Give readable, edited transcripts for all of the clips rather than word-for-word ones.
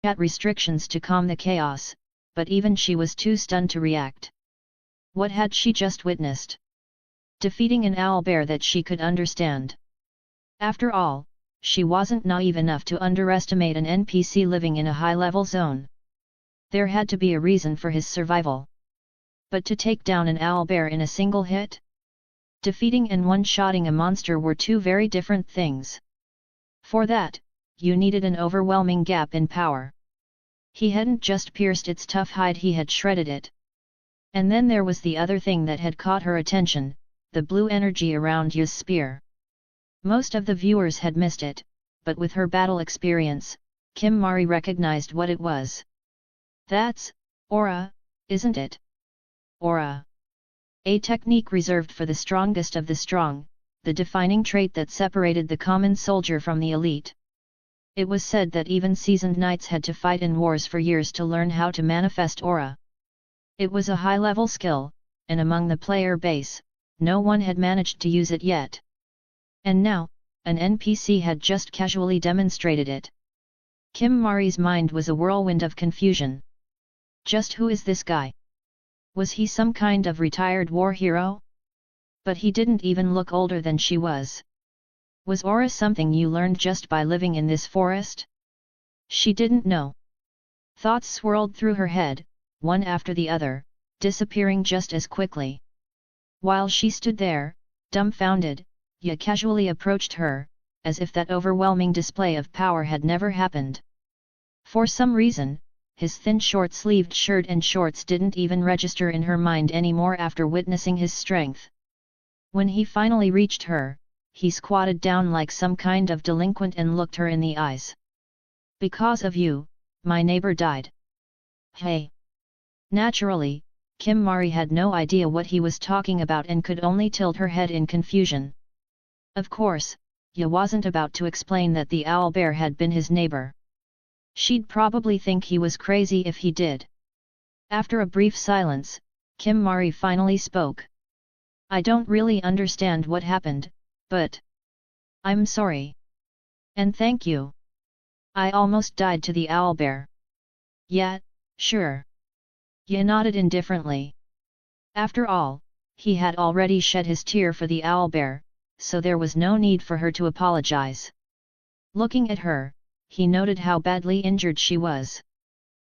chat restrictions to calm the chaos, but even she was too stunned to react. What had she just witnessed? Defeating an owlbear that she could understand. After all, she wasn't naive enough to underestimate an NPC living in a high-level zone. There had to be a reason for his survival. But to take down an owlbear in a single hit? Defeating and one-shotting a monster were two very different things. For that, you needed an overwhelming gap in power. He hadn't just pierced its tough hide, he had shredded it. And then there was the other thing that had caught her attention, the blue energy around Yu's spear. Most of the viewers had missed it, but with her battle experience, Kim Mari recognized what it was. That's aura, isn't it? Aura. A technique reserved for the strongest of the strong, the defining trait that separated the common soldier from the elite. It was said that even seasoned knights had to fight in wars for years to learn how to manifest aura. It was a high-level skill, and among the player base, no one had managed to use it yet. And now, an NPC had just casually demonstrated it. Kim Mari's mind was a whirlwind of confusion. Just who is this guy? Was he some kind of retired war hero? But he didn't even look older than she was. Was aura something you learned just by living in this forest? She didn't know. Thoughts swirled through her head, one after the other, disappearing just as quickly. While she stood there, dumbfounded, Yu casually approached her, as if that overwhelming display of power had never happened. For some reason, his thin short-sleeved shirt and shorts didn't even register in her mind anymore after witnessing his strength. When he finally reached her, he squatted down like some kind of delinquent and looked her in the eyes. Because of you, my neighbor died. Hey! Naturally, Kim Mari had no idea what he was talking about and could only tilt her head in confusion. Of course, Yu wasn't about to explain that the owlbear had been his neighbor. She'd probably think he was crazy if he did. After a brief silence, Kim Mari finally spoke. I don't really understand what happened, but I'm sorry. And thank you. I almost died to the owlbear. Yeah, sure. Yu nodded indifferently. After all, he had already shed his tear for the owlbear, so there was no need for her to apologize. Looking at her, he noted how badly injured she was.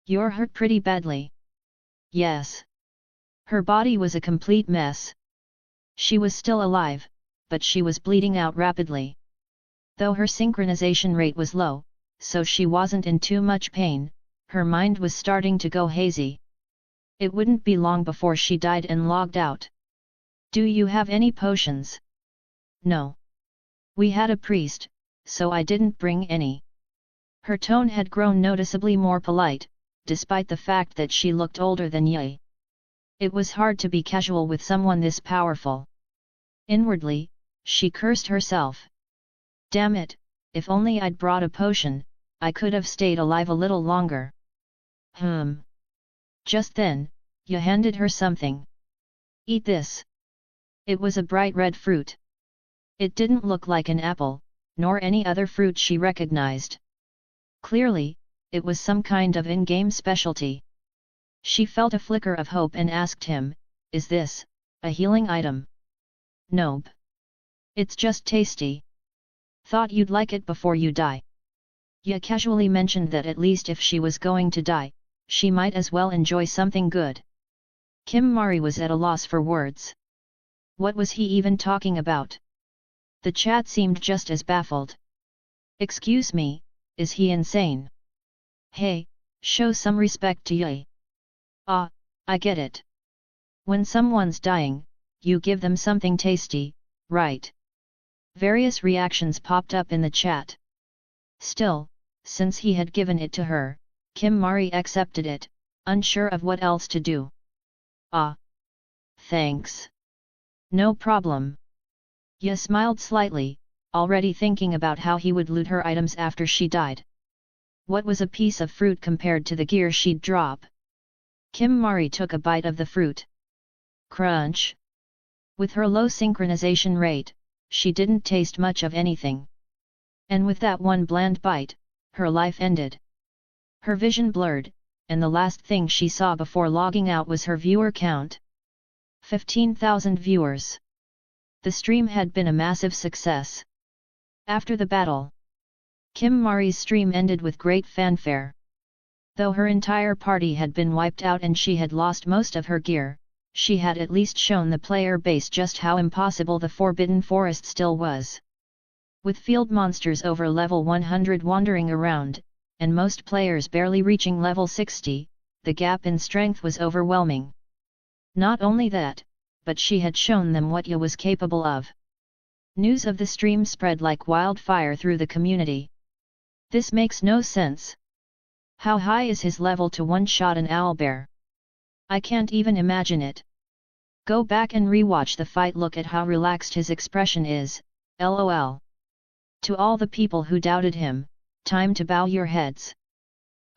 You're hurt pretty badly. Yes. Her body was a complete mess. She was still alive, but she was bleeding out rapidly. Though her synchronization rate was low, so she wasn't in too much pain, her mind was starting to go hazy. It wouldn't be long before she died and logged out. Do you have any potions? No. We had a priest, so I didn't bring any. Her tone had grown noticeably more polite, despite the fact that she looked older than Yu. It was hard to be casual with someone this powerful. Inwardly, she cursed herself. Damn it, if only I'd brought a potion, I could have stayed alive a little longer. Just then, Yu handed her something. Eat this. It was a bright red fruit. It didn't look like an apple, nor any other fruit she recognized. Clearly, it was some kind of in-game specialty. She felt a flicker of hope and asked him, is this a healing item? Nope. It's just tasty. Thought you'd like it before you die. Yu casually mentioned that at least if she was going to die, she might as well enjoy something good. Kim Mari was at a loss for words. What was he even talking about? The chat seemed just as baffled. Excuse me, is he insane? Hey, show some respect to Yu. Ah, I get it. When someone's dying, you give them something tasty, right? Various reactions popped up in the chat. Still, since he had given it to her, Kim Mari accepted it, unsure of what else to do. Ah. Thanks. No problem. Yu smiled slightly, already thinking about how he would loot her items after she died. What was a piece of fruit compared to the gear she'd drop? Kim Mari took a bite of the fruit. Crunch. With her low synchronization rate, she didn't taste much of anything. And with that one bland bite, her life ended. Her vision blurred, and the last thing she saw before logging out was her viewer count. 15,000 viewers. The stream had been a massive success. After the battle, Kim Mari's stream ended with great fanfare. Though her entire party had been wiped out and she had lost most of her gear, she had at least shown the player base just how impossible the Forbidden Forest still was. With field monsters over level 100 wandering around, and most players barely reaching level 60, the gap in strength was overwhelming. Not only that, but she had shown them what Ye was capable of. News of the stream spread like wildfire through the community. This makes no sense. How high is his level to one-shot an owlbear? I can't even imagine it. Go back and rewatch the fight. Look at how relaxed his expression is, lol. To all the people who doubted him, time to bow your heads.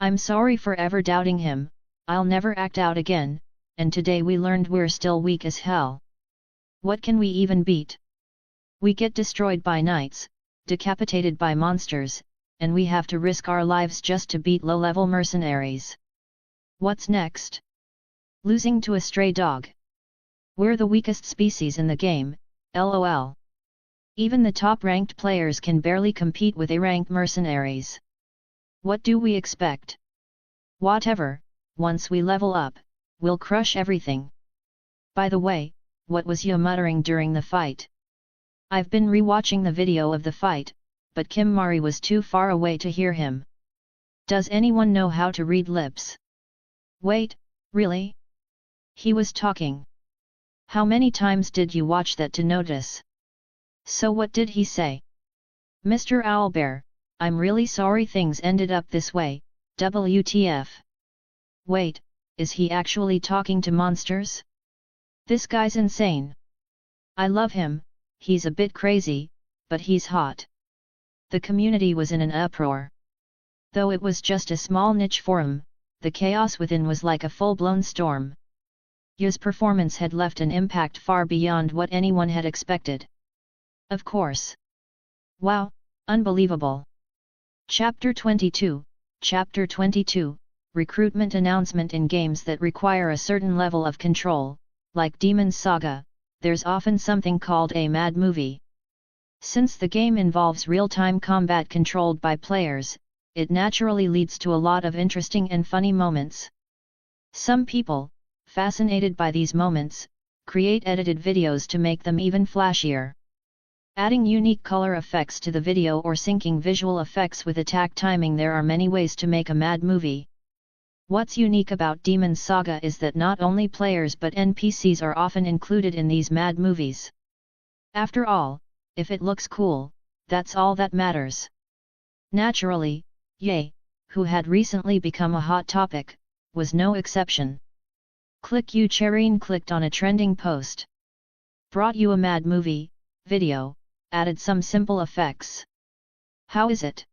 I'm sorry for ever doubting him, I'll never act out again, and today we learned we're still weak as hell. What can we even beat? We get destroyed by knights, decapitated by monsters, and we have to risk our lives just to beat low-level mercenaries. What's next? Losing to a stray dog. We're the weakest species in the game, lol. Even the top-ranked players can barely compete with A-ranked mercenaries. What do we expect? Whatever, once we level up, we'll crush everything. By the way, what was Ye muttering during the fight? I've been rewatching the video of the fight, but Kim Mari was too far away to hear him. Does anyone know how to read lips? Wait, really? He was talking. How many times did you watch that to notice? So what did he say? Mr. Owlbear, I'm really sorry things ended up this way, WTF. Wait, is he actually talking to monsters? This guy's insane. I love him, he's a bit crazy, but he's hot. The community was in an uproar. Though it was just a small niche forum, the chaos within was like a full-blown storm. Ye's performance had left an impact far beyond what anyone had expected. Of course. Wow, unbelievable. Chapter 22, Chapter 22, Recruitment Announcement. In games that require a certain level of control, like Demon's Saga, there's often something called a mad movie. Since the game involves real-time combat controlled by players, it naturally leads to a lot of interesting and funny moments. Some people, fascinated by these moments, create edited videos to make them even flashier. Adding unique color effects to the video or syncing visual effects with attack timing. There are many ways to make a mad movie. What's unique about Demon's Saga is that not only players but NPCs are often included in these mad movies. After all, if it looks cool, that's all that matters. Naturally, Ye, who had recently become a hot topic, was no exception. Click you Cherine clicked on a trending post. Brought you a mad movie, video, added some simple effects. How is it?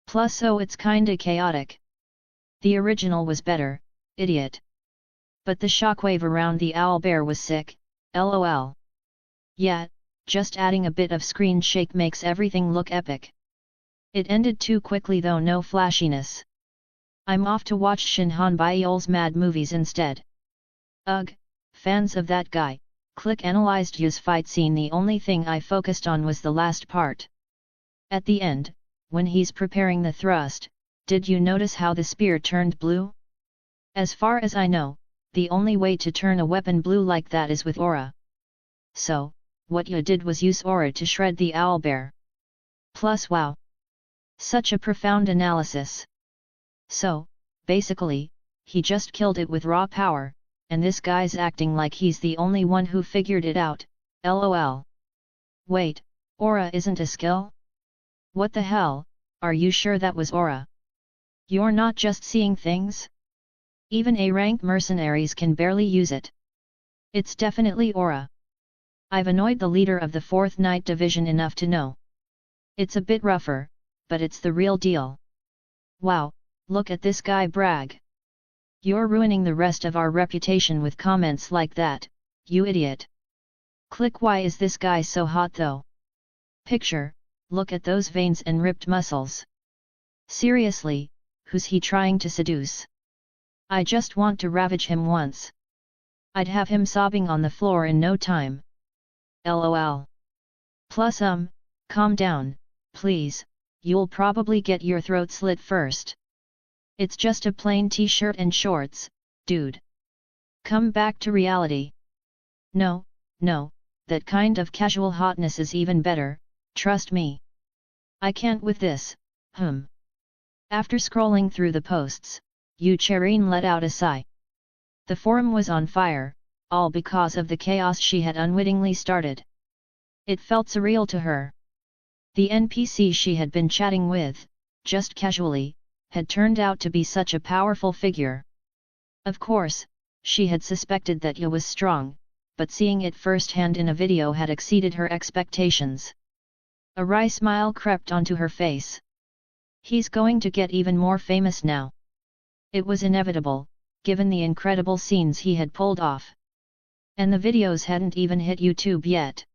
Plus oh, it's kinda chaotic. The original was better, idiot. But the shockwave around the owlbear was sick, lol. Yeah, just adding a bit of screen shake makes everything look epic. It ended too quickly though, no flashiness. I'm off to watch Shinhan Baiol's mad movies instead. Ugh, fans of that guy, click analyzed Yu's fight scene. The only thing I focused on was the last part. At the end, when he's preparing the thrust, did you notice how the spear turned blue? As far as I know, the only way to turn a weapon blue like that is with aura. So, what Yu did was use aura to shred the owlbear. Plus wow! Such a profound analysis. So, basically, he just killed it with raw power, and this guy's acting like he's the only one who figured it out, lol. Wait, aura isn't a skill? What the hell, are you sure that was aura? You're not just seeing things? Even A-rank mercenaries can barely use it. It's definitely aura. I've annoyed the leader of the 4th Night Division enough to know. It's a bit rougher, but it's the real deal. Wow, look at this guy brag. You're ruining the rest of our reputation with comments like that, you idiot. Click why is this guy so hot though? Picture, look at those veins and ripped muscles. Seriously, who's he trying to seduce? I just want to ravage him once. I'd have him sobbing on the floor in no time. LOL. Plus calm down, please, you'll probably get your throat slit first. It's just a plain t-shirt and shorts, dude. Come back to reality. No, that kind of casual hotness is even better, trust me. I can't with this, After scrolling through the posts, Cherine let out a sigh. The forum was on fire, all because of the chaos she had unwittingly started. It felt surreal to her. The NPC she had been chatting with, just casually, had turned out to be such a powerful figure. Of course, she had suspected that Ye was strong, but seeing it firsthand in a video had exceeded her expectations. A wry smile crept onto her face. He's going to get even more famous now. It was inevitable, given the incredible scenes he had pulled off. And the videos hadn't even hit YouTube yet.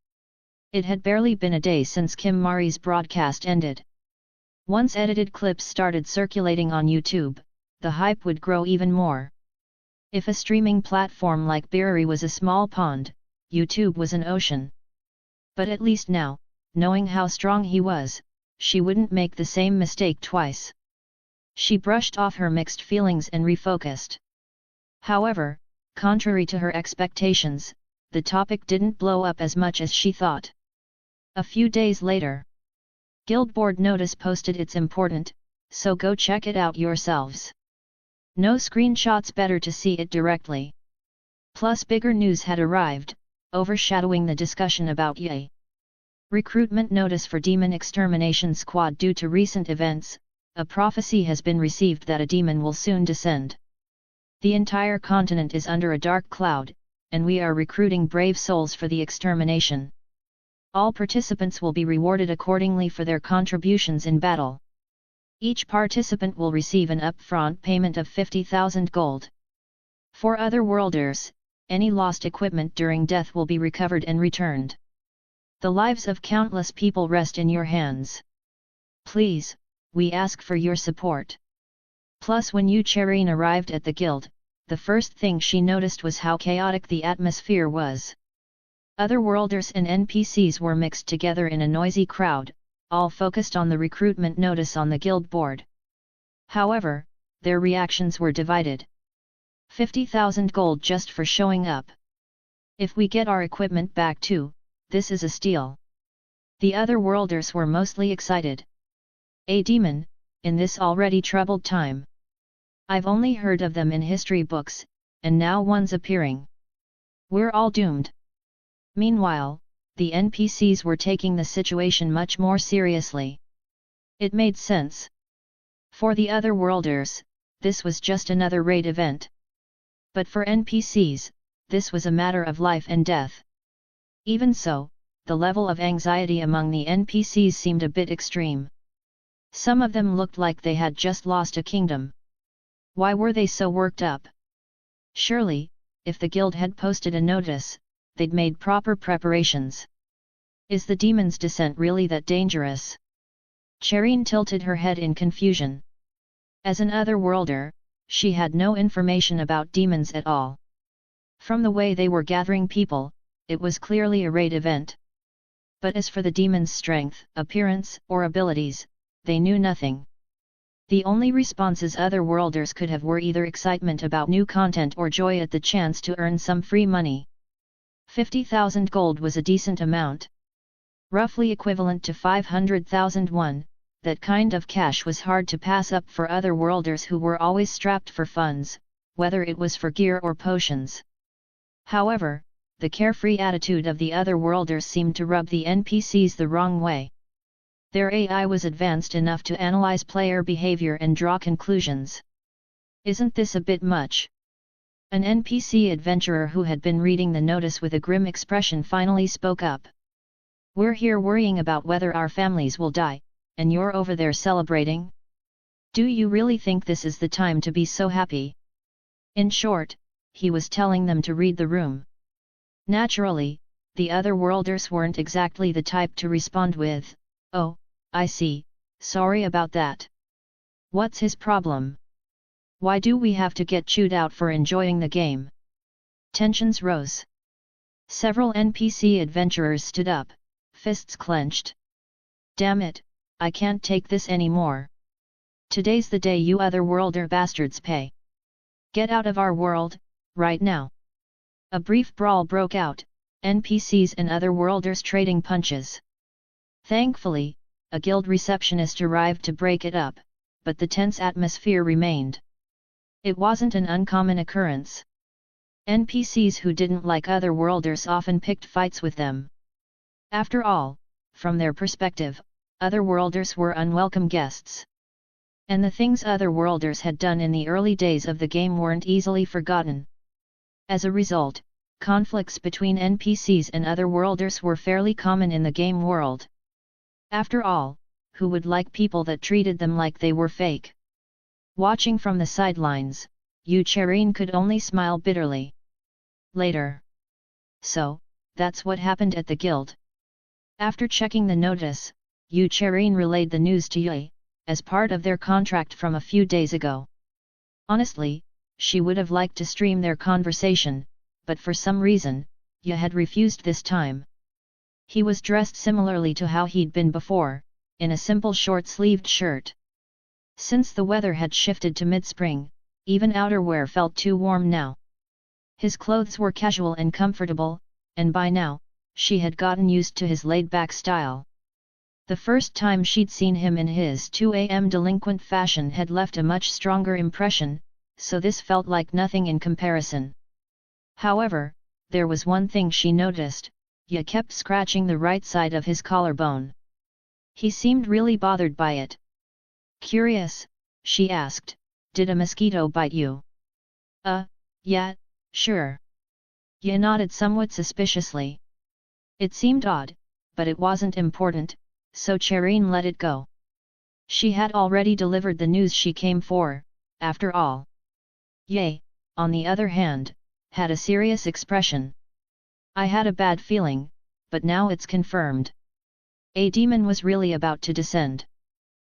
It had barely been a day since Kim Mari's broadcast ended. Once edited clips started circulating on YouTube, the hype would grow even more. If a streaming platform like Birari was a small pond, YouTube was an ocean. But at least now, knowing how strong he was, she wouldn't make the same mistake twice. She brushed off her mixed feelings and refocused. However, contrary to her expectations, the topic didn't blow up as much as she thought. A few days later, Guild Board notice posted it's important, so go check it out yourselves. No screenshots, better to see it directly. Plus bigger news had arrived, overshadowing the discussion about Ye. Recruitment notice for Demon Extermination Squad. Due to recent events, a prophecy has been received that a demon will soon descend. The entire continent is under a dark cloud, and we are recruiting brave souls for the extermination. All participants will be rewarded accordingly for their contributions in battle. Each participant will receive an upfront payment of 50,000 gold. For otherworlders, any lost equipment during death will be recovered and returned. The lives of countless people rest in your hands. Please, we ask for your support. Plus, when Cherine arrived at the guild, the first thing she noticed was how chaotic the atmosphere was. Otherworlders and NPCs were mixed together in a noisy crowd, all focused on the recruitment notice on the guild board. However, their reactions were divided. 50,000 gold just for showing up. If we get our equipment back too, this is a steal. The Otherworlders were mostly excited. A demon, in this already troubled time. I've only heard of them in history books, and now one's appearing. We're all doomed. Meanwhile, the NPCs were taking the situation much more seriously. It made sense. For the Otherworlders, this was just another raid event. But for NPCs, this was a matter of life and death. Even so, the level of anxiety among the NPCs seemed a bit extreme. Some of them looked like they had just lost a kingdom. Why were they so worked up? Surely, if the guild had posted a notice, they'd made proper preparations. Is the demon's descent really that dangerous? Cherine tilted her head in confusion. As an Otherworlder, she had no information about demons at all. From the way they were gathering people, it was clearly a raid event. But as for the demon's strength, appearance, or abilities, they knew nothing. The only responses Otherworlders could have were either excitement about new content or joy at the chance to earn some free money. 50,000 gold was a decent amount. Roughly equivalent to 500,000 won, that kind of cash was hard to pass up for Otherworlders who were always strapped for funds, whether it was for gear or potions. However, the carefree attitude of the Otherworlders seemed to rub the NPCs the wrong way. Their AI was advanced enough to analyze player behavior and draw conclusions. Isn't this a bit much? An NPC adventurer who had been reading the notice with a grim expression finally spoke up. We're here worrying about whether our families will die, and you're over there celebrating? Do you really think this is the time to be so happy? In short, he was telling them to read the room. Naturally, the Otherworlders weren't exactly the type to respond with, "Oh, I see, sorry about that." What's his problem? Why do we have to get chewed out for enjoying the game? Tensions rose. Several NPC adventurers stood up, fists clenched. Damn it, I can't take this anymore. Today's the day you otherworlder bastards pay. Get out of our world, right now. A brief brawl broke out, NPCs and otherworlders trading punches. Thankfully, a guild receptionist arrived to break it up, but the tense atmosphere remained. It wasn't an uncommon occurrence. NPCs who didn't like otherworlders often picked fights with them. After all, from their perspective, otherworlders were unwelcome guests. And the things otherworlders had done in the early days of the game weren't easily forgotten. As a result, conflicts between NPCs and otherworlders were fairly common in the game world. After all, who would like people that treated them like they were fake? Watching from the sidelines, Eucherine could only smile bitterly. Later. So, that's what happened at the guild. After checking the notice, Eucherine relayed the news to Ye, as part of their contract from a few days ago. Honestly, she would have liked to stream their conversation, but for some reason, Ye had refused this time. He was dressed similarly to how he'd been before, in a simple short-sleeved shirt. Since the weather had shifted to mid-spring, even outerwear felt too warm now. His clothes were casual and comfortable, and by now, she had gotten used to his laid-back style. The first time she'd seen him in his 2 a.m. delinquent fashion had left a much stronger impression, so this felt like nothing in comparison. However, there was one thing she noticed: Ye kept scratching the right side of his collarbone. He seemed really bothered by it. Curious, she asked, "Did a mosquito bite you?" Yeah, sure." Ye nodded somewhat suspiciously. It seemed odd, but it wasn't important, so Cherine let it go. She had already delivered the news she came for, after all. Ye, on the other hand, had a serious expression. "I had a bad feeling, but now it's confirmed. A demon was really about to descend."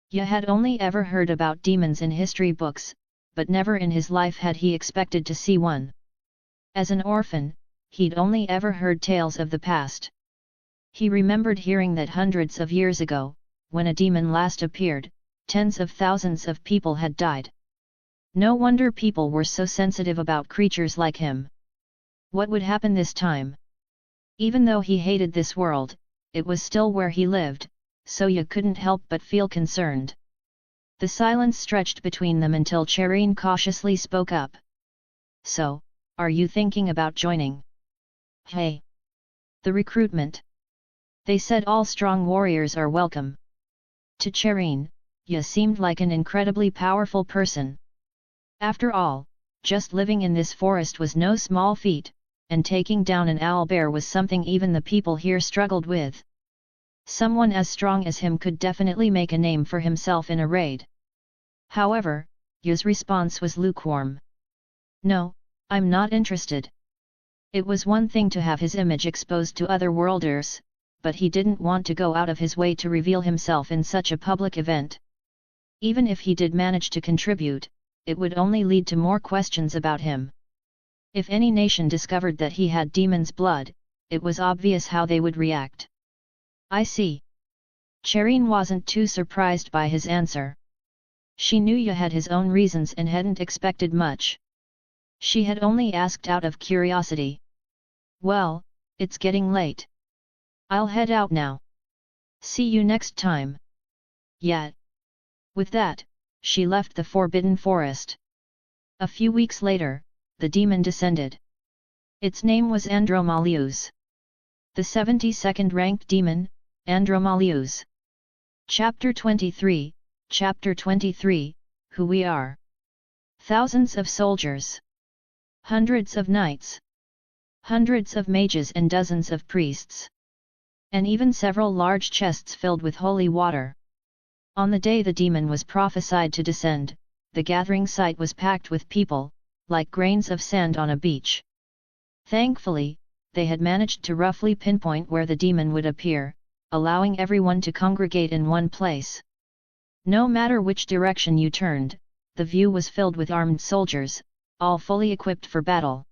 Ye had only ever heard about demons in history books, but never in his life had he expected to see one. As an orphan, he'd only ever heard tales of the past. He remembered hearing that hundreds of years ago, when a demon last appeared, tens of thousands of people had died. No wonder people were so sensitive about creatures like him. What would happen this time? Even though he hated this world, it was still where he lived, so you couldn't help but feel concerned. The silence stretched between them until Cherine cautiously spoke up. "So, are you thinking about joining?" "Hey. The recruitment. They said all strong warriors are welcome." To Cherine, Ye seemed like an incredibly powerful person. After all, just living in this forest was no small feat, and taking down an owlbear was something even the people here struggled with. Someone as strong as him could definitely make a name for himself in a raid. However, Ye's response was lukewarm. "No, I'm not interested." It was one thing to have his image exposed to otherworlders, but he didn't want to go out of his way to reveal himself in such a public event. Even if he did manage to contribute, it would only lead to more questions about him. If any nation discovered that he had demon's blood, it was obvious how they would react. "I see." Cherine wasn't too surprised by his answer. She knew Ye had his own reasons and hadn't expected much. She had only asked out of curiosity. "Well, it's getting late. I'll head out now. See you next time." "Yeah." With that, she left the Forbidden Forest. A few weeks later, the demon descended. Its name was Andromalius. The 72nd ranked demon, Andromalius. Chapter 23, Chapter 23, Who We Are. Thousands of soldiers. Hundreds of knights. Hundreds of mages and dozens of priests. And even several large chests filled with holy water. On the day the demon was prophesied to descend, the gathering site was packed with people, like grains of sand on a beach. Thankfully, they had managed to roughly pinpoint where the demon would appear, allowing everyone to congregate in one place. No matter which direction you turned, the view was filled with armed soldiers, all fully equipped for battle.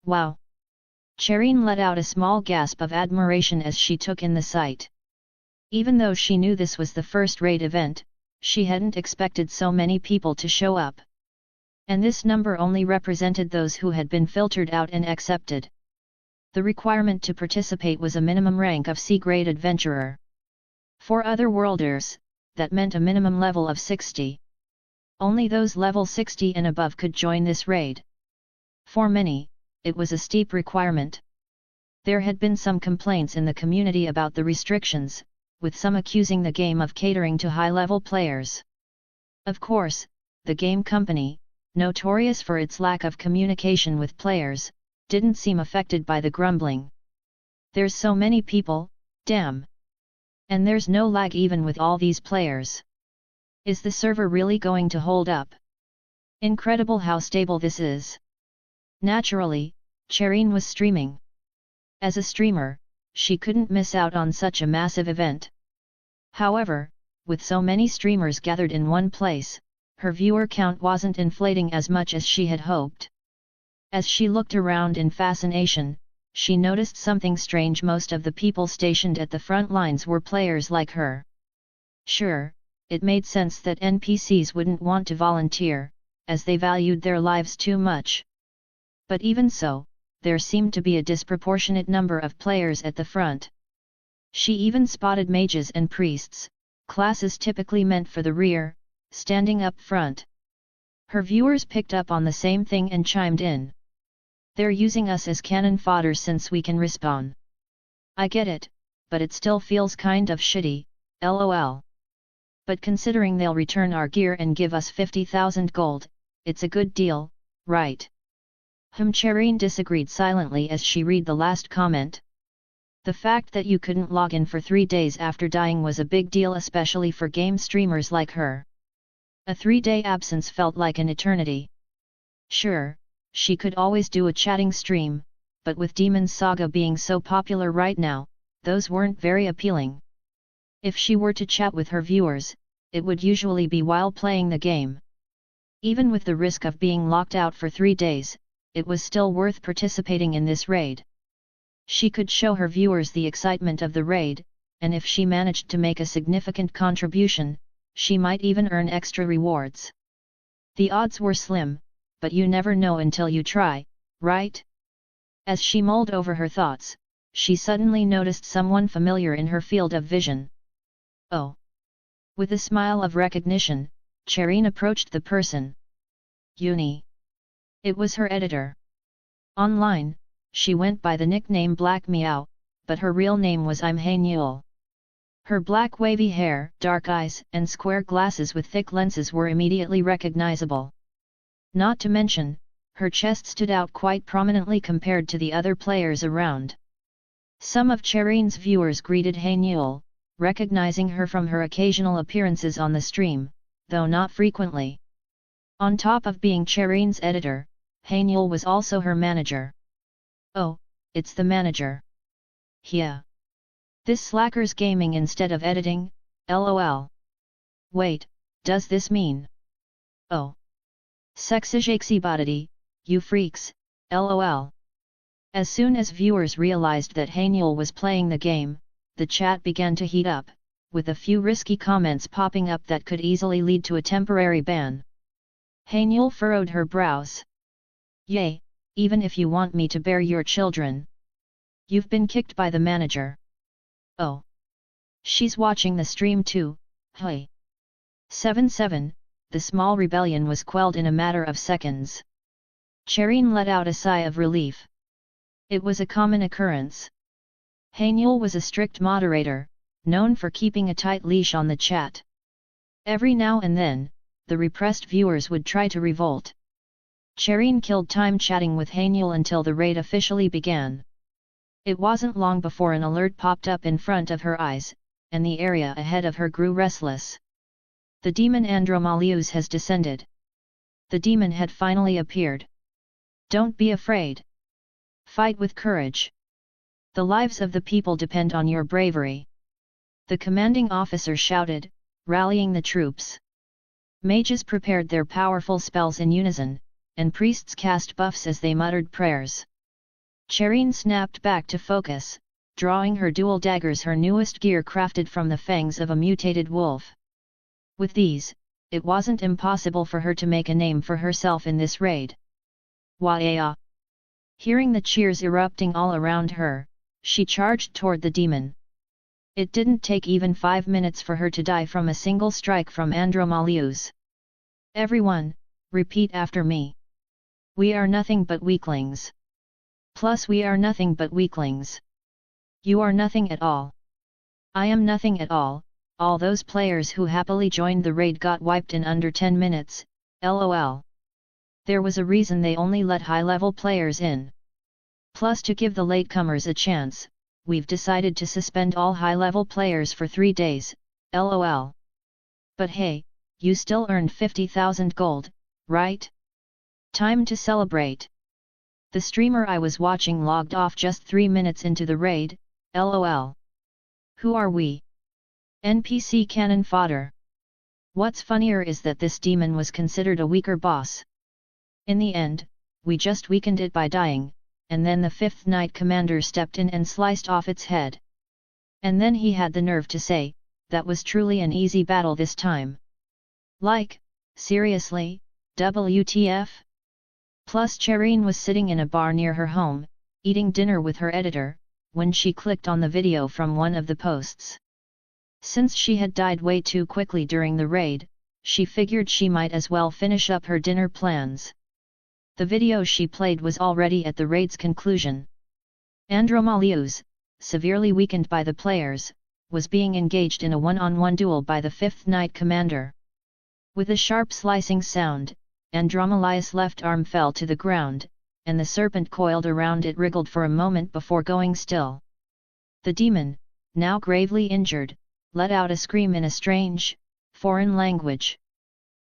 Wow! Cherine let out a small gasp of admiration as she took in the sight. Even though she knew this was the first raid event, she hadn't expected so many people to show up. And this number only represented those who had been filtered out and accepted. The requirement to participate was a minimum rank of C-grade adventurer. For other worlders, that meant a minimum level of 60. Only those level 60 and above could join this raid. For many, it was a steep requirement. There had been some complaints in the community about the restrictions, with some accusing the game of catering to high-level players. Of course, the game company, notorious for its lack of communication with players, didn't seem affected by the grumbling. There's so many people, damn. And there's no lag even with all these players. Is the server really going to hold up? Incredible how stable this is. Naturally, Cherine was streaming. As a streamer, she couldn't miss out on such a massive event. However, with so many streamers gathered in one place, her viewer count wasn't inflating as much as she had hoped. As she looked around in fascination, she noticed something strange. Most of the people stationed at the front lines were players like her. Sure, it made sense that NPCs wouldn't want to volunteer, as they valued their lives too much. But even so, there seemed to be a disproportionate number of players at the front. She even spotted mages and priests, classes typically meant for the rear, standing up front. Her viewers picked up on the same thing and chimed in. They're using us as cannon fodder since we can respawn. I get it, but it still feels kind of shitty, lol. But considering they'll return our gear and give us 50,000 gold, it's a good deal, right? Cherine disagreed silently as she read the last comment. The fact that you couldn't log in for 3 days after dying was a big deal, especially for game streamers like her. A 3-day absence felt like an eternity. Sure, she could always do a chatting stream, but with Demon's Saga being so popular right now, those weren't very appealing. If she were to chat with her viewers, it would usually be while playing the game. Even with the risk of being locked out for 3 days, it was still worth participating in this raid. She could show her viewers the excitement of the raid, and if she managed to make a significant contribution, she might even earn extra rewards. The odds were slim, but you never know until you try, right? As she mulled over her thoughts, she suddenly noticed someone familiar in her field of vision. Oh! With a smile of recognition, Cherine approached the person. Uni. It was her editor. Online, she went by the nickname Black Meow, but her real name was Imhanul. Her black wavy hair, dark eyes, and square glasses with thick lenses were immediately recognizable. Not to mention, her chest stood out quite prominently compared to the other players around. Some of Cherine's viewers greeted Hanul, recognizing her from her occasional appearances on the stream, though not frequently. On top of being Cherine's editor, Hanul was also her manager. Oh, it's the manager. Yeah. This slacker's gaming instead of editing, lol. Wait, does this mean? Oh. Sexajaxibodity, you freaks, lol. As soon as viewers realized that Hanul was playing the game, the chat began to heat up, with a few risky comments popping up that could easily lead to a temporary ban. Hanul furrowed her brows. Yay, even if you want me to bear your children. You've been kicked by the manager. Oh. She's watching the stream too, hey. 7-7, the small rebellion was quelled in a matter of seconds. Cherine let out a sigh of relief. It was a common occurrence. Hanul was a strict moderator, known for keeping a tight leash on the chat. Every now and then, the repressed viewers would try to revolt. Cherine killed time chatting with Hanul until the raid officially began. It wasn't long before an alert popped up in front of her eyes, and the area ahead of her grew restless. The demon Andromalius has descended. The demon had finally appeared. Don't be afraid. Fight with courage. The lives of the people depend on your bravery. The commanding officer shouted, rallying the troops. Mages prepared their powerful spells in unison, and priests cast buffs as they muttered prayers. Cherine snapped back to focus, drawing her dual daggers, her newest gear crafted from the fangs of a mutated wolf. With these, it wasn't impossible for her to make a name for herself in this raid. Wah-ya! Hearing the cheers erupting all around her, she charged toward the demon. It didn't take even 5 minutes for her to die from a single strike from Andromalius. Everyone, repeat after me. We are nothing but weaklings. Plus we are nothing but weaklings. You are nothing at all. I am nothing at all. All those players who happily joined the raid got wiped in under 10 minutes, lol. There was a reason they only let high-level players in. Plus, to give the latecomers a chance, we've decided to suspend all high-level players for 3 days, lol. But hey, you still earned 50,000 gold, right? Time to celebrate. The streamer I was watching logged off just 3 minutes into the raid, lol. Who are we? NPC cannon fodder. What's funnier is that this demon was considered a weaker boss. In the end, we just weakened it by dying, and then the 5th Knight Commander stepped in and sliced off its head. And then he had the nerve to say, that was truly an easy battle this time. Like, seriously, WTF? Plus Cherine was sitting in a bar near her home, eating dinner with her editor, when she clicked on the video from one of the posts. Since she had died way too quickly during the raid, she figured she might as well finish up her dinner plans. The video she played was already at the raid's conclusion. Andromalius, severely weakened by the players, was being engaged in a one-on-one duel by the 5th Knight Commander. With a sharp slicing sound, Andromalius' left arm fell to the ground, and the serpent coiled around it wriggled for a moment before going still. The demon, now gravely injured, let out a scream in a strange, foreign language.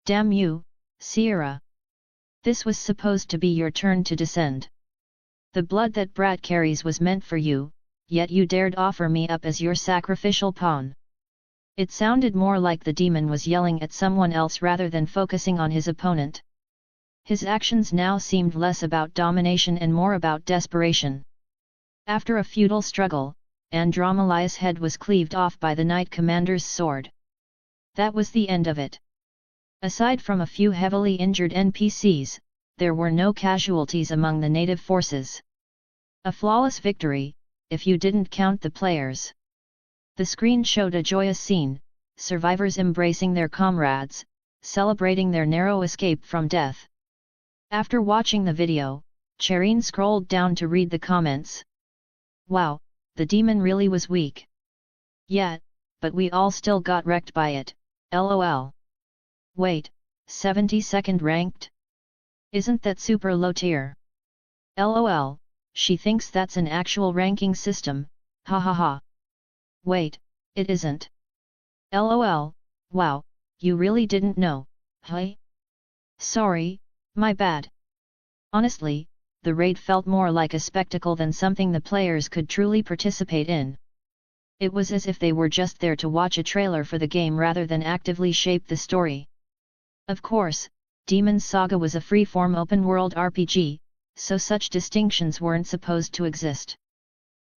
Damn you, Sierra! This was supposed to be your turn to descend. The blood that brat carries was meant for you, yet you dared offer me up as your sacrificial pawn. It sounded more like the demon was yelling at someone else rather than focusing on his opponent. His actions now seemed less about domination and more about desperation. After a futile struggle, Andromalius' head was cleaved off by the Knight Commander's sword. That was the end of it. Aside from a few heavily injured NPCs, there were no casualties among the native forces. A flawless victory, if you didn't count the players. The screen showed a joyous scene, survivors embracing their comrades, celebrating their narrow escape from death. After watching the video, Cherine scrolled down to read the comments. Wow, the demon really was weak. Yeah, but we all still got wrecked by it, lol. Wait, 72nd ranked? Isn't that super low tier? LOL, she thinks that's an actual ranking system, ha ha ha. Wait, it isn't. LOL, wow, you really didn't know, hey? Sorry, my bad. Honestly, the raid felt more like a spectacle than something the players could truly participate in. It was as if they were just there to watch a trailer for the game rather than actively shape the story. Of course, Demon's Saga was a free-form open-world RPG, so such distinctions weren't supposed to exist.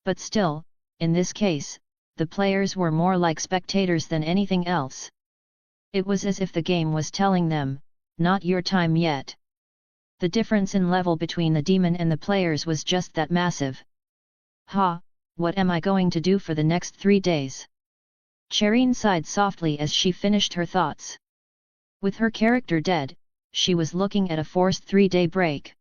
But still, in this case, the players were more like spectators than anything else. It was as if the game was telling them, not your time yet. The difference in level between the demon and the players was just that massive. Ha, what am I going to do for the next 3 days? Cherine sighed softly as she finished her thoughts. With her character dead, she was looking at a forced 3-day break.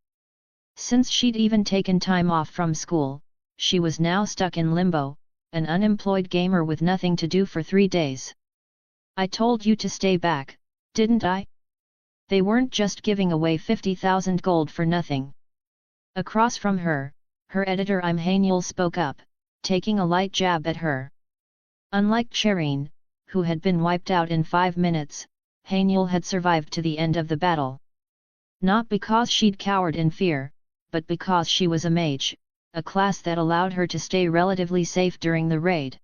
Since she'd even taken time off from school, she was now stuck in limbo, an unemployed gamer with nothing to do for 3 days. I told you to stay back, didn't I? They weren't just giving away 50,000 gold for nothing. Across from her, her editor Imhaniel spoke up, taking a light jab at her. Unlike Cherine, who had been wiped out in 5 minutes, Haniel had survived to the end of the battle. Not because she'd cowered in fear, but because she was a mage, a class that allowed her to stay relatively safe during the raid.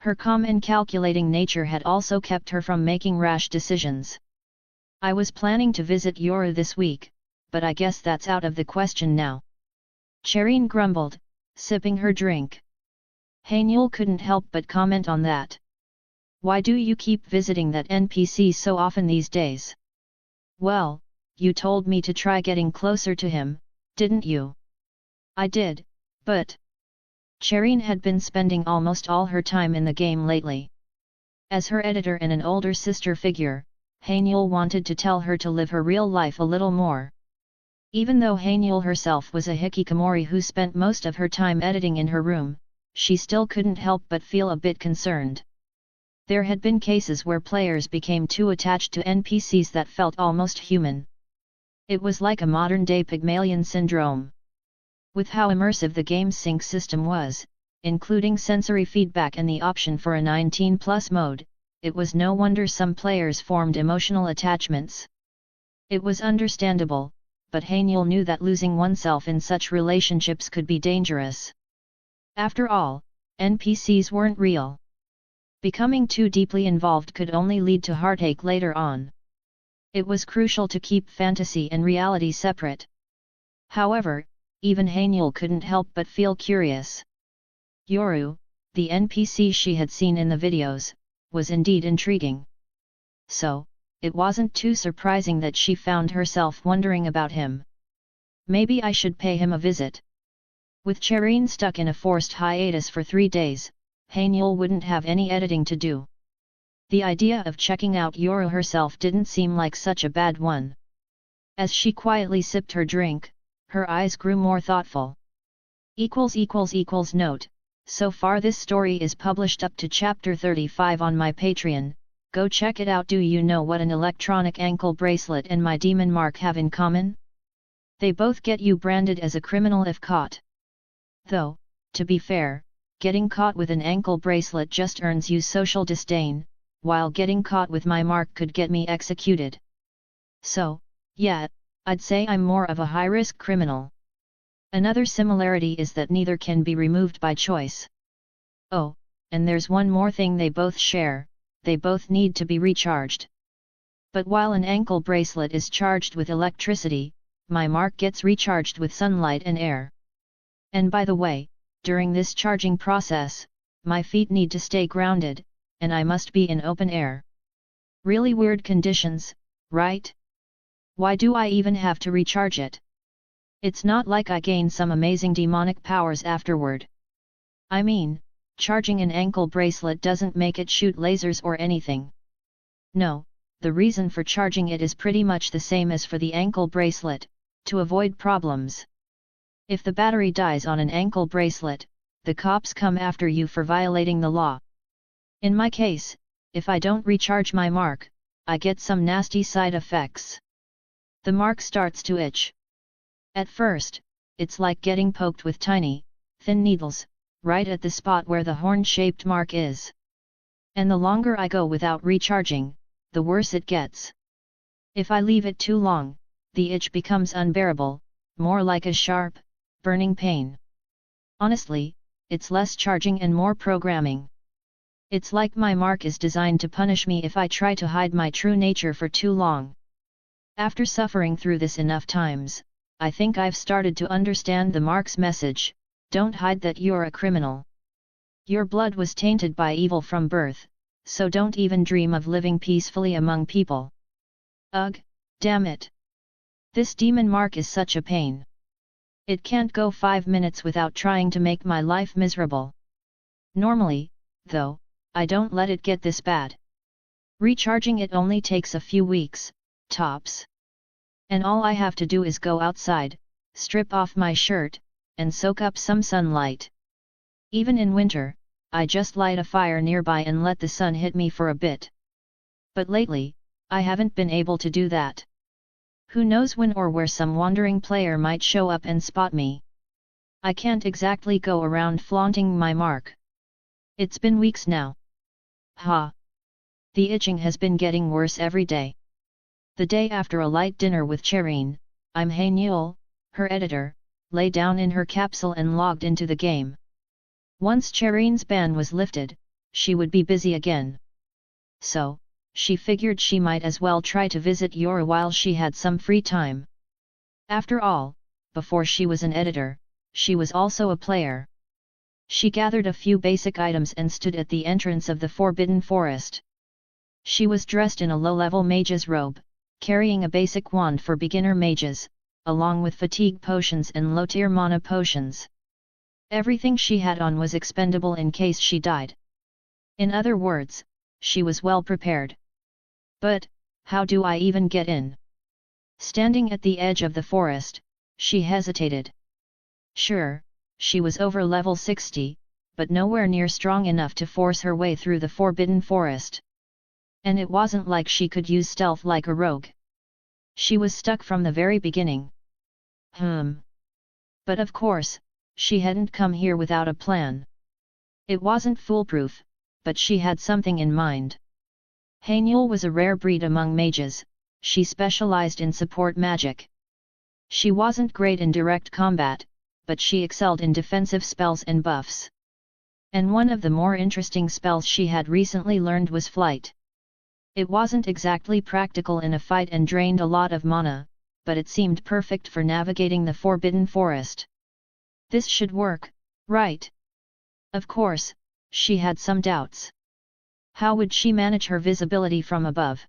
Her calm and calculating nature had also kept her from making rash decisions. I was planning to visit Yoru this week, but I guess that's out of the question now. Cherine grumbled, sipping her drink. Hanyul couldn't help but comment on that. Why do you keep visiting that NPC so often these days? Well, you told me to try getting closer to him, didn't you? I did, but... Cherine had been spending almost all her time in the game lately. As her editor and an older sister figure, Hanyul wanted to tell her to live her real life a little more. Even though Hanyul herself was a hikikomori who spent most of her time editing in her room, she still couldn't help but feel a bit concerned. There had been cases where players became too attached to NPCs that felt almost human. It was like a modern-day Pygmalion syndrome. With how immersive the game's sync system was, including sensory feedback and the option for a 19+ mode, it was no wonder some players formed emotional attachments. It was understandable, but Hanyul knew that losing oneself in such relationships could be dangerous. After all, NPCs weren't real. Becoming too deeply involved could only lead to heartache later on. It was crucial to keep fantasy and reality separate. However, even Hanyul couldn't help but feel curious. Yoru, the NPC she had seen in the videos, was indeed intriguing. So, it wasn't too surprising that she found herself wondering about him. Maybe I should pay him a visit. With Cherine stuck in a forced hiatus for 3 days, Hanyul wouldn't have any editing to do. The idea of checking out Yoru herself didn't seem like such a bad one. As she quietly sipped her drink, her eyes grew more thoughtful. Note: so far this story is published up to chapter 35 on my Patreon, go check it out. Do you know what an electronic ankle bracelet and my demon mark have in common? They both get you branded as a criminal if caught. Though, to be fair, getting caught with an ankle bracelet just earns you social disdain, while getting caught with my mark could get me executed. So, yeah, I'd say I'm more of a high-risk criminal. Another similarity is that neither can be removed by choice. Oh, and there's one more thing they both share, they both need to be recharged. But while an ankle bracelet is charged with electricity, my mark gets recharged with sunlight and air. And by the way, during this charging process, my feet need to stay grounded, and I must be in open air. Really weird conditions, right? Why do I even have to recharge it? It's not like I gain some amazing demonic powers afterward. I mean, charging an ankle bracelet doesn't make it shoot lasers or anything. No, the reason for charging it is pretty much the same as for the ankle bracelet, to avoid problems. If the battery dies on an ankle bracelet, the cops come after you for violating the law. In my case, if I don't recharge my mark, I get some nasty side effects. The mark starts to itch. At first, it's like getting poked with tiny, thin needles, right at the spot where the horn-shaped mark is. And the longer I go without recharging, the worse it gets. If I leave it too long, the itch becomes unbearable, more like a sharp, burning pain. Honestly, it's less charging and more programming. It's like my mark is designed to punish me if I try to hide my true nature for too long. After suffering through this enough times, I think I've started to understand the mark's message: don't hide that you're a criminal. Your blood was tainted by evil from birth, so don't even dream of living peacefully among people. Ugh, damn it. This demon mark is such a pain. It can't go 5 minutes without trying to make my life miserable. Normally, though, I don't let it get this bad. Recharging it only takes a few weeks, tops. And all I have to do is go outside, strip off my shirt, and soak up some sunlight. Even in winter, I just light a fire nearby and let the sun hit me for a bit. But lately, I haven't been able to do that. Who knows when or where some wandering player might show up and spot me. I can't exactly go around flaunting my mark. It's been weeks now. Ha! The itching has been getting worse every day. The day after a light dinner with Cherine, Hanyul, her editor, lay down in her capsule and logged into the game. Once Cherine's ban was lifted, she would be busy again. So, she figured she might as well try to visit Yora while she had some free time. After all, before she was an editor, she was also a player. She gathered a few basic items and stood at the entrance of the Forbidden Forest. She was dressed in a low-level mage's robe, carrying a basic wand for beginner mages, along with fatigue potions and low-tier mana potions. Everything she had on was expendable in case she died. In other words, she was well prepared. But, how do I even get in? Standing at the edge of the forest, she hesitated. Sure, she was over level 60, but nowhere near strong enough to force her way through the Forbidden Forest. And it wasn't like she could use stealth like a rogue. She was stuck from the very beginning. But of course, she hadn't come here without a plan. It wasn't foolproof, but she had something in mind. Haniel was a rare breed among mages, she specialized in support magic. She wasn't great in direct combat, but she excelled in defensive spells and buffs. And one of the more interesting spells she had recently learned was flight. It wasn't exactly practical in a fight and drained a lot of mana, but it seemed perfect for navigating the Forbidden Forest. This should work, right? Of course, she had some doubts. How would she manage her visibility from above?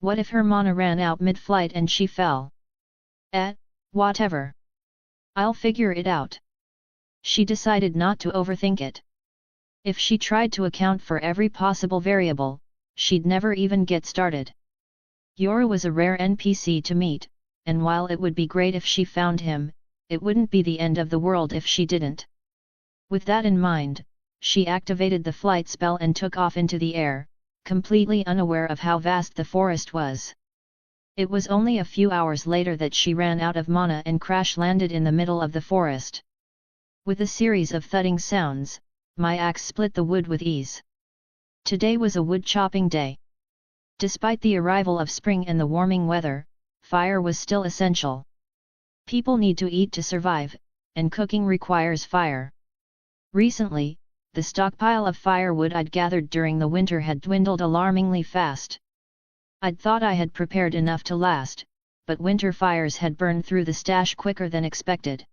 What if her mana ran out mid-flight and she fell? Whatever. I'll figure it out. She decided not to overthink it. If she tried to account for every possible variable, she'd never even get started. Yora was a rare NPC to meet, and while it would be great if she found him, it wouldn't be the end of the world if she didn't. With that in mind, she activated the flight spell and took off into the air, completely unaware of how vast the forest was. It was only a few hours later that she ran out of mana and crash-landed in the middle of the forest. With a series of thudding sounds, my axe split the wood with ease. Today was a wood-chopping day. Despite the arrival of spring and the warming weather, fire was still essential. People need to eat to survive, and cooking requires fire. Recently, the stockpile of firewood I'd gathered during the winter had dwindled alarmingly fast. I'd thought I had prepared enough to last, but winter fires had burned through the stash quicker than expected.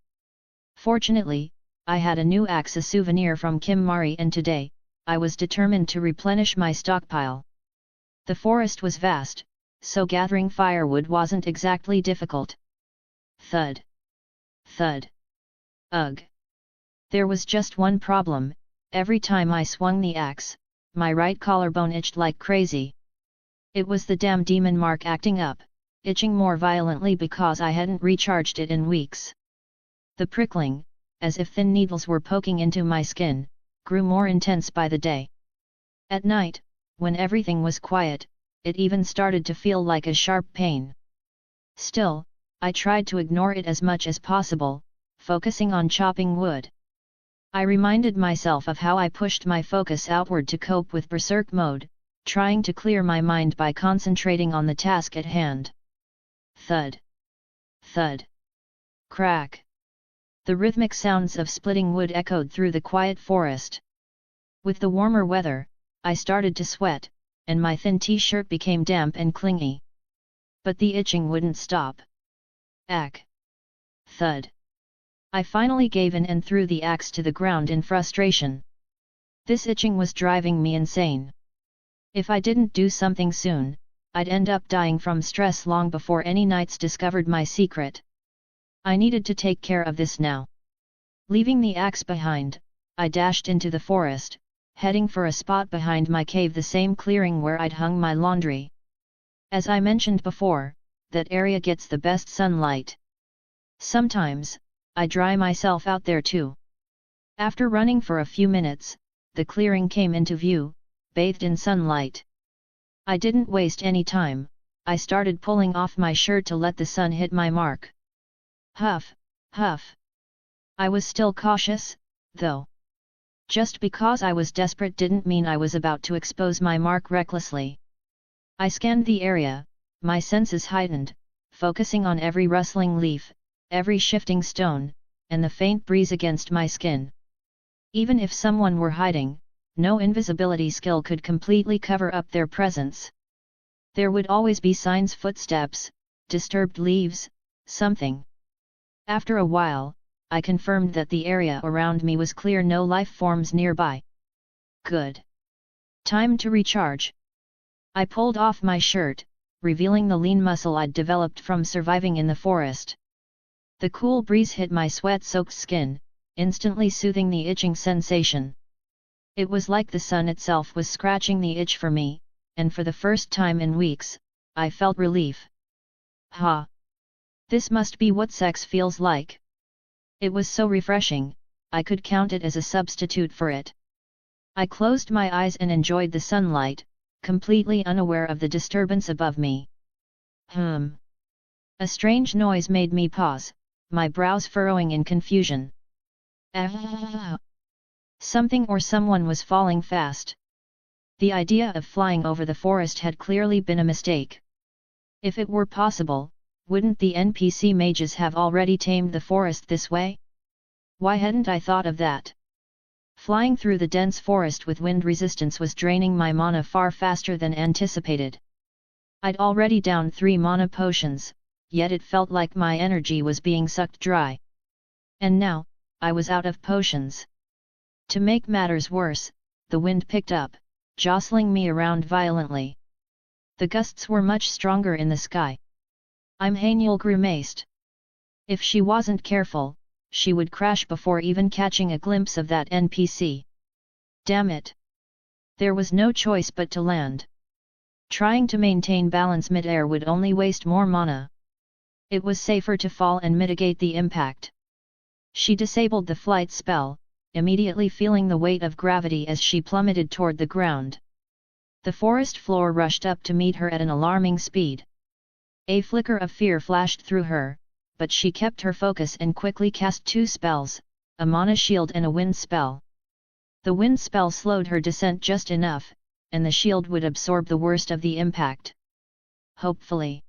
Fortunately, I had a new axe, a souvenir from Kim Mari, and today, I was determined to replenish my stockpile. The forest was vast, so gathering firewood wasn't exactly difficult. Thud. Thud. Ugh. There was just one problem: every time I swung the axe, my right collarbone itched like crazy. It was the damn demon mark acting up, itching more violently because I hadn't recharged it in weeks. The prickling, as if thin needles were poking into my skin, grew more intense by the day. At night, when everything was quiet, it even started to feel like a sharp pain. Still, I tried to ignore it as much as possible, focusing on chopping wood. I reminded myself of how I pushed my focus outward to cope with berserk mode, trying to clear my mind by concentrating on the task at hand. Thud. Thud. Crack. The rhythmic sounds of splitting wood echoed through the quiet forest. With the warmer weather, I started to sweat, and my thin t-shirt became damp and clingy. But the itching wouldn't stop. Ack. Thud. I finally gave in and threw the axe to the ground in frustration. This itching was driving me insane. If I didn't do something soon, I'd end up dying from stress long before any knights discovered my secret. I needed to take care of this now. Leaving the axe behind, I dashed into the forest, heading for a spot behind my cave, the same clearing where I'd hung my laundry. As I mentioned before, that area gets the best sunlight. Sometimes, I dry myself out there too. After running for a few minutes, the clearing came into view, bathed in sunlight. I didn't waste any time, I started pulling off my shirt to let the sun hit my mark. Huff, huff. I was still cautious, though. Just because I was desperate didn't mean I was about to expose my mark recklessly. I scanned the area, my senses heightened, focusing on every rustling leaf, every shifting stone, and the faint breeze against my skin. Even if someone were hiding, no invisibility skill could completely cover up their presence. There would always be signs, footsteps, disturbed leaves, something. After a while, I confirmed that the area around me was clear, no life forms nearby. Good. Time to recharge. I pulled off my shirt, revealing the lean muscle I'd developed from surviving in the forest. The cool breeze hit my sweat-soaked skin, instantly soothing the itching sensation. It was like the sun itself was scratching the itch for me, and for the first time in weeks, I felt relief. Ha! This must be what sex feels like. It was so refreshing, I could count it as a substitute for it. I closed my eyes and enjoyed the sunlight, completely unaware of the disturbance above me. A strange noise made me pause, my brows furrowing in confusion. Something or someone was falling fast. The idea of flying over the forest had clearly been a mistake. If it were possible, wouldn't the NPC mages have already tamed the forest this way? Why hadn't I thought of that? Flying through the dense forest with wind resistance was draining my mana far faster than anticipated. I'd already downed 3 mana potions, yet it felt like my energy was being sucked dry. And now, I was out of potions. To make matters worse, the wind picked up, jostling me around violently. The gusts were much stronger in the sky. Haniel grimaced. If she wasn't careful, she would crash before even catching a glimpse of that NPC. Damn it! There was no choice but to land. Trying to maintain balance mid-air would only waste more mana. It was safer to fall and mitigate the impact. She disabled the flight spell, immediately feeling the weight of gravity as she plummeted toward the ground. The forest floor rushed up to meet her at an alarming speed. A flicker of fear flashed through her, but she kept her focus and quickly cast 2 spells, a mana shield and a wind spell. The wind spell slowed her descent just enough, and the shield would absorb the worst of the impact. Hopefully.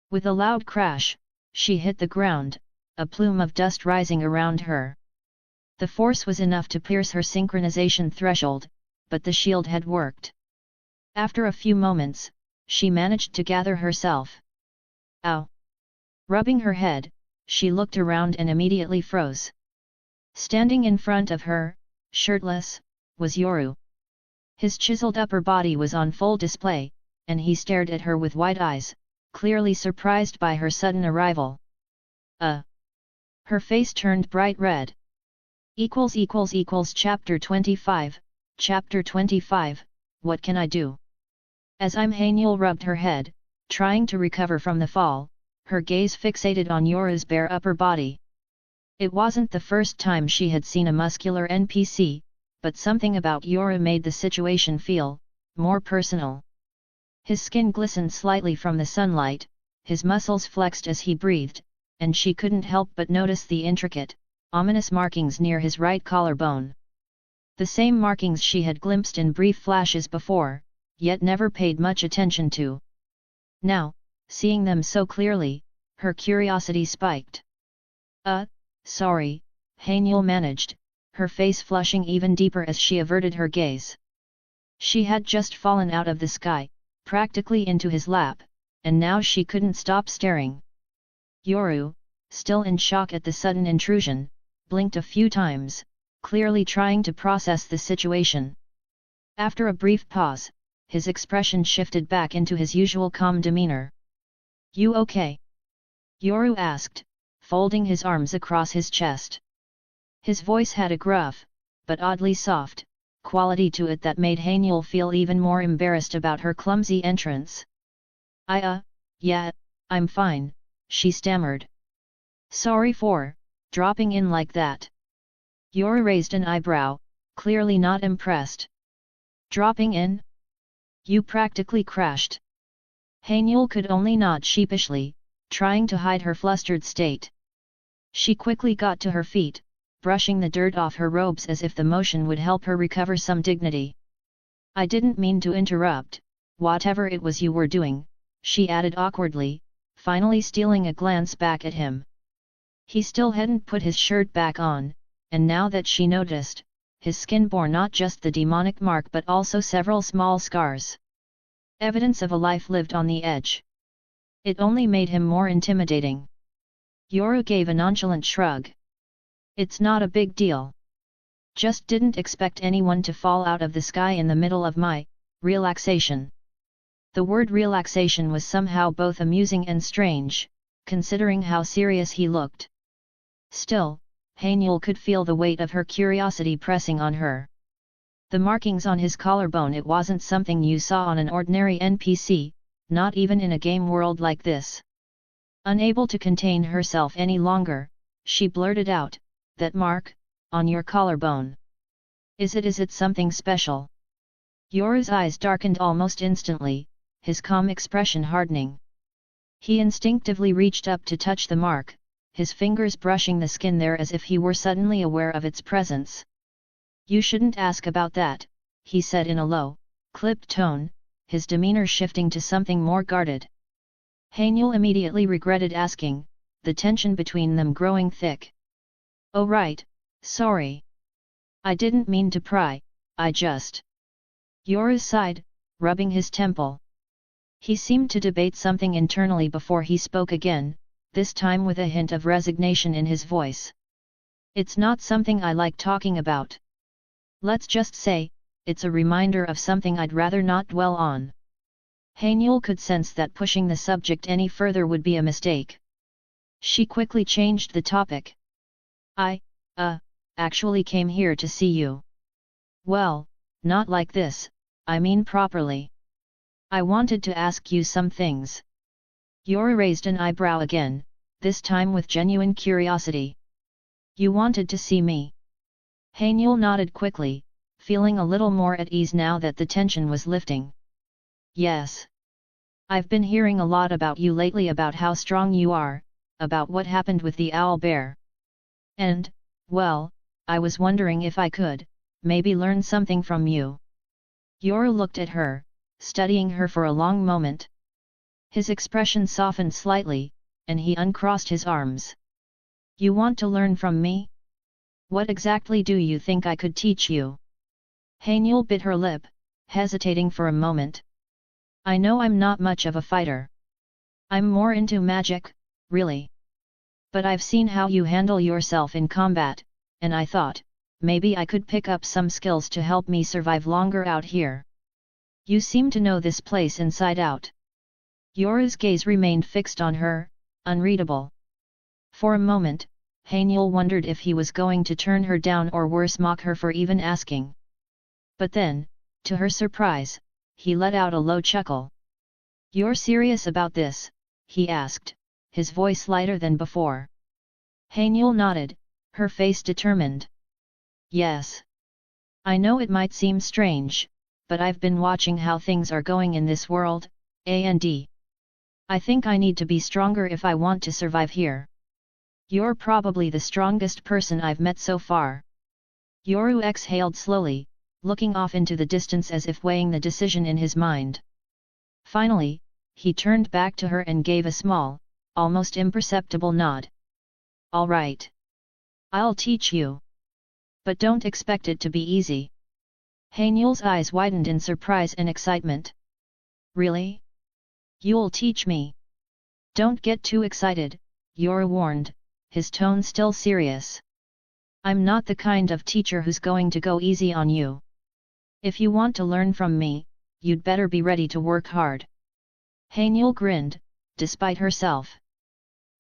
With a loud crash, she hit the ground, a plume of dust rising around her. The force was enough to pierce her synchronization threshold, but the shield had worked. After a few moments, she managed to gather herself. Ow! Rubbing her head, she looked around and immediately froze. Standing in front of her, shirtless, was Yoru. His chiseled upper body was on full display, and he stared at her with wide eyes, clearly surprised by her sudden arrival. Her face turned bright red. Chapter 25, Chapter 25, What can I do? As Haniel rubbed her head, trying to recover from the fall, her gaze fixated on Yoru's bare upper body. It wasn't the first time she had seen a muscular NPC, but something about Yoru made the situation feel more personal. His skin glistened slightly from the sunlight, his muscles flexed as he breathed, and she couldn't help but notice the intricate, ominous markings near his right collarbone. The same markings she had glimpsed in brief flashes before, yet never paid much attention to. Now, seeing them so clearly, her curiosity spiked. Sorry, Haniel managed, her face flushing even deeper as she averted her gaze. She had just fallen out of the sky, practically into his lap, and now she couldn't stop staring. Yoru, still in shock at the sudden intrusion, blinked a few times, clearly trying to process the situation. After a brief pause, his expression shifted back into his usual calm demeanor. You okay? Yoru asked, folding his arms across his chest. His voice had a gruff, but oddly soft, quality to it that made Haniel feel even more embarrassed about her clumsy entrance. Yeah, I'm fine, she stammered. Sorry for dropping in like that. Yoru raised an eyebrow, clearly not impressed. Dropping in? You practically crashed. Haniel could only nod sheepishly, trying to hide her flustered state. She quickly got to her feet, brushing the dirt off her robes as if the motion would help her recover some dignity. I didn't mean to interrupt, whatever it was you were doing, she added awkwardly, finally stealing a glance back at him. He still hadn't put his shirt back on, and now that she noticed, his skin bore not just the demonic mark but also several small scars. Evidence of a life lived on the edge. It only made him more intimidating. Yoru gave a nonchalant shrug. It's not a big deal. Just didn't expect anyone to fall out of the sky in the middle of my relaxation. The word relaxation was somehow both amusing and strange, considering how serious he looked. Still, Hanyul could feel the weight of her curiosity pressing on her. The markings on his collarbone, it wasn't something you saw on an ordinary NPC, not even in a game world like this. Unable to contain herself any longer, she blurted out, "That mark, on your collarbone. Is it something special?" Yoru's eyes darkened almost instantly, his calm expression hardening. He instinctively reached up to touch the mark, his fingers brushing the skin there as if he were suddenly aware of its presence. "You shouldn't ask about that," he said in a low, clipped tone, his demeanor shifting to something more guarded. Hanyul immediately regretted asking, the tension between them growing thick. "Oh right, sorry. I didn't mean to pry, I just..." Yoru sighed, rubbing his temple. He seemed to debate something internally before he spoke again, this time with a hint of resignation in his voice. "It's not something I like talking about. Let's just say, it's a reminder of something I'd rather not dwell on." Hanyul could sense that pushing the subject any further would be a mistake. She quickly changed the topic. "I, actually came here to see you. Well, not like this, I mean properly. I wanted to ask you some things." Yoru raised an eyebrow again, this time with genuine curiosity. "You wanted to see me?" Hanyul nodded quickly, feeling a little more at ease now that the tension was lifting. "Yes. I've been hearing a lot about you lately, about how strong you are, about what happened with the owl bear. And, well, I was wondering if I could, maybe learn something from you." Yoru looked at her, studying her for a long moment. His expression softened slightly, and he uncrossed his arms. "You want to learn from me? What exactly do you think I could teach you?" Hanyul bit her lip, hesitating for a moment. "I know I'm not much of a fighter. I'm more into magic, really. But I've seen how you handle yourself in combat, and I thought, maybe I could pick up some skills to help me survive longer out here. You seem to know this place inside out." Yoru's gaze remained fixed on her, unreadable. For a moment, Hanyul wondered if he was going to turn her down or worse mock her for even asking. But then, to her surprise, he let out a low chuckle. "You're serious about this?" he asked, his voice lighter than before. Hanyul nodded, her face determined. "Yes. I know it might seem strange, but I've been watching how things are going in this world, and I think I need to be stronger if I want to survive here. You're probably the strongest person I've met so far." Yoru exhaled slowly, looking off into the distance as if weighing the decision in his mind. Finally, he turned back to her and gave a small, almost imperceptible nod. "All right. I'll teach you. But don't expect it to be easy." Hanyul's eyes widened in surprise and excitement. "Really? You'll teach me?" "Don't get too excited," Yoru warned, his tone still serious. "I'm not the kind of teacher who's going to go easy on you. If you want to learn from me, you'd better be ready to work hard." Hanyul grinned, despite herself.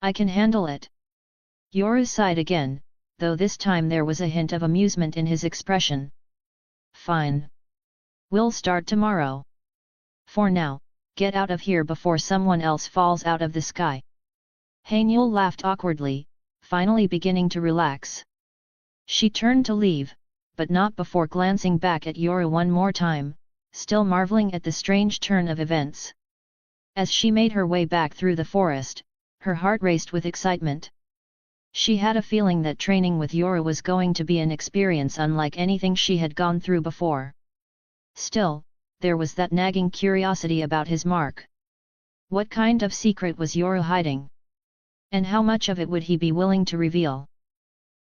"I can handle it." Yoru sighed again, though this time there was a hint of amusement in his expression. "Fine. We'll start tomorrow. For now, get out of here before someone else falls out of the sky." Hanyul laughed awkwardly, finally beginning to relax. She turned to leave, but not before glancing back at Yoru one more time, still marveling at the strange turn of events. As she made her way back through the forest, her heart raced with excitement. She had a feeling that training with Yoru was going to be an experience unlike anything she had gone through before. Still, there was that nagging curiosity about his mark. What kind of secret was Yoru hiding? And how much of it would he be willing to reveal?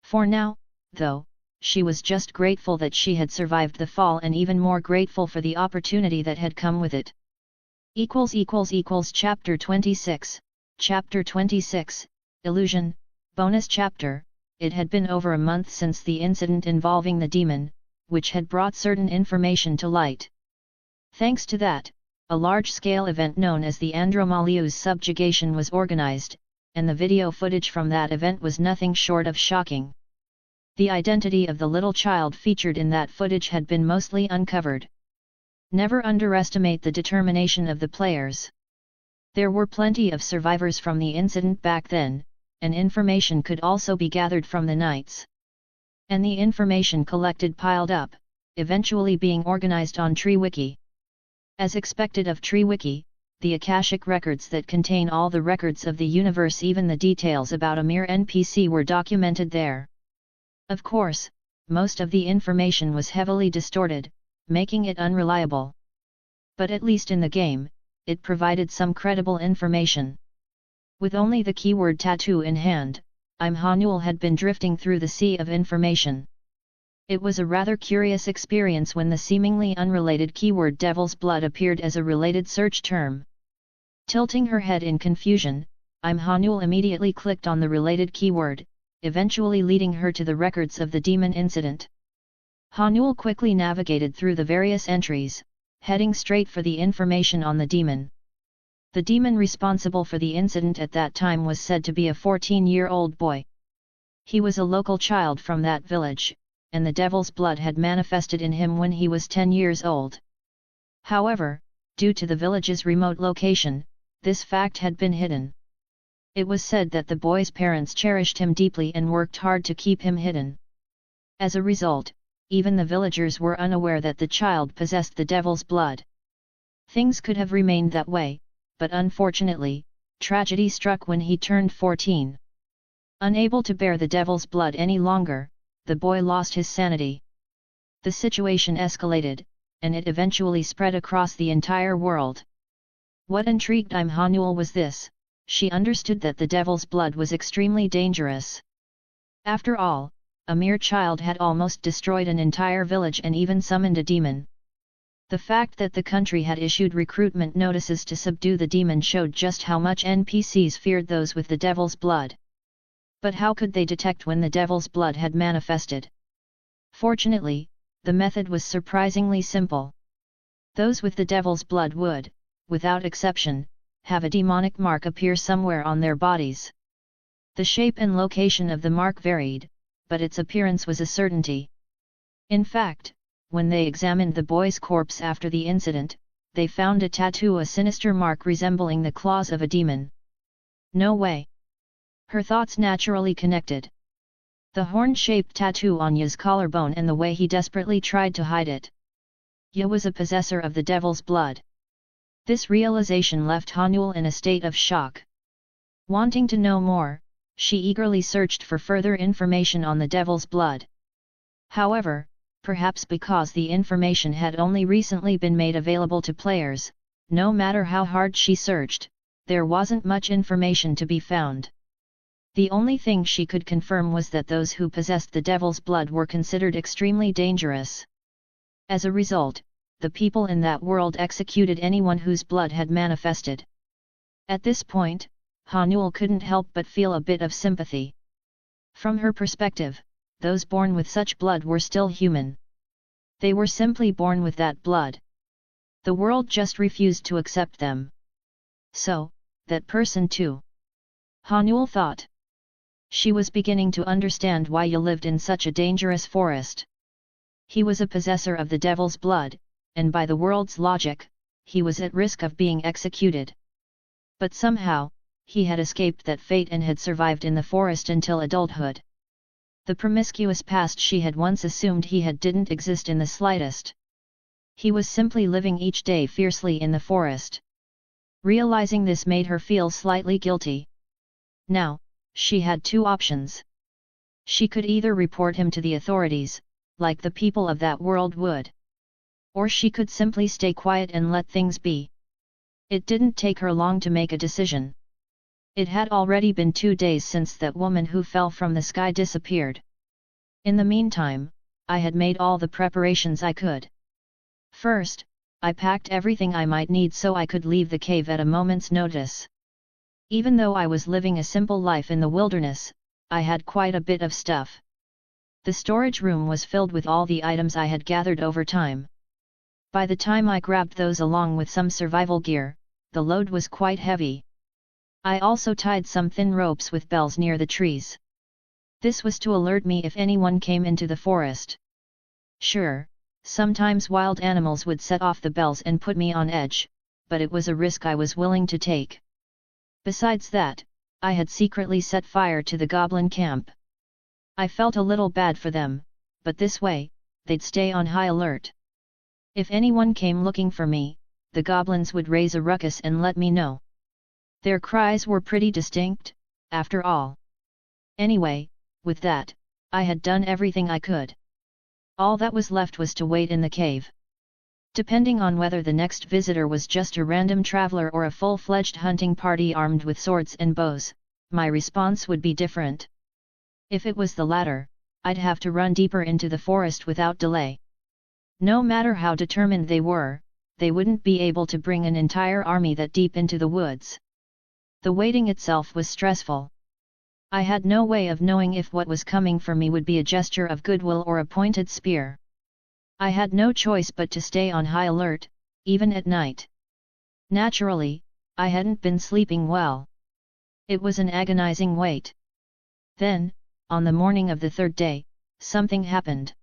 For now, though, she was just grateful that she had survived the fall and even more grateful for the opportunity that had come with it. Chapter 26, Chapter 26, Illusion, Bonus Chapter. It had been over a month since the incident involving the demon, which had brought certain information to light. Thanks to that, a large-scale event known as the Andromaliu's subjugation was organized, and the video footage from that event was nothing short of shocking. The identity of the little child featured in that footage had been mostly uncovered. Never underestimate the determination of the players. There were plenty of survivors from the incident back then, and information could also be gathered from the knights. And the information collected piled up, eventually being organized on TreeWiki. As expected of TreeWiki, the Akashic records that contain all the records of the universe, even the details about a mere NPC, were documented there. Of course, most of the information was heavily distorted, making it unreliable. But at least in the game, it provided some credible information. With only the keyword tattoo in hand, Imhanul had been drifting through the sea of information. It was a rather curious experience when the seemingly unrelated keyword Devil's Blood appeared as a related search term. Tilting her head in confusion, Imhanul immediately clicked on the related keyword, eventually leading her to the records of the demon incident. Hanul quickly navigated through the various entries, heading straight for the information on the demon. The demon responsible for the incident at that time was said to be a 14-year-old boy. He was a local child from that village, and the Devil's Blood had manifested in him when he was 10 years old. However, due to the village's remote location, this fact had been hidden. It was said that the boy's parents cherished him deeply and worked hard to keep him hidden. As a result, even the villagers were unaware that the child possessed the Devil's Blood. Things could have remained that way, but unfortunately, tragedy struck when he turned 14. Unable to bear the Devil's Blood any longer, the boy lost his sanity. The situation escalated, and it eventually spread across the entire world. What intrigued Imhanul was this: she understood that the Devil's Blood was extremely dangerous. After all, a mere child had almost destroyed an entire village and even summoned a demon. The fact that the country had issued recruitment notices to subdue the demon showed just how much NPCs feared those with the Devil's Blood. But how could they detect when the Devil's Blood had manifested? Fortunately, the method was surprisingly simple. Those with the Devil's Blood would, without exception, have a demonic mark appear somewhere on their bodies. The shape and location of the mark varied, but its appearance was a certainty. In fact, when they examined the boy's corpse after the incident, they found a tattoo, a sinister mark resembling the claws of a demon. No way! Her thoughts naturally connected. The horn-shaped tattoo on Ya's collarbone and the way he desperately tried to hide it. Ya was a possessor of the Devil's Blood. This realization left Hanul in a state of shock. Wanting to know more, she eagerly searched for further information on the Devil's Blood. However, perhaps because the information had only recently been made available to players, no matter how hard she searched, there wasn't much information to be found. The only thing she could confirm was that those who possessed the Devil's Blood were considered extremely dangerous. As a result, the people in that world executed anyone whose blood had manifested. At this point, Hanul couldn't help but feel a bit of sympathy. From her perspective, those born with such blood were still human. They were simply born with that blood. The world just refused to accept them. So, that person too. Hanul thought. She was beginning to understand why Ya lived in such a dangerous forest. He was a possessor of the Devil's Blood, and by the world's logic, he was at risk of being executed. But somehow, he had escaped that fate and had survived in the forest until adulthood. The promiscuous past she had once assumed he had didn't exist in the slightest. He was simply living each day fiercely in the forest. Realizing this made her feel slightly guilty. Now, she had two options. She could either report him to the authorities, like the people of that world would. Or she could simply stay quiet and let things be. It didn't take her long to make a decision. It had already been 2 days since that woman who fell from the sky disappeared. In the meantime, I had made all the preparations I could. First, I packed everything I might need so I could leave the cave at a moment's notice. Even though I was living a simple life in the wilderness, I had quite a bit of stuff. The storage room was filled with all the items I had gathered over time. By the time I grabbed those along with some survival gear, the load was quite heavy. I also tied some thin ropes with bells near the trees. This was to alert me if anyone came into the forest. Sure, sometimes wild animals would set off the bells and put me on edge, but it was a risk I was willing to take. Besides that, I had secretly set fire to the goblin camp. I felt a little bad for them, but this way, they'd stay on high alert. If anyone came looking for me, the goblins would raise a ruckus and let me know. Their cries were pretty distinct, after all. Anyway, with that, I had done everything I could. All that was left was to wait in the cave. Depending on whether the next visitor was just a random traveler or a full-fledged hunting party armed with swords and bows, my response would be different. If it was the latter, I'd have to run deeper into the forest without delay. No matter how determined they were, they wouldn't be able to bring an entire army that deep into the woods. The waiting itself was stressful. I had no way of knowing if what was coming for me would be a gesture of goodwill or a pointed spear. I had no choice but to stay on high alert, even at night. Naturally, I hadn't been sleeping well. It was an agonizing wait. Then, on the morning of the third day, something happened.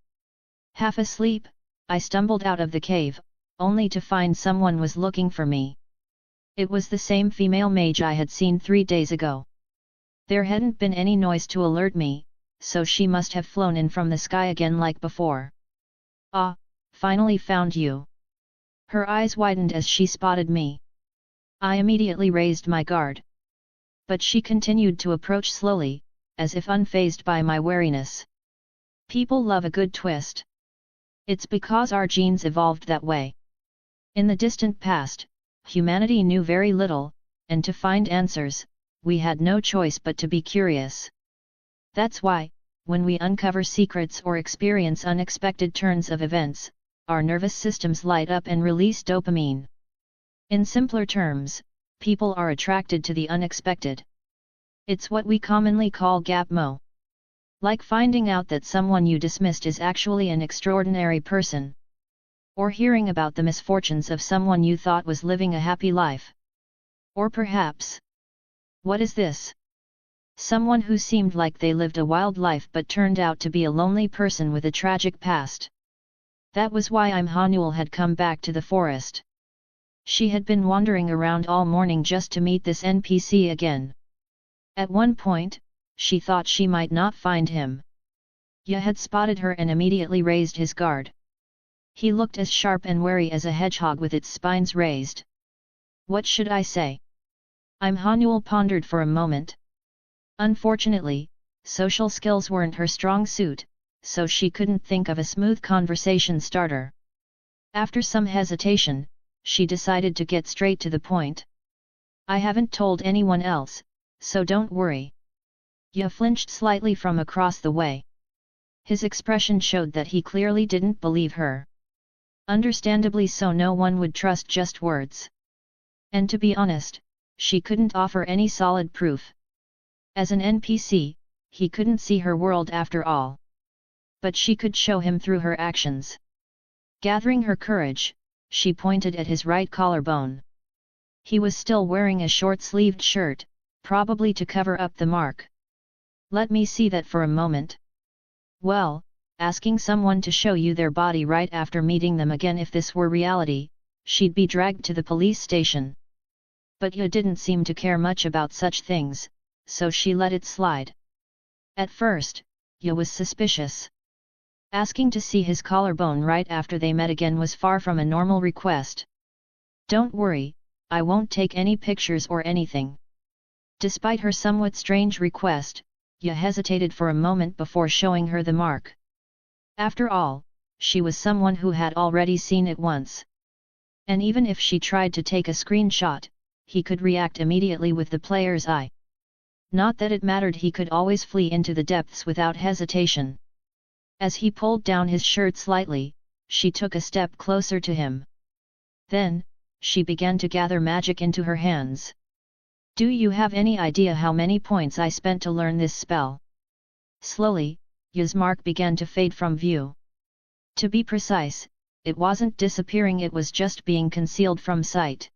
Half asleep, I stumbled out of the cave, only to find someone was looking for me. It was the same female mage I had seen 3 days ago. There hadn't been any noise to alert me, so she must have flown in from the sky again like before. Ah, finally found you. Her eyes widened as she spotted me. I immediately raised my guard. But she continued to approach slowly, as if unfazed by my wariness. People love a good twist. It's because our genes evolved that way. In the distant past, humanity knew very little, and to find answers, we had no choice but to be curious. That's why, when we uncover secrets or experience unexpected turns of events, our nervous systems light up and release dopamine. In simpler terms, people are attracted to the unexpected. It's what we commonly call gap-mo. Like finding out that someone you dismissed is actually an extraordinary person. Or hearing about the misfortunes of someone you thought was living a happy life. Or perhaps, what is this? Someone who seemed like they lived a wild life but turned out to be a lonely person with a tragic past. That was why Hanuel had come back to the forest. She had been wandering around all morning just to meet this NPC again. At one point, she thought she might not find him. Ye had spotted her and immediately raised his guard. He looked as sharp and wary as a hedgehog with its spines raised. What should I say? Hanuel pondered for a moment. Unfortunately, social skills weren't her strong suit, so she couldn't think of a smooth conversation starter. After some hesitation, she decided to get straight to the point. I haven't told anyone else, so don't worry. Ye flinched slightly from across the way. His expression showed that he clearly didn't believe her. Understandably so, no one would trust just words. And to be honest, she couldn't offer any solid proof. As an NPC, he couldn't see her world after all. But she could show him through her actions. Gathering her courage, she pointed at his right collarbone. He was still wearing a short-sleeved shirt, probably to cover up the mark. Let me see that for a moment. Well, asking someone to show you their body right after meeting them again, if this were reality, she'd be dragged to the police station. But Ye didn't seem to care much about such things, so she let it slide. At first, Ye was suspicious. Asking to see his collarbone right after they met again was far from a normal request. Don't worry, I won't take any pictures or anything. Despite her somewhat strange request, Ye hesitated for a moment before showing her the mark. After all, she was someone who had already seen it once. And even if she tried to take a screenshot, he could react immediately with the player's eye. Not that it mattered, he could always flee into the depths without hesitation. As he pulled down his shirt slightly, she took a step closer to him. Then, she began to gather magic into her hands. Do you have any idea how many points I spent to learn this spell? Slowly, Ya's mark began to fade from view. To be precise, it wasn't disappearing, it was just being concealed from sight.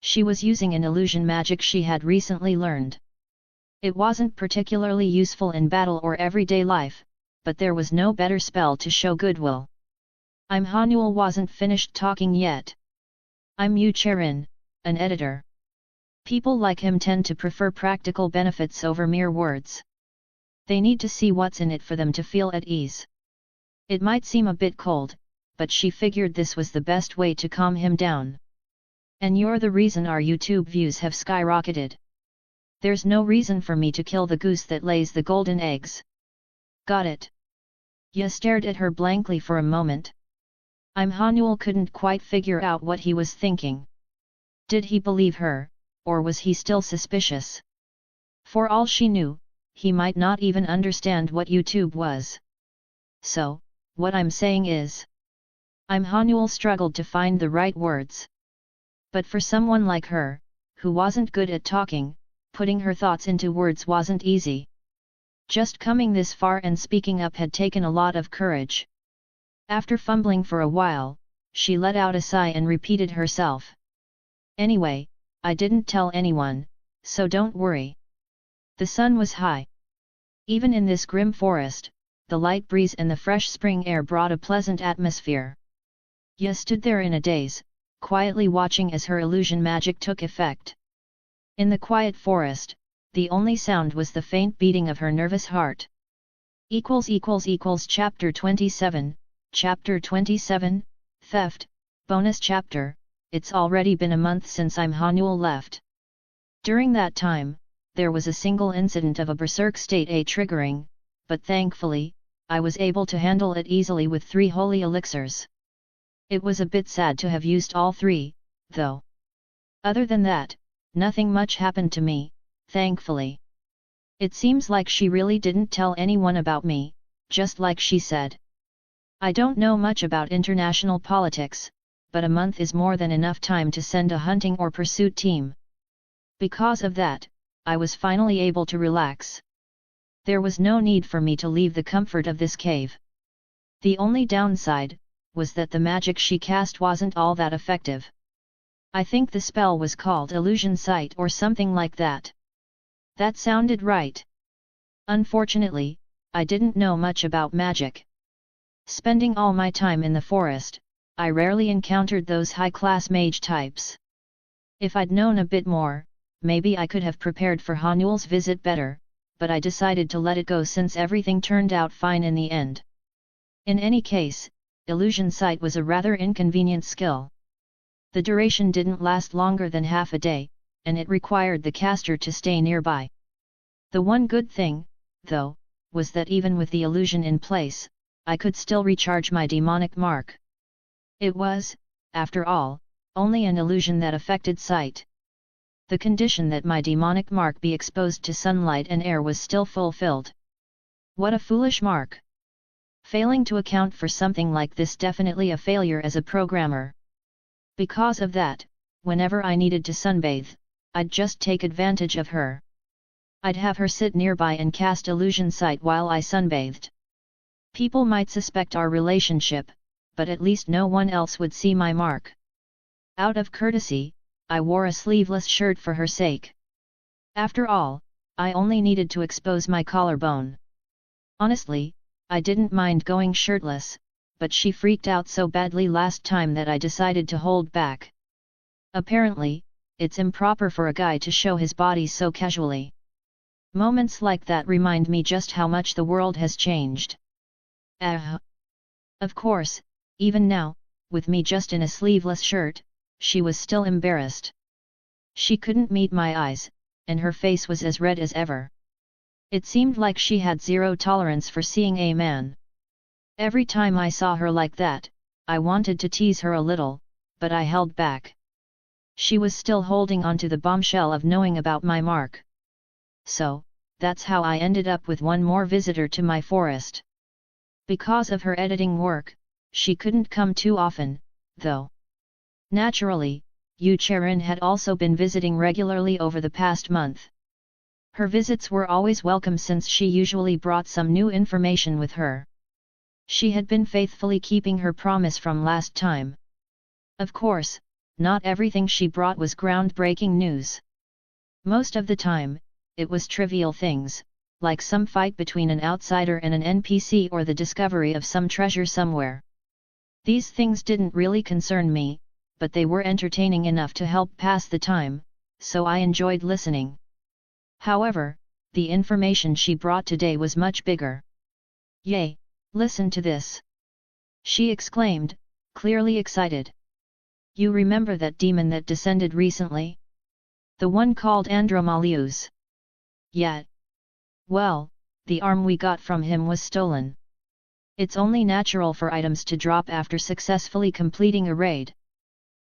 She was using an illusion magic she had recently learned. It wasn't particularly useful in battle or everyday life, but there was no better spell to show goodwill. Hanuel wasn't finished talking yet. I'm Yu Cherin, an editor. People like him tend to prefer practical benefits over mere words. They need to see what's in it for them to feel at ease. It might seem a bit cold, but she figured this was the best way to calm him down. And you're the reason our YouTube views have skyrocketed. There's no reason for me to kill the goose that lays the golden eggs. Got it? Ya stared at her blankly for a moment. Hanuel couldn't quite figure out what he was thinking. Did he believe her, or was he still suspicious? For all she knew, he might not even understand what YouTube was. So, what I'm saying is... Hanuel struggled to find the right words. But for someone like her, who wasn't good at talking, putting her thoughts into words wasn't easy. Just coming this far and speaking up had taken a lot of courage. After fumbling for a while, she let out a sigh and repeated herself. Anyway, I didn't tell anyone, so don't worry. The sun was high. Even in this grim forest, the light breeze and the fresh spring air brought a pleasant atmosphere. Ya stood there in a daze, quietly watching as her illusion magic took effect. In the quiet forest, the only sound was the faint beating of her nervous heart. Chapter 27, Chapter 27, Theft, Bonus Chapter. It's already been a month since Hanuel left. During that time, there was a single incident of a berserk state A triggering, but thankfully, I was able to handle it easily with 3 holy elixirs. It was a bit sad to have used all 3, though. Other than that, nothing much happened to me, thankfully. It seems like she really didn't tell anyone about me, just like she said. I don't know much about international politics, but a month is more than enough time to send a hunting or pursuit team. Because of that, I was finally able to relax. There was no need for me to leave the comfort of this cave. The only downside was that the magic she cast wasn't all that effective. I think the spell was called Illusion Sight or something like that. That sounded right. Unfortunately, I didn't know much about magic. Spending all my time in the forest, I rarely encountered those high-class mage types. If I'd known a bit more, maybe I could have prepared for Hanuel's visit better, but I decided to let it go since everything turned out fine in the end. In any case, Illusion Sight was a rather inconvenient skill. The duration didn't last longer than half a day, and it required the caster to stay nearby. The one good thing, though, was that even with the illusion in place, I could still recharge my demonic mark. It was, after all, only an illusion that affected sight. The condition that my demonic mark be exposed to sunlight and air was still fulfilled. What a foolish mark! Failing to account for something like this definitely a failure as a programmer. Because of that, whenever I needed to sunbathe, I'd just take advantage of her. I'd have her sit nearby and cast illusion sight while I sunbathed. People might suspect our relationship, but at least no one else would see my mark. Out of courtesy, I wore a sleeveless shirt for her sake. After all, I only needed to expose my collarbone. Honestly, I didn't mind going shirtless, but she freaked out so badly last time that I decided to hold back. Apparently, it's improper for a guy to show his body so casually. Moments like that remind me just how much the world has changed. Of course, even now, with me just in a sleeveless shirt, she was still embarrassed. She couldn't meet my eyes, and her face was as red as ever. It seemed like she had zero tolerance for seeing a man. Every time I saw her like that, I wanted to tease her a little, but I held back. She was still holding onto the bombshell of knowing about my mark. So, that's how I ended up with one more visitor to my forest. Because of her editing work, she couldn't come too often, though. Naturally, Yu Cherin had also been visiting regularly over the past month. Her visits were always welcome since she usually brought some new information with her. She had been faithfully keeping her promise from last time. Of course, not everything she brought was groundbreaking news. Most of the time, it was trivial things, like some fight between an outsider and an NPC or the discovery of some treasure somewhere. These things didn't really concern me, but they were entertaining enough to help pass the time, so I enjoyed listening. However, the information she brought today was much bigger. "Yay, listen to this!" she exclaimed, clearly excited. "You remember that demon that descended recently? The one called Andromalius?" "Yeah. Well, the arm we got from him was stolen. It's only natural for items to drop after successfully completing a raid.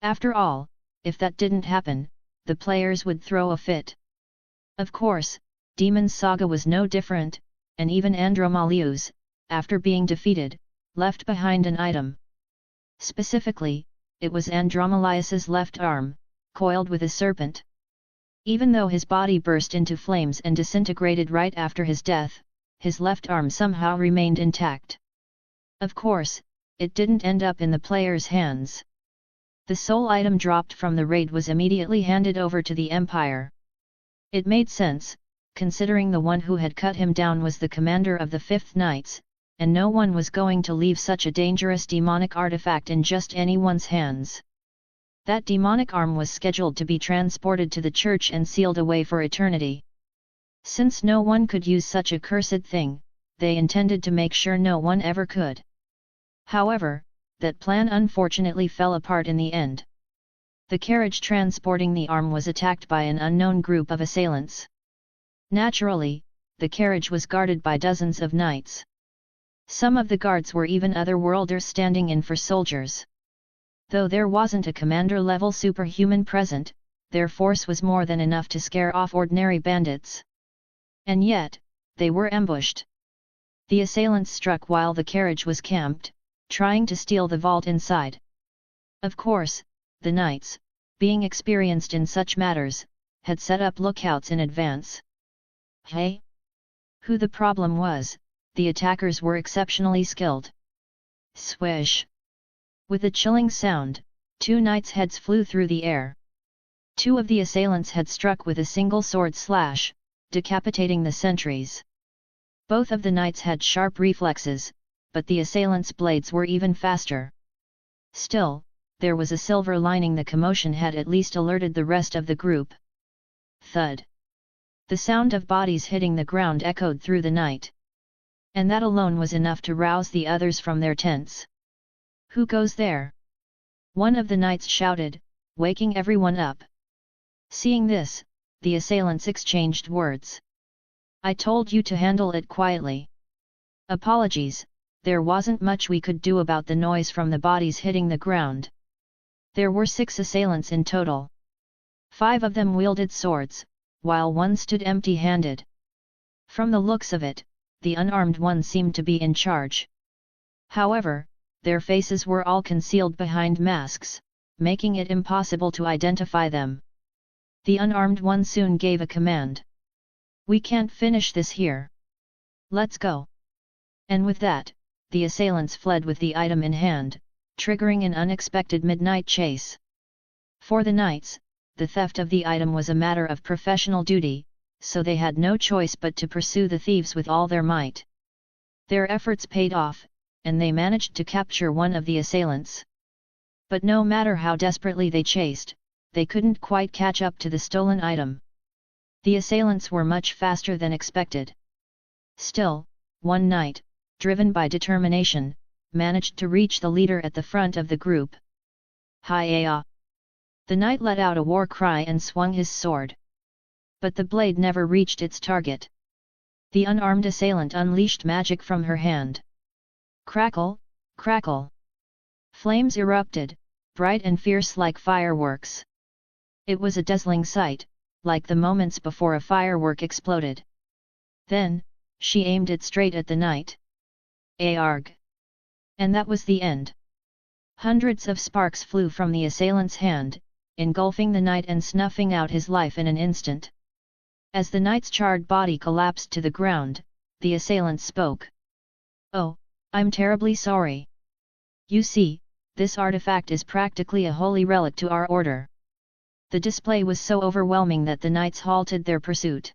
After all, if that didn't happen, the players would throw a fit. Of course, Demon's Saga was no different, and even Andromalius, after being defeated, left behind an item. Specifically, it was Andromalius's left arm, coiled with a serpent. Even though his body burst into flames and disintegrated right after his death, his left arm somehow remained intact. Of course, it didn't end up in the player's hands. The sole item dropped from the raid was immediately handed over to the Empire. It made sense, considering the one who had cut him down was the commander of the Fifth Knights, and no one was going to leave such a dangerous demonic artifact in just anyone's hands. That demonic arm was scheduled to be transported to the church and sealed away for eternity. Since no one could use such a cursed thing, they intended to make sure no one ever could. However, that plan unfortunately fell apart in the end. The carriage transporting the arm was attacked by an unknown group of assailants. Naturally, the carriage was guarded by dozens of knights. Some of the guards were even otherworlders standing in for soldiers. Though there wasn't a commander-level superhuman present, their force was more than enough to scare off ordinary bandits. And yet, they were ambushed. The assailants struck while the carriage was camped, trying to steal the vault inside. Of course, the knights, being experienced in such matters, had set up lookouts in advance. Hey? Who the problem was, the attackers were exceptionally skilled. Swish! With a chilling sound, two knights' heads flew through the air. Two of the assailants had struck with a single sword slash, decapitating the sentries. Both of the knights had sharp reflexes, but the assailants' blades were even faster. Still, there was a silver lining: the commotion had at least alerted the rest of the group. Thud! The sound of bodies hitting the ground echoed through the night. And that alone was enough to rouse the others from their tents. "Who goes there?" one of the knights shouted, waking everyone up. Seeing this, the assailants exchanged words. "I told you to handle it quietly." "Apologies, there wasn't much we could do about the noise from the bodies hitting the ground." There were 6 assailants in total. 5 of them wielded swords, while one stood empty-handed. From the looks of it, the unarmed one seemed to be in charge. However, their faces were all concealed behind masks, making it impossible to identify them. The unarmed one soon gave a command. "We can't finish this here. Let's go." And with that, the assailants fled with the item in hand, triggering an unexpected midnight chase. For the knights, the theft of the item was a matter of professional duty, so they had no choice but to pursue the thieves with all their might. Their efforts paid off, and they managed to capture one of the assailants. But no matter how desperately they chased, they couldn't quite catch up to the stolen item. The assailants were much faster than expected. Still, one knight, driven by determination, managed to reach the leader at the front of the group. "Hi-ya!" The knight let out a war cry and swung his sword. But the blade never reached its target. The unarmed assailant unleashed magic from her hand. Crackle, crackle! Flames erupted, bright and fierce like fireworks. It was a dazzling sight, like the moments before a firework exploded. Then, she aimed it straight at the knight. Arg! And that was the end. Hundreds of sparks flew from the assailant's hand, engulfing the knight and snuffing out his life in an instant. As the knight's charred body collapsed to the ground, the assailant spoke. "Oh, I'm terribly sorry. You see, this artifact is practically a holy relic to our order." The display was so overwhelming that the knights halted their pursuit.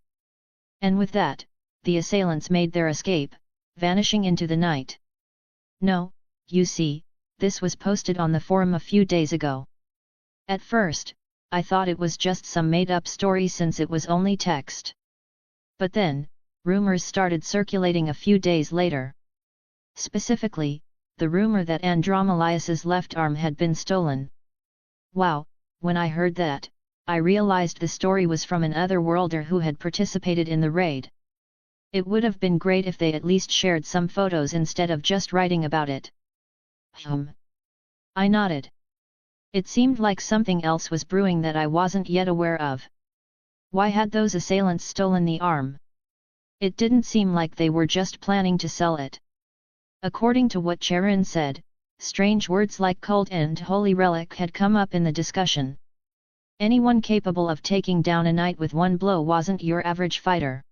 And with that, the assailants made their escape, vanishing into the night. "No, you see, this was posted on the forum a few days ago. At first, I thought it was just some made-up story since it was only text. But then, rumors started circulating a few days later. Specifically, the rumor that Andromalius's left arm had been stolen. Wow, when I heard that, I realized the story was from an otherworlder who had participated in the raid. It would have been great if they at least shared some photos instead of just writing about it." I nodded. It seemed like something else was brewing that I wasn't yet aware of. Why had those assailants stolen the arm? It didn't seem like they were just planning to sell it. According to what Charon said, strange words like cult and holy relic had come up in the discussion. Anyone capable of taking down a knight with one blow wasn't your average fighter.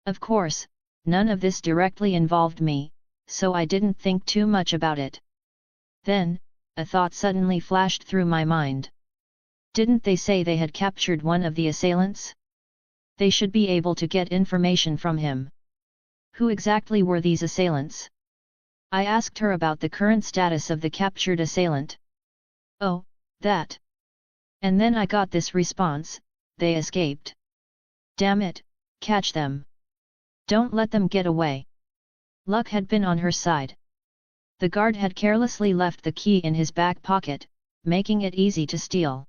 Of course, none of this directly involved me, so I didn't think too much about it. Then, a thought suddenly flashed through my mind. Didn't they say they had captured one of the assailants? They should be able to get information from him. Who exactly were these assailants? I asked her about the current status of the captured assailant. "Oh, that." And then I got this response: "They escaped. Damn it, catch them. Don't let them get away." Luck had been on her side. The guard had carelessly left the key in his back pocket, making it easy to steal.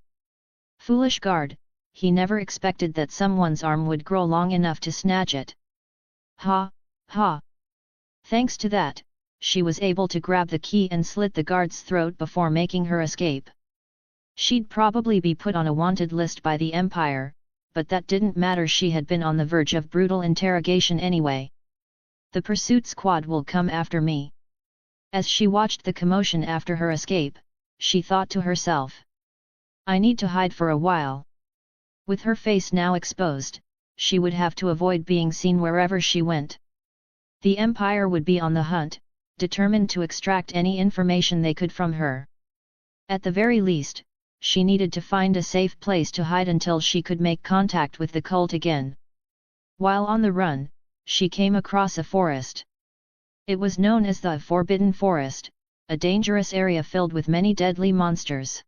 Foolish guard, he never expected that someone's arm would grow long enough to snatch it. Ha, ha. Thanks to that, she was able to grab the key and slit the guard's throat before making her escape. She'd probably be put on a wanted list by the Empire, but that didn't matter, she had been on the verge of brutal interrogation anyway. The pursuit squad will come after me. As she watched the commotion after her escape, she thought to herself. I need to hide for a while. With her face now exposed, she would have to avoid being seen wherever she went. The Empire would be on the hunt, determined to extract any information they could from her. At the very least, she needed to find a safe place to hide until she could make contact with the cult again. While on the run, she came across a forest. It was known as the Forbidden Forest, a dangerous area filled with many deadly monsters.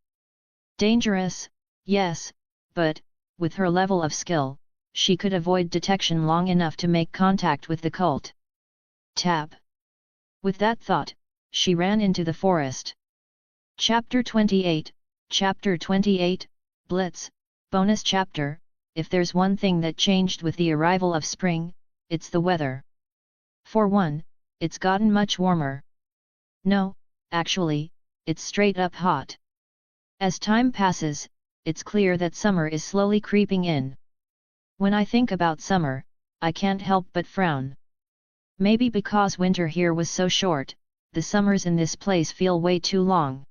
Dangerous, yes, but, with her level of skill, she could avoid detection long enough to make contact with the cult. Tap. With that thought, she ran into the forest. Chapter 28, Chapter 28, Blitz, Bonus Chapter. If there's one thing that changed with the arrival of spring, it's the weather. For one, it's gotten much warmer. No, actually, it's straight up hot. As time passes, it's clear that summer is slowly creeping in. When I think about summer, I can't help but frown. Maybe because winter here was so short, the summers in this place feel way too long.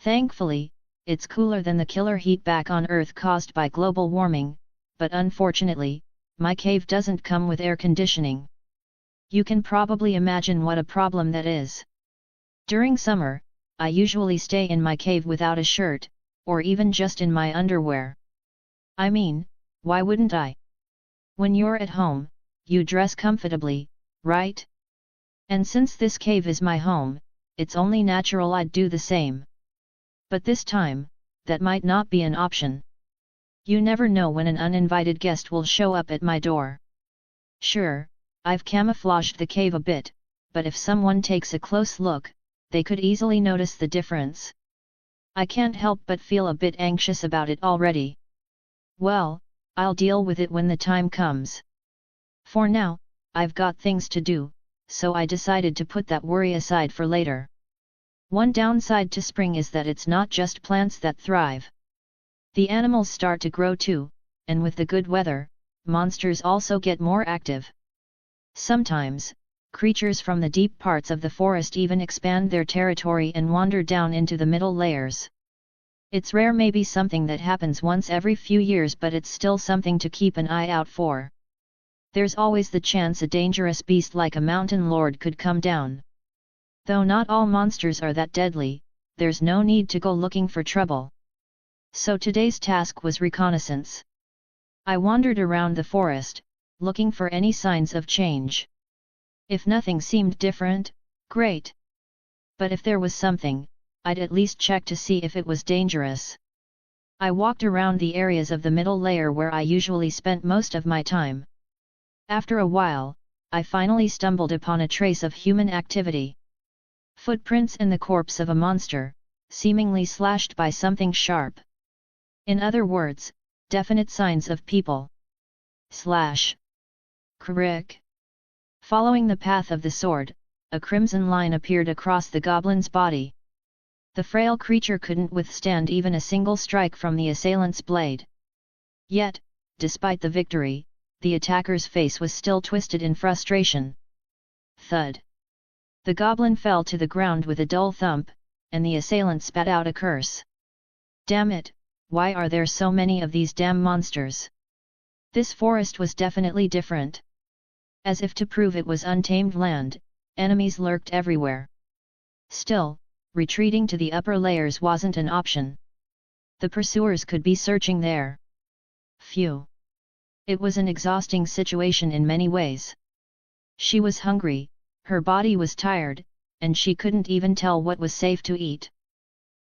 Thankfully, it's cooler than the killer heat back on Earth caused by global warming, but unfortunately, my cave doesn't come with air conditioning. You can probably imagine what a problem that is. During summer, I usually stay in my cave without a shirt, or even just in my underwear. I mean, why wouldn't I? When you're at home, you dress comfortably, right? And since this cave is my home, it's only natural I'd do the same. But this time, that might not be an option. You never know when an uninvited guest will show up at my door. Sure, I've camouflaged the cave a bit, but if someone takes a close look, they could easily notice the difference. I can't help but feel a bit anxious about it already. Well, I'll deal with it when the time comes. For now, I've got things to do, so I decided to put that worry aside for later. One downside to spring is that it's not just plants that thrive. The animals start to grow too, and with the good weather, monsters also get more active. Sometimes, creatures from the deep parts of the forest even expand their territory and wander down into the middle layers. It's rare, maybe something that happens once every few years, but it's still something to keep an eye out for. There's always the chance a dangerous beast like a mountain lord could come down. Though not all monsters are that deadly, there's no need to go looking for trouble. So today's task was reconnaissance. I wandered around the forest, looking for any signs of change. If nothing seemed different, great. But if there was something, I'd at least check to see if it was dangerous. I walked around the areas of the middle layer where I usually spent most of my time. After a while, I finally stumbled upon a trace of human activity. Footprints and the corpse of a monster, seemingly slashed by something sharp. In other words, definite signs of people. Slash. Crick. Following the path of the sword, a crimson line appeared across the goblin's body. The frail creature couldn't withstand even a single strike from the assailant's blade. Yet, despite the victory, the attacker's face was still twisted in frustration. Thud. The goblin fell to the ground with a dull thump, and the assailant spat out a curse. Damn it, why are there so many of these damn monsters? This forest was definitely different. As if to prove it was untamed land, enemies lurked everywhere. Still, retreating to the upper layers wasn't an option. The pursuers could be searching there. Phew. It was an exhausting situation in many ways. She was hungry, her body was tired, and she couldn't even tell what was safe to eat.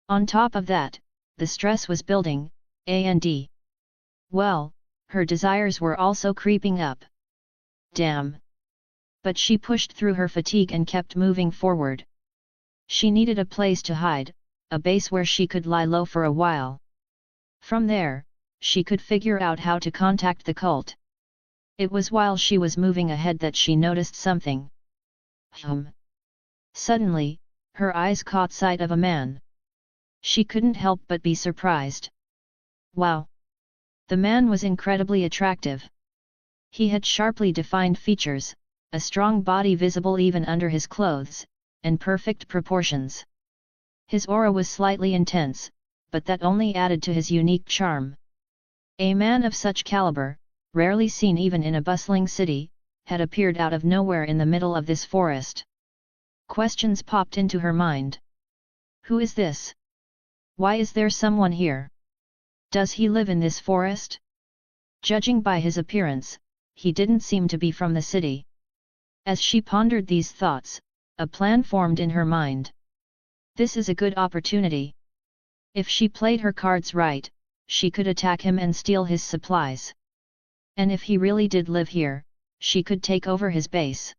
On top of that, the stress was building, and well, her desires were also creeping up. Damn. But she pushed through her fatigue and kept moving forward. She needed a place to hide, a base where she could lie low for a while. From there, she could figure out how to contact the cult. It was while she was moving ahead that she noticed something. Suddenly, her eyes caught sight of a man. She couldn't help but be surprised. Wow! The man was incredibly attractive. He had sharply defined features, a strong body visible even under his clothes, and perfect proportions. His aura was slightly intense, but that only added to his unique charm. A man of such caliber, rarely seen even in a bustling city, had appeared out of nowhere in the middle of this forest. Questions popped into her mind. Who is this? Why is there someone here? Does he live in this forest? Judging by his appearance, he didn't seem to be from the city. As she pondered these thoughts, a plan formed in her mind. This is a good opportunity. If she played her cards right, she could attack him and steal his supplies. And if he really did live here, she could take over his base.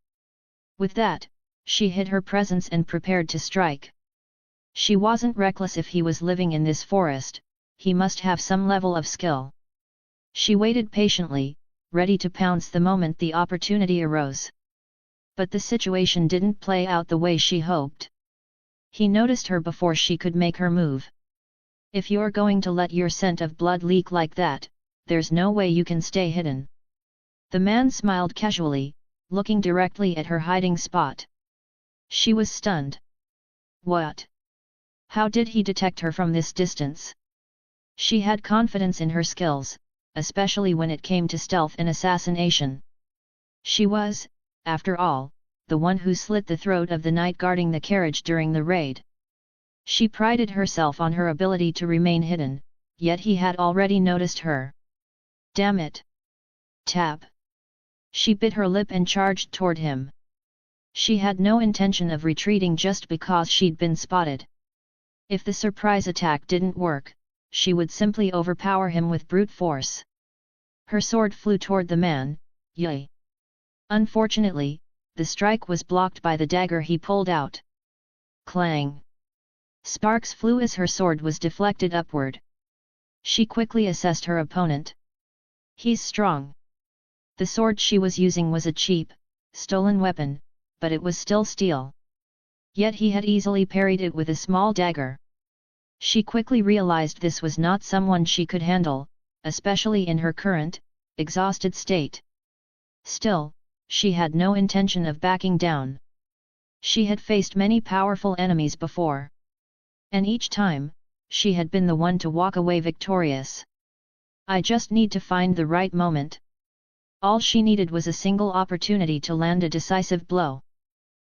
With that, she hid her presence and prepared to strike. She wasn't reckless. If he was living in this forest, he must have some level of skill. She waited patiently, ready to pounce the moment the opportunity arose. But the situation didn't play out the way she hoped. He noticed her before she could make her move. If you're going to let your scent of blood leak like that, there's no way you can stay hidden. The man smiled casually, looking directly at her hiding spot. She was stunned. What? How did he detect her from this distance? She had confidence in her skills, especially when it came to stealth and assassination. She was, after all, the one who slit the throat of the knight guarding the carriage during the raid. She prided herself on her ability to remain hidden, yet he had already noticed her. Damn it! Tap! She bit her lip and charged toward him. She had no intention of retreating just because she'd been spotted. If the surprise attack didn't work, she would simply overpower him with brute force. Her sword flew toward the man, yay! Unfortunately, the strike was blocked by the dagger he pulled out. Clang! Sparks flew as her sword was deflected upward. She quickly assessed her opponent. He's strong. The sword she was using was a cheap, stolen weapon, but it was still steel. Yet he had easily parried it with a small dagger. She quickly realized this was not someone she could handle, especially in her current, exhausted state. Still, she had no intention of backing down. She had faced many powerful enemies before. And each time, she had been the one to walk away victorious. I just need to find the right moment. All she needed was a single opportunity to land a decisive blow.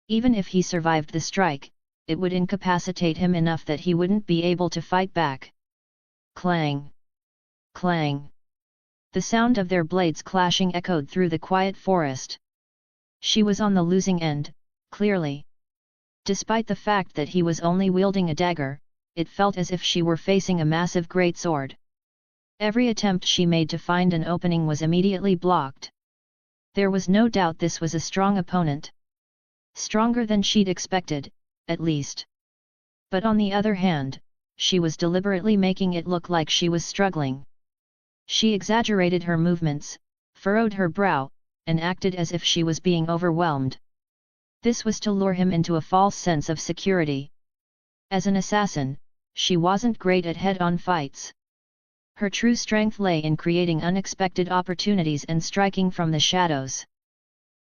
Even if he survived the strike, it would incapacitate him enough that he wouldn't be able to fight back. Clang! Clang! The sound of their blades clashing echoed through the quiet forest. She was on the losing end, clearly. Despite the fact that he was only wielding a dagger, it felt as if she were facing a massive greatsword. Every attempt she made to find an opening was immediately blocked. There was no doubt this was a strong opponent. Stronger than she'd expected, at least. But on the other hand, she was deliberately making it look like she was struggling. She exaggerated her movements, furrowed her brow, and acted as if she was being overwhelmed. This was to lure him into a false sense of security. As an assassin, she wasn't great at head-on fights. Her true strength lay in creating unexpected opportunities and striking from the shadows.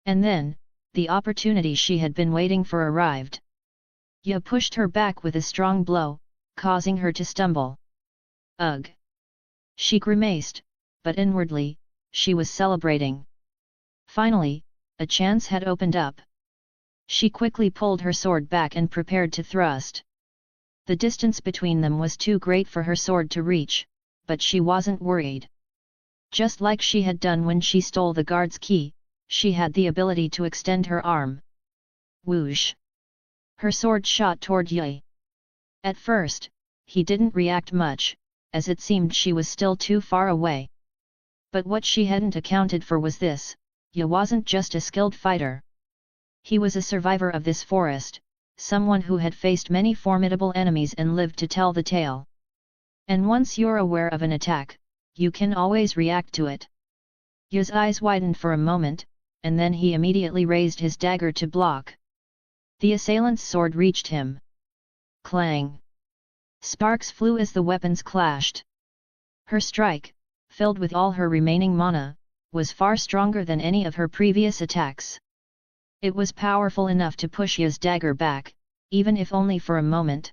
And then, the opportunity she had been waiting for arrived. Ye pushed her back with a strong blow, causing her to stumble. Ugh! She grimaced, but inwardly, she was celebrating. Finally, a chance had opened up. She quickly pulled her sword back and prepared to thrust. The distance between them was too great for her sword to reach, but she wasn't worried. Just like she had done when she stole the guard's key, she had the ability to extend her arm. Whoosh! Her sword shot toward Ye. At first, he didn't react much, as it seemed she was still too far away. But what she hadn't accounted for was this: Ye wasn't just a skilled fighter. He was a survivor of this forest, someone who had faced many formidable enemies and lived to tell the tale. And once you're aware of an attack, you can always react to it. Ye's eyes widened for a moment, and then he immediately raised his dagger to block. The assailant's sword reached him. Clang! Sparks flew as the weapons clashed. Her strike, filled with all her remaining mana, was far stronger than any of her previous attacks. It was powerful enough to push Ye's dagger back, even if only for a moment.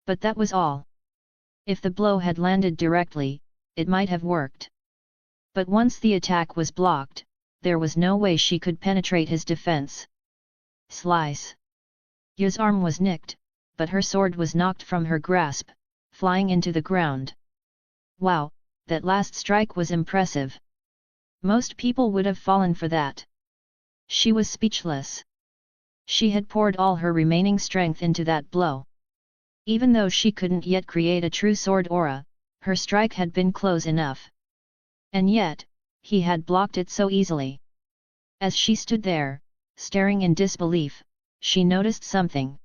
But that was all. If the blow had landed directly, it might have worked. But once the attack was blocked, there was no way she could penetrate his defense. Slice! Ye's arm was nicked, but her sword was knocked from her grasp, flying into the ground. Wow, that last strike was impressive. Most people would have fallen for that. She was speechless. She had poured all her remaining strength into that blow. Even though she couldn't yet create a true sword aura, her strike had been close enough. And yet, he had blocked it so easily. As she stood there, staring in disbelief, she noticed something.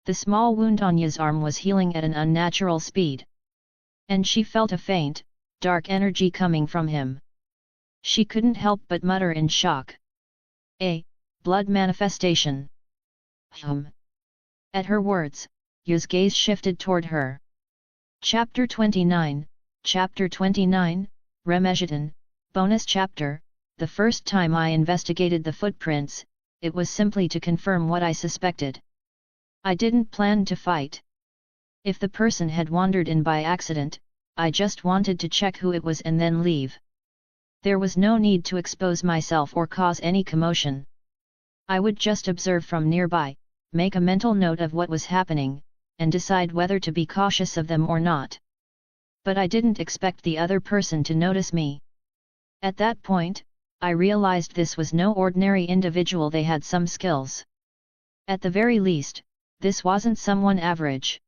The small wound on Ye's arm was healing at an unnatural speed. And she felt a faint, dark energy coming from him. She couldn't help but mutter in shock. Blood manifestation. At her words, Ye's gaze shifted toward her. Chapter 29, Remediation, Bonus Chapter. The first time I investigated the footprints, it was simply to confirm what I suspected. I didn't plan to fight. If the person had wandered in by accident, I just wanted to check who it was and then leave. There was no need to expose myself or cause any commotion. I would just observe from nearby, make a mental note of what was happening, and decide whether to be cautious of them or not. But I didn't expect the other person to notice me. At that point, I realized this was no ordinary individual. They had some skills. At the very least, this wasn't someone average.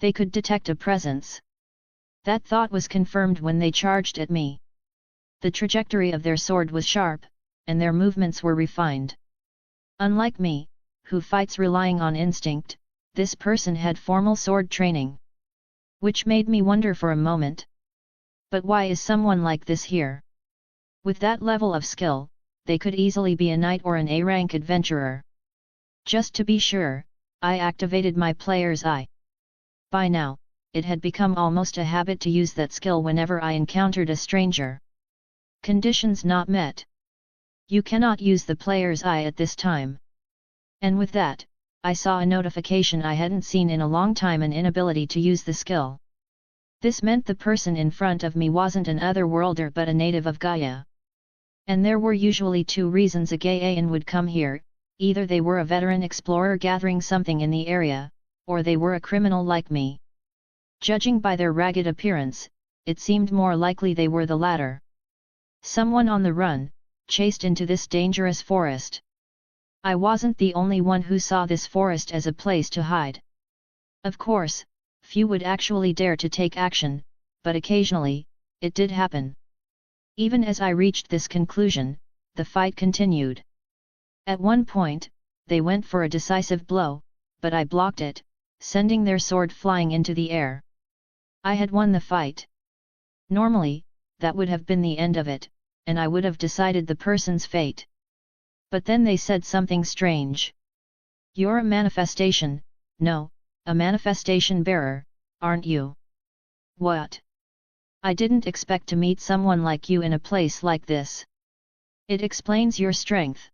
They could detect a presence. That thought was confirmed when they charged at me. The trajectory of their sword was sharp, and their movements were refined. Unlike me, who fights relying on instinct, this person had formal sword training. Which made me wonder for a moment. But why is someone like this here? With that level of skill, they could easily be a knight or an A-rank adventurer. Just to be sure, I activated my player's eye. By now, it had become almost a habit to use that skill whenever I encountered a stranger. Conditions not met. You cannot use the player's eye at this time. And with that, I saw a notification I hadn't seen in a long time, an inability to use the skill. This meant the person in front of me wasn't an otherworlder but a native of Gaia. And there were usually two reasons a Gaian would come here: either they were a veteran explorer gathering something in the area, or they were a criminal like me. Judging by their ragged appearance, it seemed more likely they were the latter. Someone on the run, chased into this dangerous forest. I wasn't the only one who saw this forest as a place to hide. Of course, few would actually dare to take action, but occasionally, it did happen. Even as I reached this conclusion, the fight continued. At one point, they went for a decisive blow, but I blocked it, sending their sword flying into the air. I had won the fight. Normally, that would have been the end of it, and I would have decided the person's fate. But then they said something strange. "You're a manifestation, no, a manifestation bearer, aren't you?" What? I didn't expect to meet someone like you in a place like this. It explains your strength.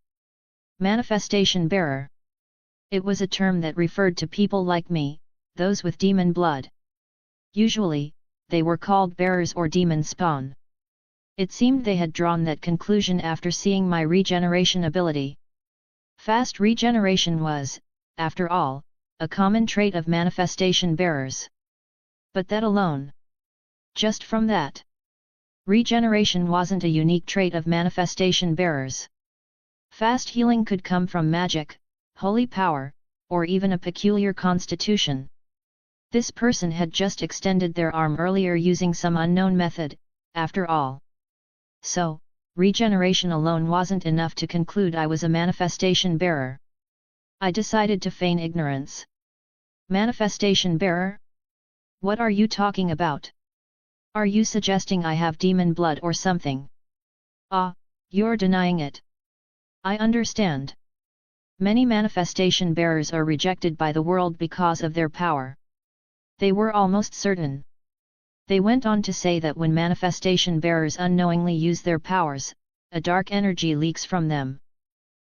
Manifestation bearer. It was a term that referred to people like me, those with demon blood. Usually, they were called bearers or demon spawn. It seemed they had drawn that conclusion after seeing my regeneration ability. Fast regeneration was, after all, a common trait of manifestation bearers. But that alone. Just from that. Regeneration wasn't a unique trait of manifestation bearers. Fast healing could come from magic, holy power, or even a peculiar constitution. This person had just extended their arm earlier using some unknown method, after all. So, regeneration alone wasn't enough to conclude I was a manifestation bearer. I decided to feign ignorance. Manifestation bearer? What are you talking about? Are you suggesting I have demon blood or something? Ah, you're denying it. I understand. Many manifestation bearers are rejected by the world because of their power. They were almost certain. They went on to say that when manifestation bearers unknowingly use their powers, a dark energy leaks from them.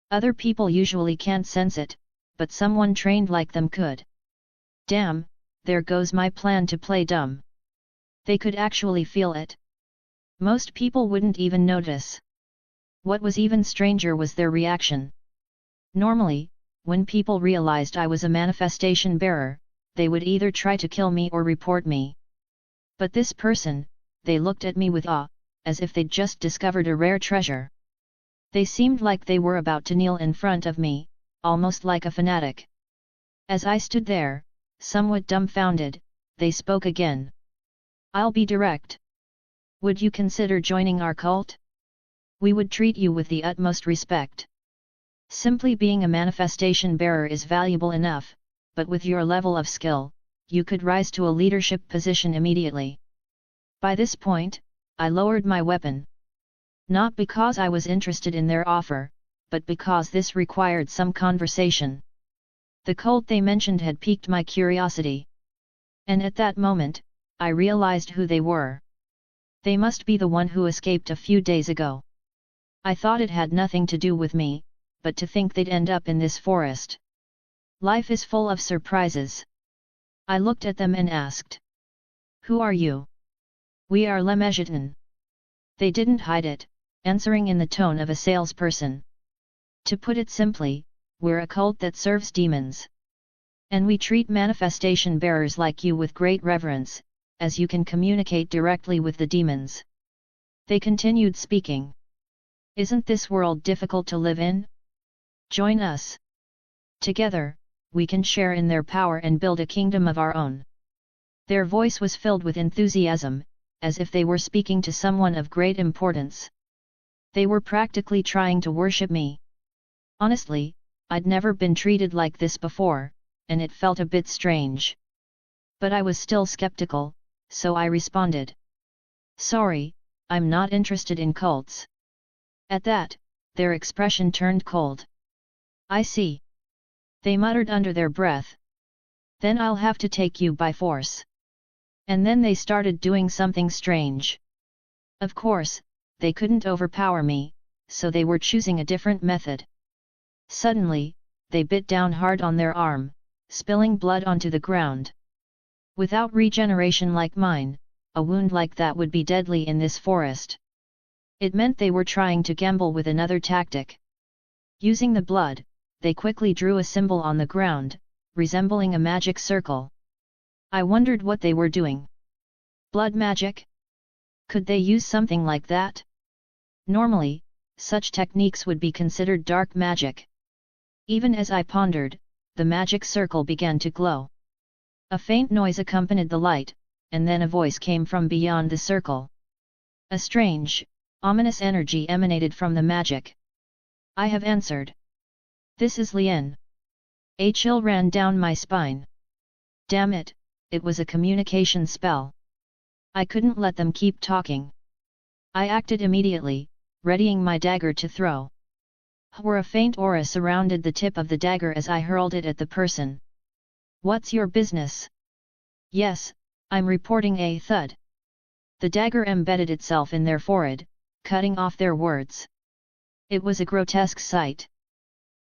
Other people usually can't sense it, but someone trained like them could. Damn, there goes my plan to play dumb. They could actually feel it. Most people wouldn't even notice. What was even stranger was their reaction. Normally, when people realized I was a manifestation bearer, they would either try to kill me or report me. But this person, they looked at me with awe, as if they'd just discovered a rare treasure. They seemed like they were about to kneel in front of me, almost like a fanatic. As I stood there, somewhat dumbfounded, they spoke again. "I'll be direct. Would you consider joining our cult? We would treat you with the utmost respect. Simply being a manifestation bearer is valuable enough, but with your level of skill, you could rise to a leadership position immediately." By this point, I lowered my weapon. Not because I was interested in their offer, but because this required some conversation. The cult they mentioned had piqued my curiosity. And at that moment, I realized who they were. They must be the one who escaped a few days ago. I thought it had nothing to do with me, but to think they'd end up in this forest. Life is full of surprises. I looked at them and asked. "Who are you?" "We are Le Mejitan." They didn't hide it, answering in the tone of a salesperson. "To put it simply, we're a cult that serves demons. And we treat manifestation bearers like you with great reverence, as you can communicate directly with the demons." They continued speaking. "Isn't this world difficult to live in? Join us. Together, we can share in their power and build a kingdom of our own." Their voice was filled with enthusiasm, as if they were speaking to someone of great importance. They were practically trying to worship me. Honestly, I'd never been treated like this before, and it felt a bit strange. But I was still skeptical, so I responded. "Sorry, I'm not interested in cults." At that, their expression turned cold. "I see." They muttered under their breath. "Then I'll have to take you by force." And then they started doing something strange. Of course, they couldn't overpower me, so they were choosing a different method. Suddenly, they bit down hard on their arm, spilling blood onto the ground. Without regeneration like mine, a wound like that would be deadly in this forest. It meant they were trying to gamble with another tactic. Using the blood, they quickly drew a symbol on the ground, resembling a magic circle. I wondered what they were doing. Blood magic? Could they use something like that? Normally, such techniques would be considered dark magic. Even as I pondered, the magic circle began to glow. A faint noise accompanied the light, and then a voice came from beyond the circle. A strange, ominous energy emanated from the magic. I have answered. This is Lien. A chill ran down my spine. Damn it, it was a communication spell. I couldn't let them keep talking. I acted immediately, readying my dagger to throw. A faint aura surrounded the tip of the dagger as I hurled it at the person. What's your business? Yes, I'm reporting a thud. The dagger embedded itself in their forehead, cutting off their words. It was a grotesque sight.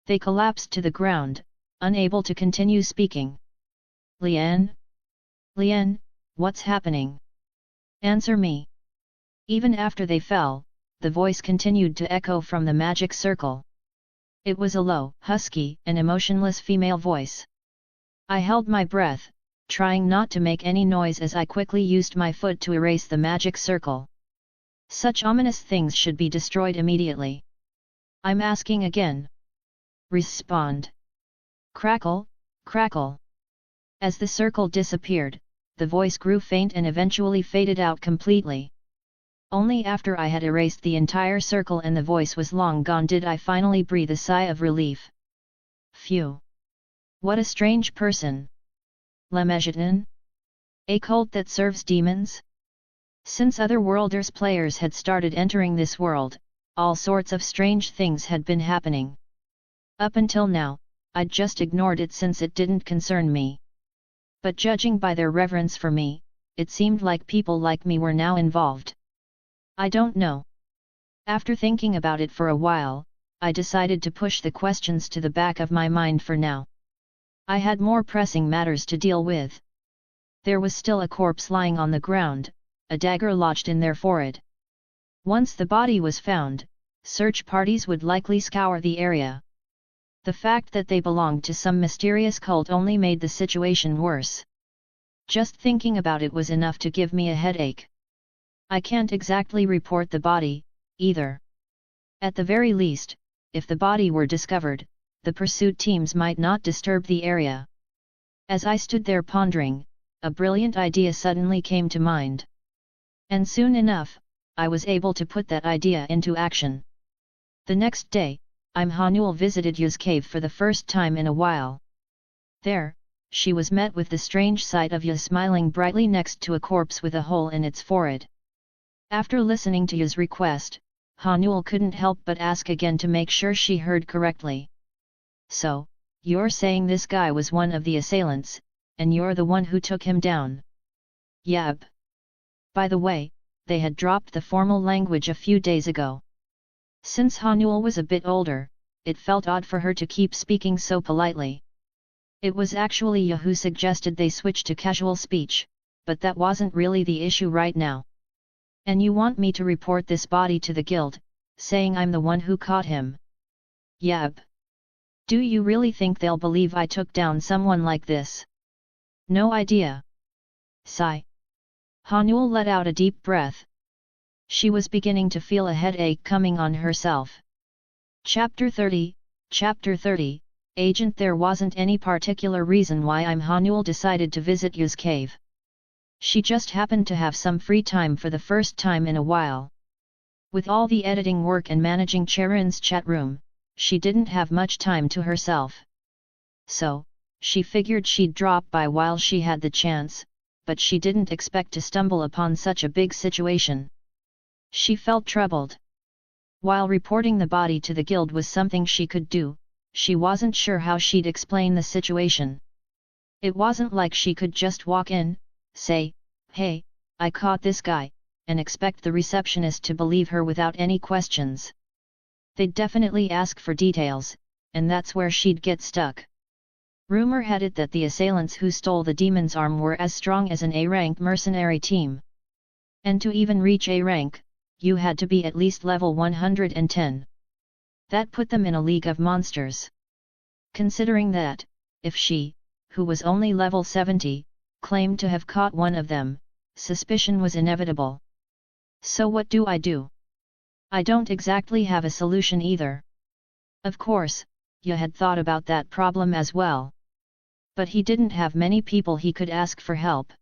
They collapsed to the ground, unable to continue speaking. Lien? Lien, what's happening? Answer me. Even after they fell, the voice continued to echo from the magic circle. It was a low, husky, and emotionless female voice. I held my breath, trying not to make any noise as I quickly used my foot to erase the magic circle. Such ominous things should be destroyed immediately. I'm asking again. Respond. Crackle, crackle. As the circle disappeared, the voice grew faint and eventually faded out completely. Only after I had erased the entire circle and the voice was long gone did I finally breathe a sigh of relief. Phew! What a strange person! Lemegeten? A cult that serves demons? Since Otherworlders players had started entering this world, all sorts of strange things had been happening. Up until now, I'd just ignored it since it didn't concern me. But judging by their reverence for me, it seemed like people like me were now involved. I don't know. After thinking about it for a while, I decided to push the questions to the back of my mind for now. I had more pressing matters to deal with. There was still a corpse lying on the ground, a dagger lodged in their forehead. Once the body was found, search parties would likely scour the area. The fact that they belonged to some mysterious cult only made the situation worse. Just thinking about it was enough to give me a headache. I can't exactly report the body, either. At the very least, if the body were discovered, the pursuit teams might not disturb the area. As I stood there pondering, a brilliant idea suddenly came to mind. And soon enough, I was able to put that idea into action. The next day, Hanuel visited Yu's cave for the first time in a while. There, she was met with the strange sight of Yu smiling brightly next to a corpse with a hole in its forehead. After listening to Yu's request, Hanuel couldn't help but ask again to make sure she heard correctly. So, you're saying this guy was one of the assailants, and you're the one who took him down? Yep. By the way, they had dropped the formal language a few days ago. Since Hanuel was a bit older, it felt odd for her to keep speaking so politely. It was actually Yu who suggested they switch to casual speech, but that wasn't really the issue right now. And you want me to report this body to the guild, saying I'm the one who caught him? Yep. Do you really think they'll believe I took down someone like this? No idea. Sigh. Hanuel let out a deep breath. She was beginning to feel a headache coming on herself. Chapter 30, Agent. There wasn't any particular reason why Hanuel decided to visit Yu's cave. She just happened to have some free time for the first time in a while. With all the editing work and managing Charon's chat room, she didn't have much time to herself. So, she figured she'd drop by while she had the chance, but she didn't expect to stumble upon such a big situation. She felt troubled. While reporting the body to the guild was something she could do, she wasn't sure how she'd explain the situation. It wasn't like she could just walk in, say, "Hey, I caught this guy," and expect the receptionist to believe her without any questions. They'd definitely ask for details, and that's where she'd get stuck. Rumor had it that the assailants who stole the demon's arm were as strong as an A-rank mercenary team. And to even reach A rank, you had to be at least level 110. That put them in a league of monsters. Considering that, if she, who was only level 70, claimed to have caught one of them, suspicion was inevitable. So what do? I don't exactly have a solution either. Of course, you had thought about that problem as well. But he didn't have many people he could ask for help.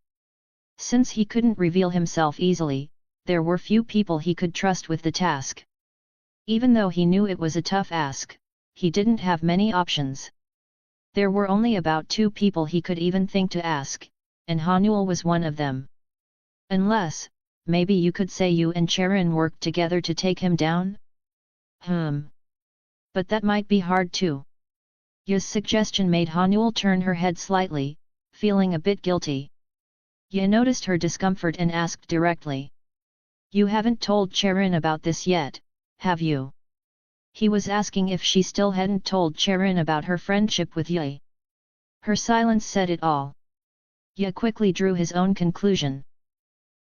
Since he couldn't reveal himself easily, there were few people he could trust with the task. Even though he knew it was a tough ask, he didn't have many options. There were only about 2 people he could even think to ask, and Hanuel was one of them. Unless, maybe you could say you and Charon worked together to take him down? But that might be hard too. Ya's suggestion made Hanuel turn her head slightly, feeling a bit guilty. Ya noticed her discomfort and asked directly. You haven't told Charon about this yet, have you? He was asking if she still hadn't told Charon about her friendship with Ya. Her silence said it all. Ya quickly drew his own conclusion.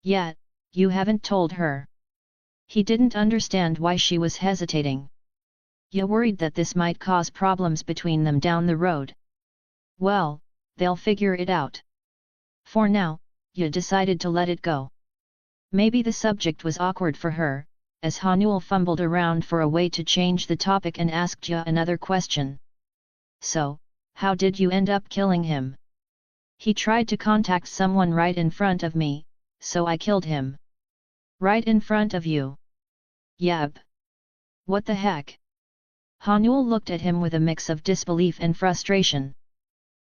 Yet, you haven't told her. He didn't understand why she was hesitating. Ya worried that this might cause problems between them down the road. Well, they'll figure it out. For now, Ya decided to let it go. Maybe the subject was awkward for her, as Hanuel fumbled around for a way to change the topic and asked Ya another question. So, how did you end up killing him? He tried to contact someone right in front of me, so I killed him. Right in front of you? Yep. What the heck? Hanuel looked at him with a mix of disbelief and frustration.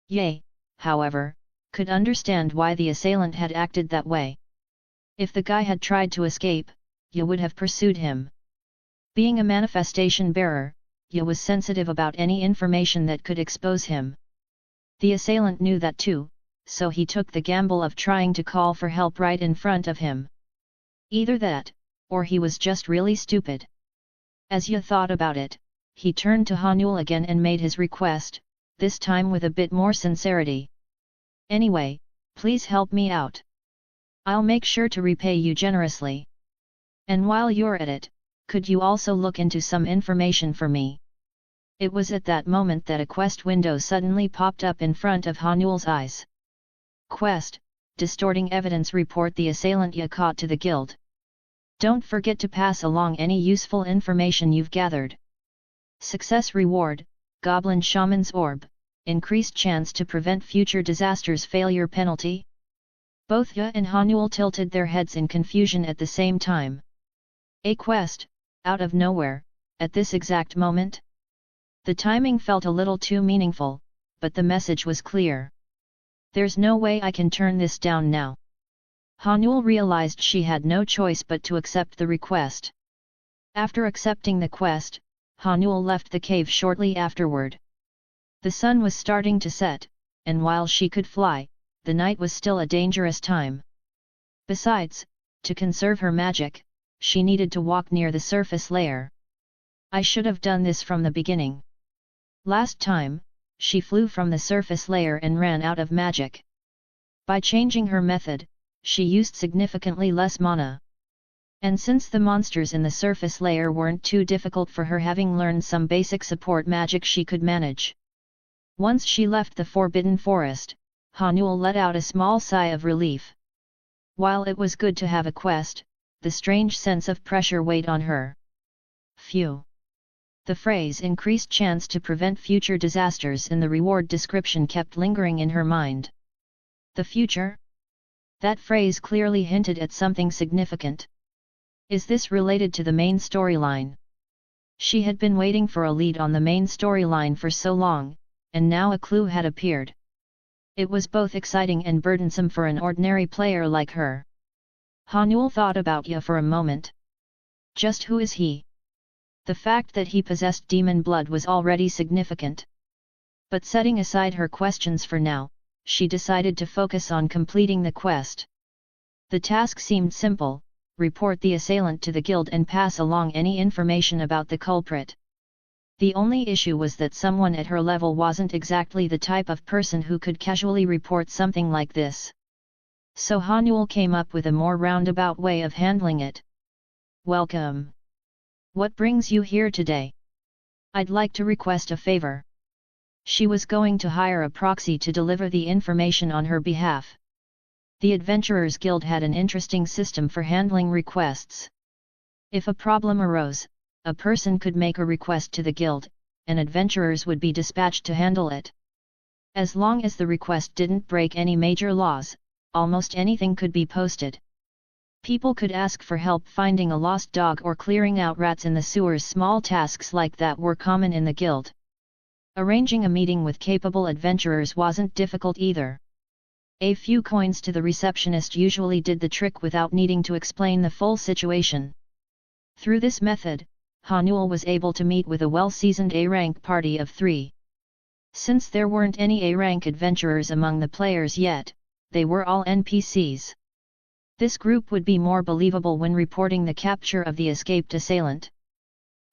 Ye, however, could understand why the assailant had acted that way. If the guy had tried to escape, Ye would have pursued him. Being a manifestation bearer, Ye was sensitive about any information that could expose him. The assailant knew that too, so he took the gamble of trying to call for help right in front of him. Either that, or he was just really stupid. As Ye thought about it, he turned to Hanuel again and made his request, this time with a bit more sincerity. Anyway, please help me out. I'll make sure to repay you generously. And while you're at it, could you also look into some information for me? It was at that moment that a quest window suddenly popped up in front of Hanuel's eyes. Quest, distorting evidence report the assailant you caught to the guild. Don't forget to pass along any useful information you've gathered. Success reward, Goblin Shaman's Orb, increased chance to prevent future disasters failure penalty. Both Ya and Hanuel tilted their heads in confusion at the same time. A quest, out of nowhere, at this exact moment? The timing felt a little too meaningful, but the message was clear. There's no way I can turn this down now. Hanuel realized she had no choice but to accept the request. After accepting the quest, Hanuel left the cave shortly afterward. The sun was starting to set, and while she could fly, the night was still a dangerous time. Besides, to conserve her magic, she needed to walk near the surface layer. I should have done this from the beginning. Last time, she flew from the surface layer and ran out of magic. By changing her method, she used significantly less mana. And since the monsters in the surface layer weren't too difficult for her, having learned some basic support magic, she could manage. Once she left the Forbidden Forest, Hanuel let out a small sigh of relief. While it was good to have a quest, the strange sense of pressure weighed on her. Phew! The phrase increased chance to prevent future disasters in the reward description kept lingering in her mind. The future? That phrase clearly hinted at something significant. Is this related to the main storyline? She had been waiting for a lead on the main storyline for so long, and now a clue had appeared. It was both exciting and burdensome for an ordinary player like her. Hanuel thought about Ya for a moment. Just who is he? The fact that he possessed demon blood was already significant. But setting aside her questions for now, she decided to focus on completing the quest. The task seemed simple, report the assailant to the guild and pass along any information about the culprit. The only issue was that someone at her level wasn't exactly the type of person who could casually report something like this. So Hanuel came up with a more roundabout way of handling it. "Welcome. What brings you here today? I'd like to request a favor." She was going to hire a proxy to deliver the information on her behalf. The Adventurers Guild had an interesting system for handling requests. If a problem arose, a person could make a request to the guild, and adventurers would be dispatched to handle it. As long as the request didn't break any major laws, almost anything could be posted. People could ask for help finding a lost dog or clearing out rats in the sewers. Small tasks like that were common in the guild. Arranging a meeting with capable adventurers wasn't difficult either. A few coins to the receptionist usually did the trick without needing to explain the full situation. Through this method, Hanuel was able to meet with a well-seasoned A-rank party of 3. Since there weren't any A-rank adventurers among the players yet, they were all NPCs. This group would be more believable when reporting the capture of the escaped assailant.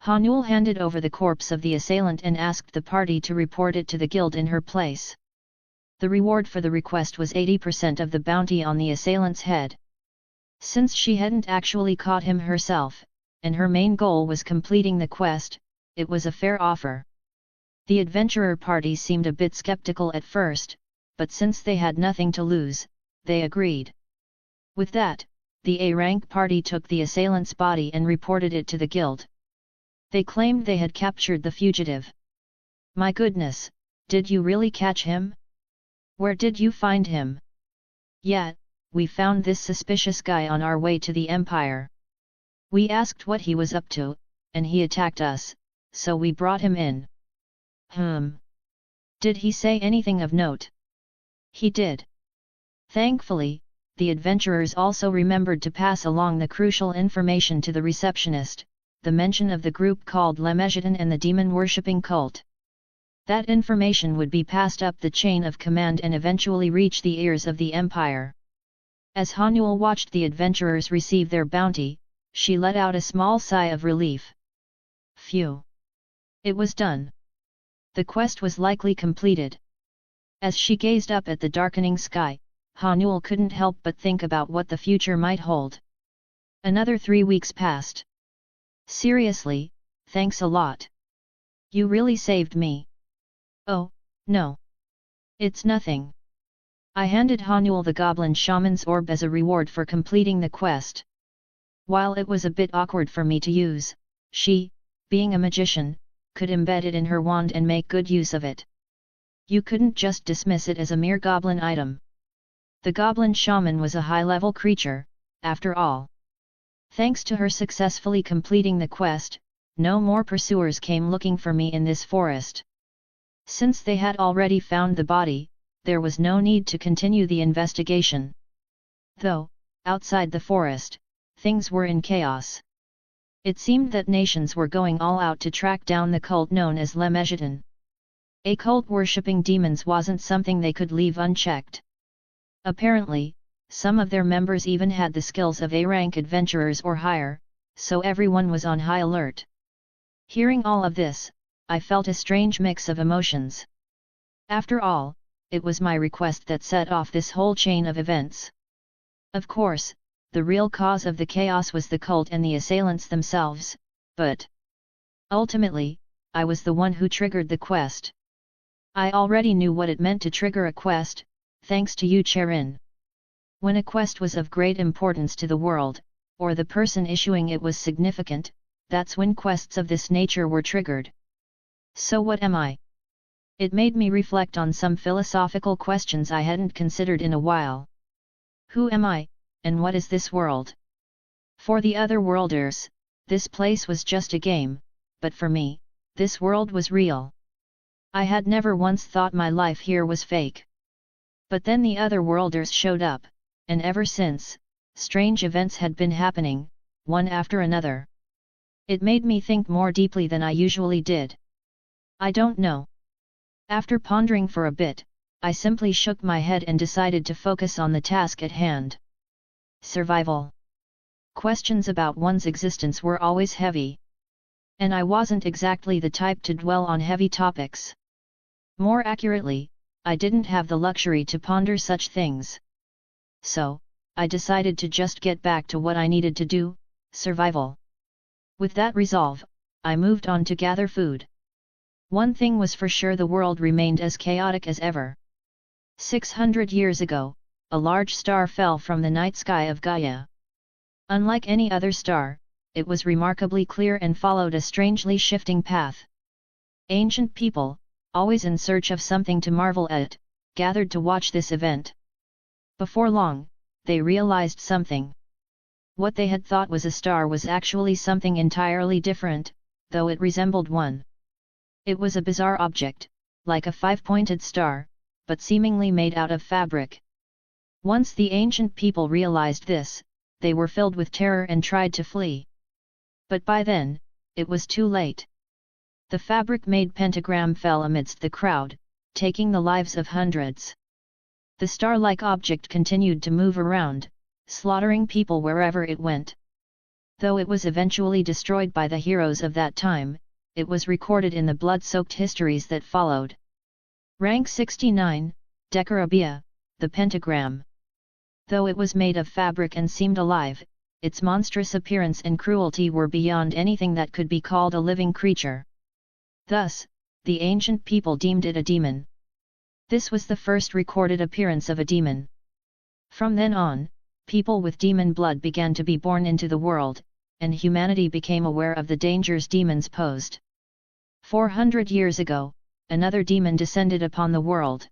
Hanuel handed over the corpse of the assailant and asked the party to report it to the guild in her place. The reward for the request was 80% of the bounty on the assailant's head. Since she hadn't actually caught him herself, and her main goal was completing the quest, it was a fair offer. The adventurer party seemed a bit skeptical at first, but since they had nothing to lose, they agreed. With that, the A-rank party took the assailant's body and reported it to the guild. They claimed they had captured the fugitive. "My goodness, did you really catch him? Where did you find him?" "Yeah, we found this suspicious guy on our way to the Empire. We asked what he was up to, and he attacked us, so we brought him in." Did he say anything of note?" "He did. Thankfully, the adventurers also remembered to pass along the crucial information to the receptionist, the mention of the group called Lemegidon and the demon-worshipping cult. That information would be passed up the chain of command and eventually reach the ears of the Empire. As Hanuel watched the adventurers receive their bounty, she let out a small sigh of relief. Phew! It was done. The quest was likely completed. As she gazed up at the darkening sky, Hanuel couldn't help but think about what the future might hold. Another 3 weeks passed. "Seriously, thanks a lot. You really saved me." "Oh, no. It's nothing." I handed Hanuel the Goblin Shaman's orb as a reward for completing the quest. While it was a bit awkward for me to use, she, being a magician, could embed it in her wand and make good use of it. You couldn't just dismiss it as a mere goblin item. The Goblin Shaman was a high-level creature, after all. Thanks to her successfully completing the quest, no more pursuers came looking for me in this forest. Since they had already found the body, there was no need to continue the investigation. Though, outside the forest, things were in chaos. It seemed that nations were going all out to track down the cult known as Lemegidon. A cult worshipping demons wasn't something they could leave unchecked. Apparently, some of their members even had the skills of A-rank adventurers or higher, so everyone was on high alert. Hearing all of this, I felt a strange mix of emotions. After all, it was my request that set off this whole chain of events. Of course, the real cause of the chaos was the cult and the assailants themselves, but ultimately, I was the one who triggered the quest. I already knew what it meant to trigger a quest, thanks to you, Cherin. When a quest was of great importance to the world, or the person issuing it was significant, that's when quests of this nature were triggered. So what am I? It made me reflect on some philosophical questions I hadn't considered in a while. Who am I, and what is this world? For the other worlders, this place was just a game, but for me, this world was real. I had never once thought my life here was fake. But then the other worlders showed up, and ever since, strange events had been happening, one after another. It made me think more deeply than I usually did. I don't know. After pondering for a bit, I simply shook my head and decided to focus on the task at hand. Survival. questions about one's existence were always heavy. And I wasn't exactly the type to dwell on heavy topics. More accurately, I didn't have the luxury to ponder such things. So, I decided to just get back to what I needed to do, survival. With that resolve, I moved on to gather food. One thing was for sure, the world remained as chaotic as ever. 600 years ago, a large star fell from the night sky of Gaia. Unlike any other star, it was remarkably clear and followed a strangely shifting path. Ancient people, always in search of something to marvel at, gathered to watch this event. Before long, they realized something. What they had thought was a star was actually something entirely different, though it resembled one. It was a bizarre object, like a five-pointed star, but seemingly made out of fabric. Once the ancient people realized this, they were filled with terror and tried to flee. But by then, it was too late. The fabric-made pentagram fell amidst the crowd, taking the lives of hundreds. The star-like object continued to move around, slaughtering people wherever it went. Though it was eventually destroyed by the heroes of that time, it was recorded in the blood-soaked histories that followed. Rank 69, Decorabia, the pentagram. Though it was made of fabric and seemed alive, its monstrous appearance and cruelty were beyond anything that could be called a living creature. Thus, the ancient people deemed it a demon. This was the first recorded appearance of a demon. From then on, people with demon blood began to be born into the world, and humanity became aware of the dangers demons posed. 400 years ago, another demon descended upon the world.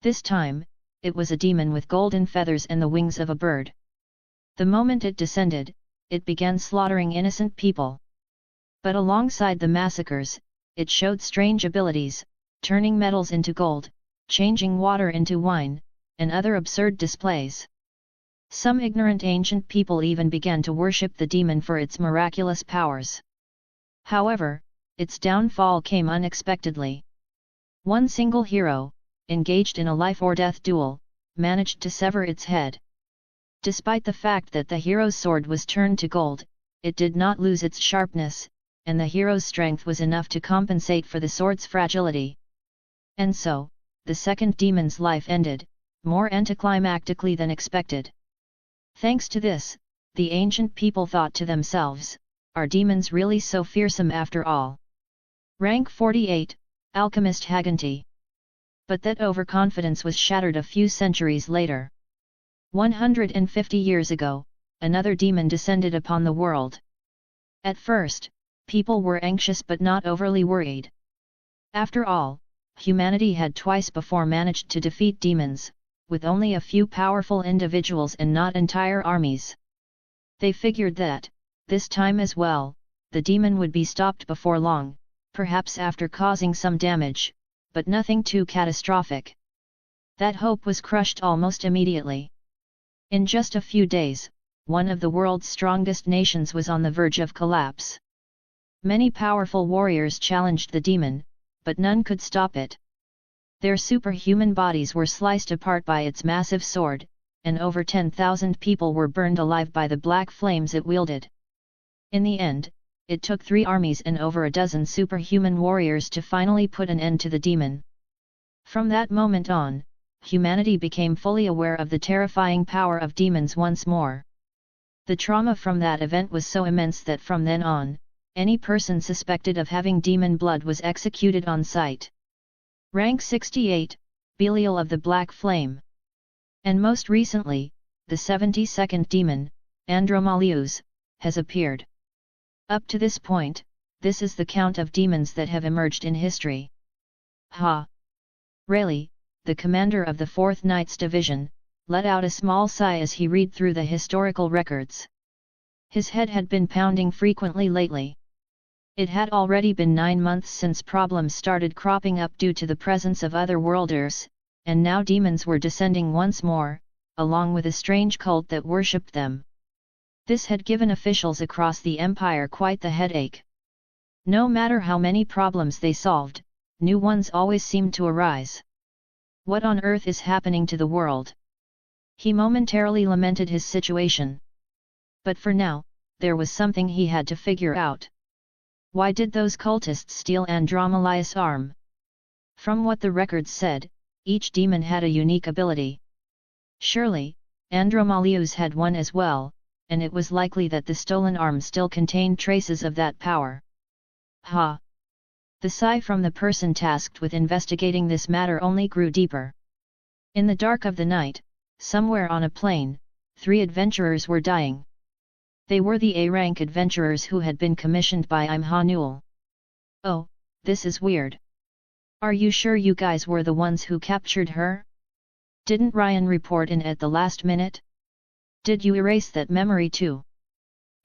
This time, it was a demon with golden feathers and the wings of a bird. The moment it descended, it began slaughtering innocent people. But alongside the massacres, it showed strange abilities, turning metals into gold, changing water into wine, and other absurd displays. Some ignorant ancient people even began to worship the demon for its miraculous powers. However, its downfall came unexpectedly. One single hero, engaged in a life-or-death duel, managed to sever its head. Despite the fact that the hero's sword was turned to gold, it did not lose its sharpness, and the hero's strength was enough to compensate for the sword's fragility. And so, the second demon's life ended, more anticlimactically than expected. Thanks to this, the ancient people thought to themselves, are demons really so fearsome after all? Rank 48, Alchemist Haganti. But that overconfidence was shattered a few centuries later. 150 years ago, another demon descended upon the world. At first, people were anxious but not overly worried. After all, humanity had twice before managed to defeat demons, with only a few powerful individuals and not entire armies. They figured that, this time as well, the demon would be stopped before long, perhaps after causing some damage, but nothing too catastrophic. That hope was crushed almost immediately. In just a few days, one of the world's strongest nations was on the verge of collapse. Many powerful warriors challenged the demon, but none could stop it. Their superhuman bodies were sliced apart by its massive sword, and over 10,000 people were burned alive by the black flames it wielded. In the end, it took 3 armies and over a dozen superhuman warriors to finally put an end to the demon. From that moment on, humanity became fully aware of the terrifying power of demons once more. The trauma from that event was so immense that from then on, any person suspected of having demon blood was executed on sight. Rank 68, Belial of the Black Flame. And most recently, the 72nd demon, Andromalius, has appeared. Up to this point, this is the count of demons that have emerged in history. Ha! Rayleigh, the commander of the 4th Knights Division, let out a small sigh as he read through the historical records. His head had been pounding frequently lately. It had already been 9 months since problems started cropping up due to the presence of otherworlders, and now demons were descending once more, along with a strange cult that worshipped them. This had given officials across the empire quite the headache. No matter how many problems they solved, new ones always seemed to arise. What on earth is happening to the world? He momentarily lamented his situation. But for now, there was something he had to figure out. Why did those cultists steal Andromalius' arm? From what the records said, each demon had a unique ability. Surely, Andromalius had one as well, and it was likely that the stolen arm still contained traces of that power. Ha! The sigh from the person tasked with investigating this matter only grew deeper. In the dark of the night, somewhere on a plain, 3 adventurers were dying. They were the A-rank adventurers who had been commissioned by Imhanul. Oh, this is weird. Are you sure you guys were the ones who captured her? Didn't Ryan report in at the last minute? Did you erase that memory too?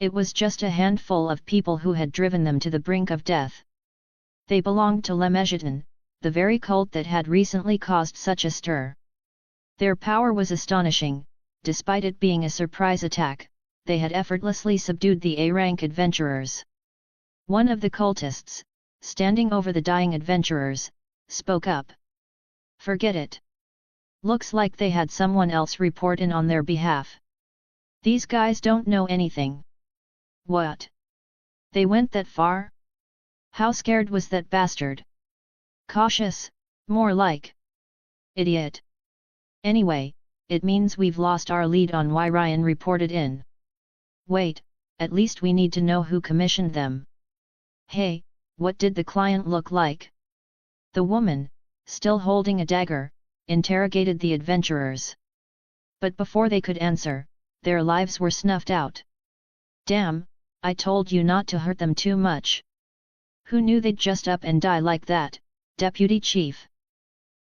It was just a handful of people who had driven them to the brink of death. They belonged to Lemegeten, the very cult that had recently caused such a stir. Their power was astonishing. Despite it being a surprise attack, they had effortlessly subdued the A-rank adventurers. One of the cultists, standing over the dying adventurers, spoke up. Forget it. Looks like they had someone else report in on their behalf. These guys don't know anything. What? They went that far? How scared was that bastard? Cautious, more like. Idiot. Anyway, it means we've lost our lead on why Ryan reported in. Wait, at least we need to know who commissioned them. Hey, what did the client look like? The woman, still holding a dagger, interrogated the adventurers. But before they could answer, their lives were snuffed out. Damn, I told you not to hurt them too much. Who knew they'd just up and die like that, Deputy Chief?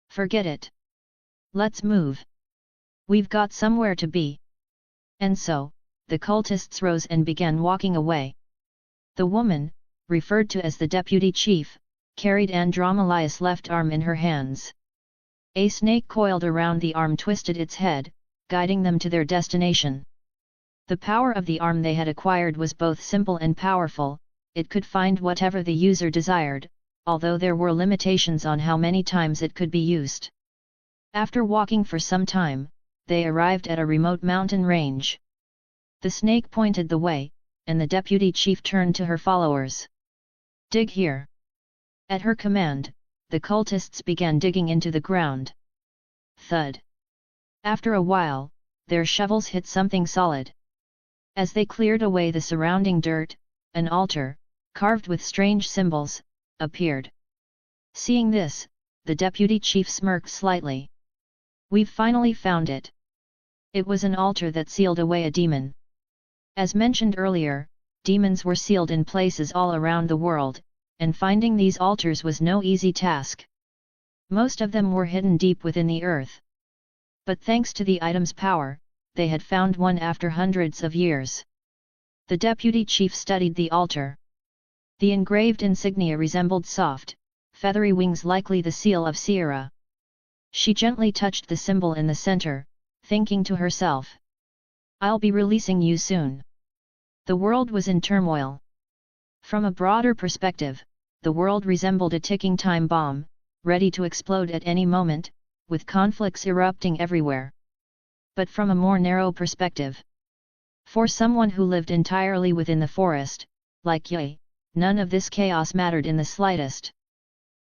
Forget it. Let's move. We've got somewhere to be. And so, the cultists rose and began walking away. The woman, referred to as the Deputy Chief, carried Andromalius' left arm in her hands. A snake coiled around the arm twisted its head, guiding them to their destination. The power of the arm they had acquired was both simple and powerful. It could find whatever the user desired, although there were limitations on how many times it could be used. After walking for some time, they arrived at a remote mountain range. The snake pointed the way, and the deputy chief turned to her followers. Dig here. At her command, the cultists began digging into the ground. Thud. After a while, their shovels hit something solid. As they cleared away the surrounding dirt, an altar, carved with strange symbols, appeared. Seeing this, the deputy chief smirked slightly. We've finally found it. It was an altar that sealed away a demon. As mentioned earlier, demons were sealed in places all around the world, and finding these altars was no easy task. Most of them were hidden deep within the earth. But thanks to the item's power, they had found one after hundreds of years. The deputy chief studied the altar. The engraved insignia resembled soft, feathery wings, likely the seal of Sierra. She gently touched the symbol in the center, thinking to herself, I'll be releasing you soon. The world was in turmoil. From a broader perspective, the world resembled a ticking time bomb, ready to explode at any moment, with conflicts erupting everywhere. But from a more narrow perspective, for someone who lived entirely within the forest, like Ye, none of this chaos mattered in the slightest.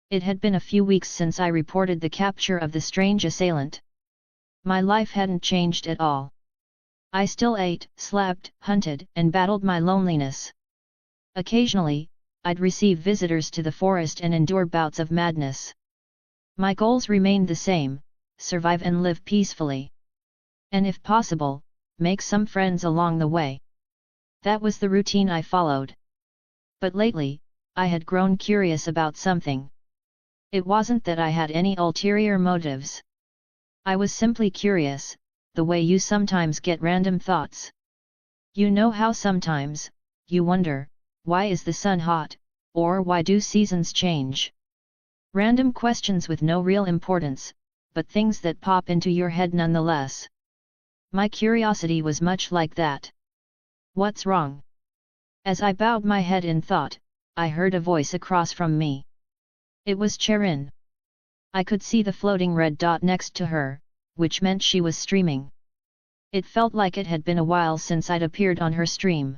It had been a few weeks since I reported the capture of the strange assailant. My life hadn't changed at all. I still ate, slept, hunted, and battled my loneliness. Occasionally, I'd receive visitors to the forest and endure bouts of madness. My goals remained the same: survive and live peacefully. And if possible, make some friends along the way. That was the routine I followed. But lately, I had grown curious about something. It wasn't that I had any ulterior motives. I was simply curious, the way you sometimes get random thoughts. You know how sometimes, you wonder, why is the sun hot, or why do seasons change? Random questions with no real importance, but things that pop into your head nonetheless. My curiosity was much like that. What's wrong? As I bowed my head in thought, I heard a voice across from me. It was Cherin. I could see the floating red dot next to her, which meant she was streaming. It felt like it had been a while since I'd appeared on her stream.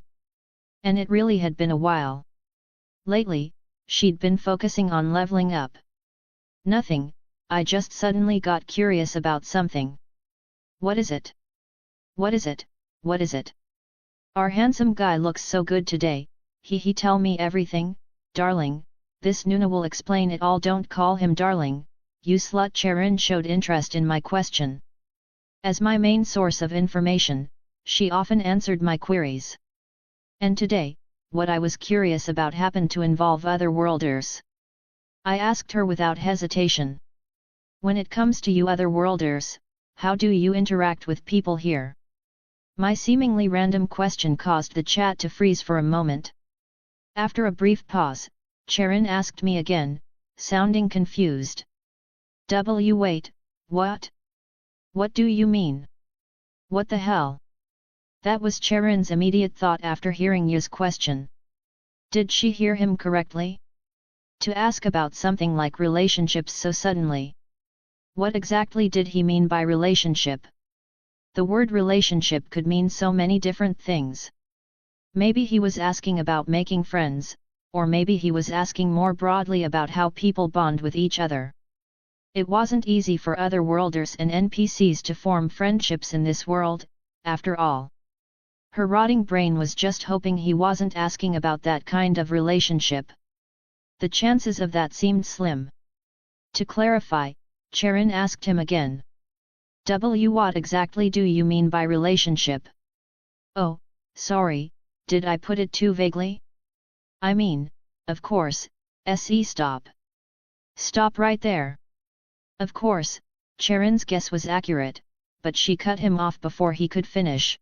And it really had been a while. Lately, she'd been focusing on leveling up. Nothing, I just suddenly got curious about something. What is it? What is it? What is it? Our handsome guy looks so good today, he tell me everything, darling, this Nuna will explain it all. Don't call him darling, you slut. Cherin showed interest in my question. As my main source of information, she often answered my queries. And today, what I was curious about happened to involve otherworlders. I asked her without hesitation. When it comes to you otherworlders, how do you interact with people here? My seemingly random question caused the chat to freeze for a moment. After a brief pause, Cherin asked me again, sounding confused. Wait, what? What do you mean? What the hell? That was Cherin's immediate thought after hearing Yu's question. Did she hear him correctly? To ask about something like relationships so suddenly. What exactly did he mean by relationship? The word relationship could mean so many different things. Maybe he was asking about making friends, or maybe he was asking more broadly about how people bond with each other. It wasn't easy for otherworlders and NPCs to form friendships in this world, after all. Her rotting brain was just hoping he wasn't asking about that kind of relationship. The chances of that seemed slim. To clarify, Cherin asked him again. What exactly do you mean by relationship? Oh, sorry, did I put it too vaguely? I mean, of course, stop. Stop right there. Of course, Cherin's guess was accurate, but she cut him off before he could finish.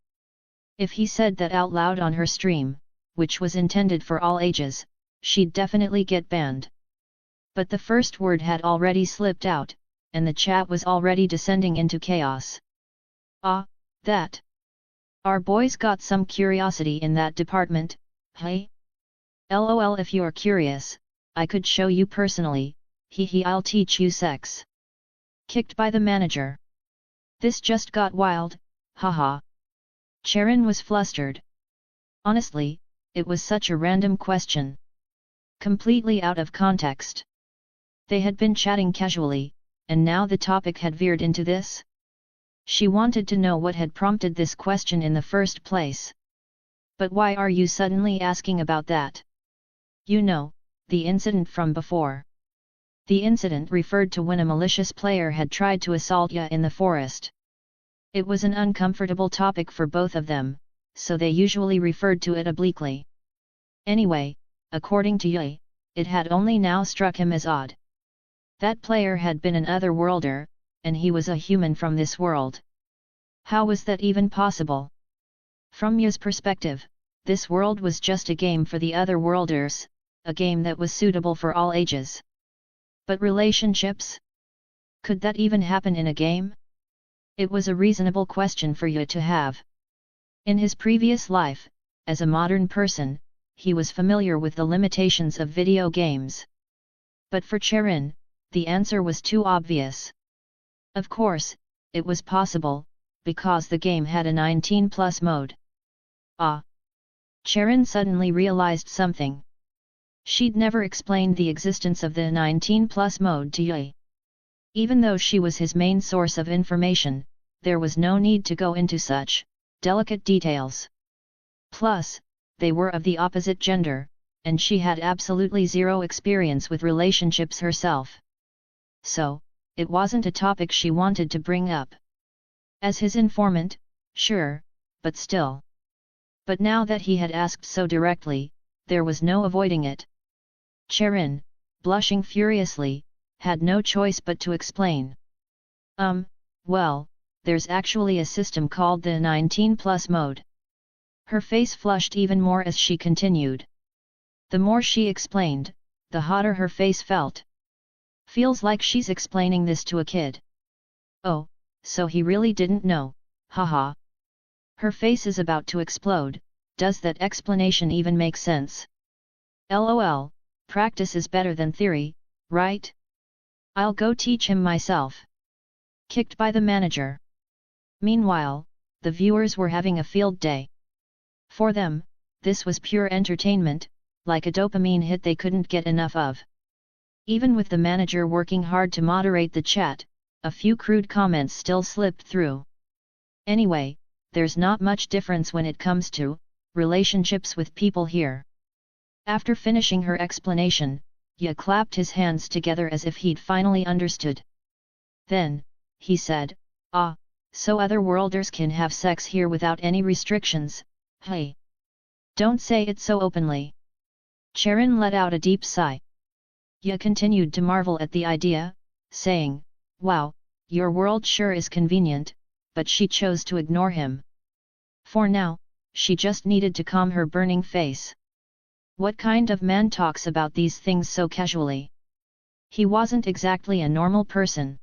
If he said that out loud on her stream, which was intended for all ages, she'd definitely get banned. But the first word had already slipped out, and the chat was already descending into chaos. Ah, that. Our boys got some curiosity in that department, hey? LOL, if you're curious, I could show you personally, I'll teach you sex. Kicked by the manager. This just got wild, haha. Cherin was flustered. Honestly, it was such a random question. Completely out of context. They had been chatting casually, and now the topic had veered into this? She wanted to know what had prompted this question in the first place. But why are you suddenly asking about that? You know, the incident from before. The incident referred to when a malicious player had tried to assault Ya in the forest. It was an uncomfortable topic for both of them, so they usually referred to it obliquely. Anyway, according to Ya, it had only now struck him as odd. That player had been an otherworlder, and he was a human from this world. How was that even possible? From Ya's perspective, this world was just a game for the otherworlders, a game that was suitable for all ages. But relationships? Could that even happen in a game? It was a reasonable question for Ya to have. In his previous life, as a modern person, he was familiar with the limitations of video games. But for Cherin, the answer was too obvious. Of course, it was possible, because the game had a 19+ mode. Ah! Cherin suddenly realized something. She'd never explained the existence of the 19+ mode to Ya. Even though she was his main source of information, there was no need to go into such delicate details. Plus, they were of the opposite gender, and she had absolutely zero experience with relationships herself. So, it wasn't a topic she wanted to bring up. As his informant, sure, but still. But now that he had asked so directly, there was no avoiding it. Cherin, blushing furiously, had no choice but to explain. Well, there's actually a system called the 19+ mode. Her face flushed even more as she continued. The more she explained, the hotter her face felt. Feels like she's explaining this to a kid. Oh, so he really didn't know, haha. Her face is about to explode. Does that explanation even make sense? LOL, practice is better than theory, right? I'll go teach him myself. Kicked by the manager. Meanwhile, the viewers were having a field day. For them, this was pure entertainment, like a dopamine hit they couldn't get enough of. Even with the manager working hard to moderate the chat, a few crude comments still slipped through. Anyway, there's not much difference when it comes to relationships with people here. After finishing her explanation, Ye clapped his hands together as if he'd finally understood. Then, he said, "Ah, so otherworlders can have sex here without any restrictions, hey? Don't say it so openly." Charon let out a deep sigh. Ye continued to marvel at the idea, saying, "Wow, your world sure is convenient," but she chose to ignore him. For now, she just needed to calm her burning face. What kind of man talks about these things so casually? He wasn't exactly a normal person.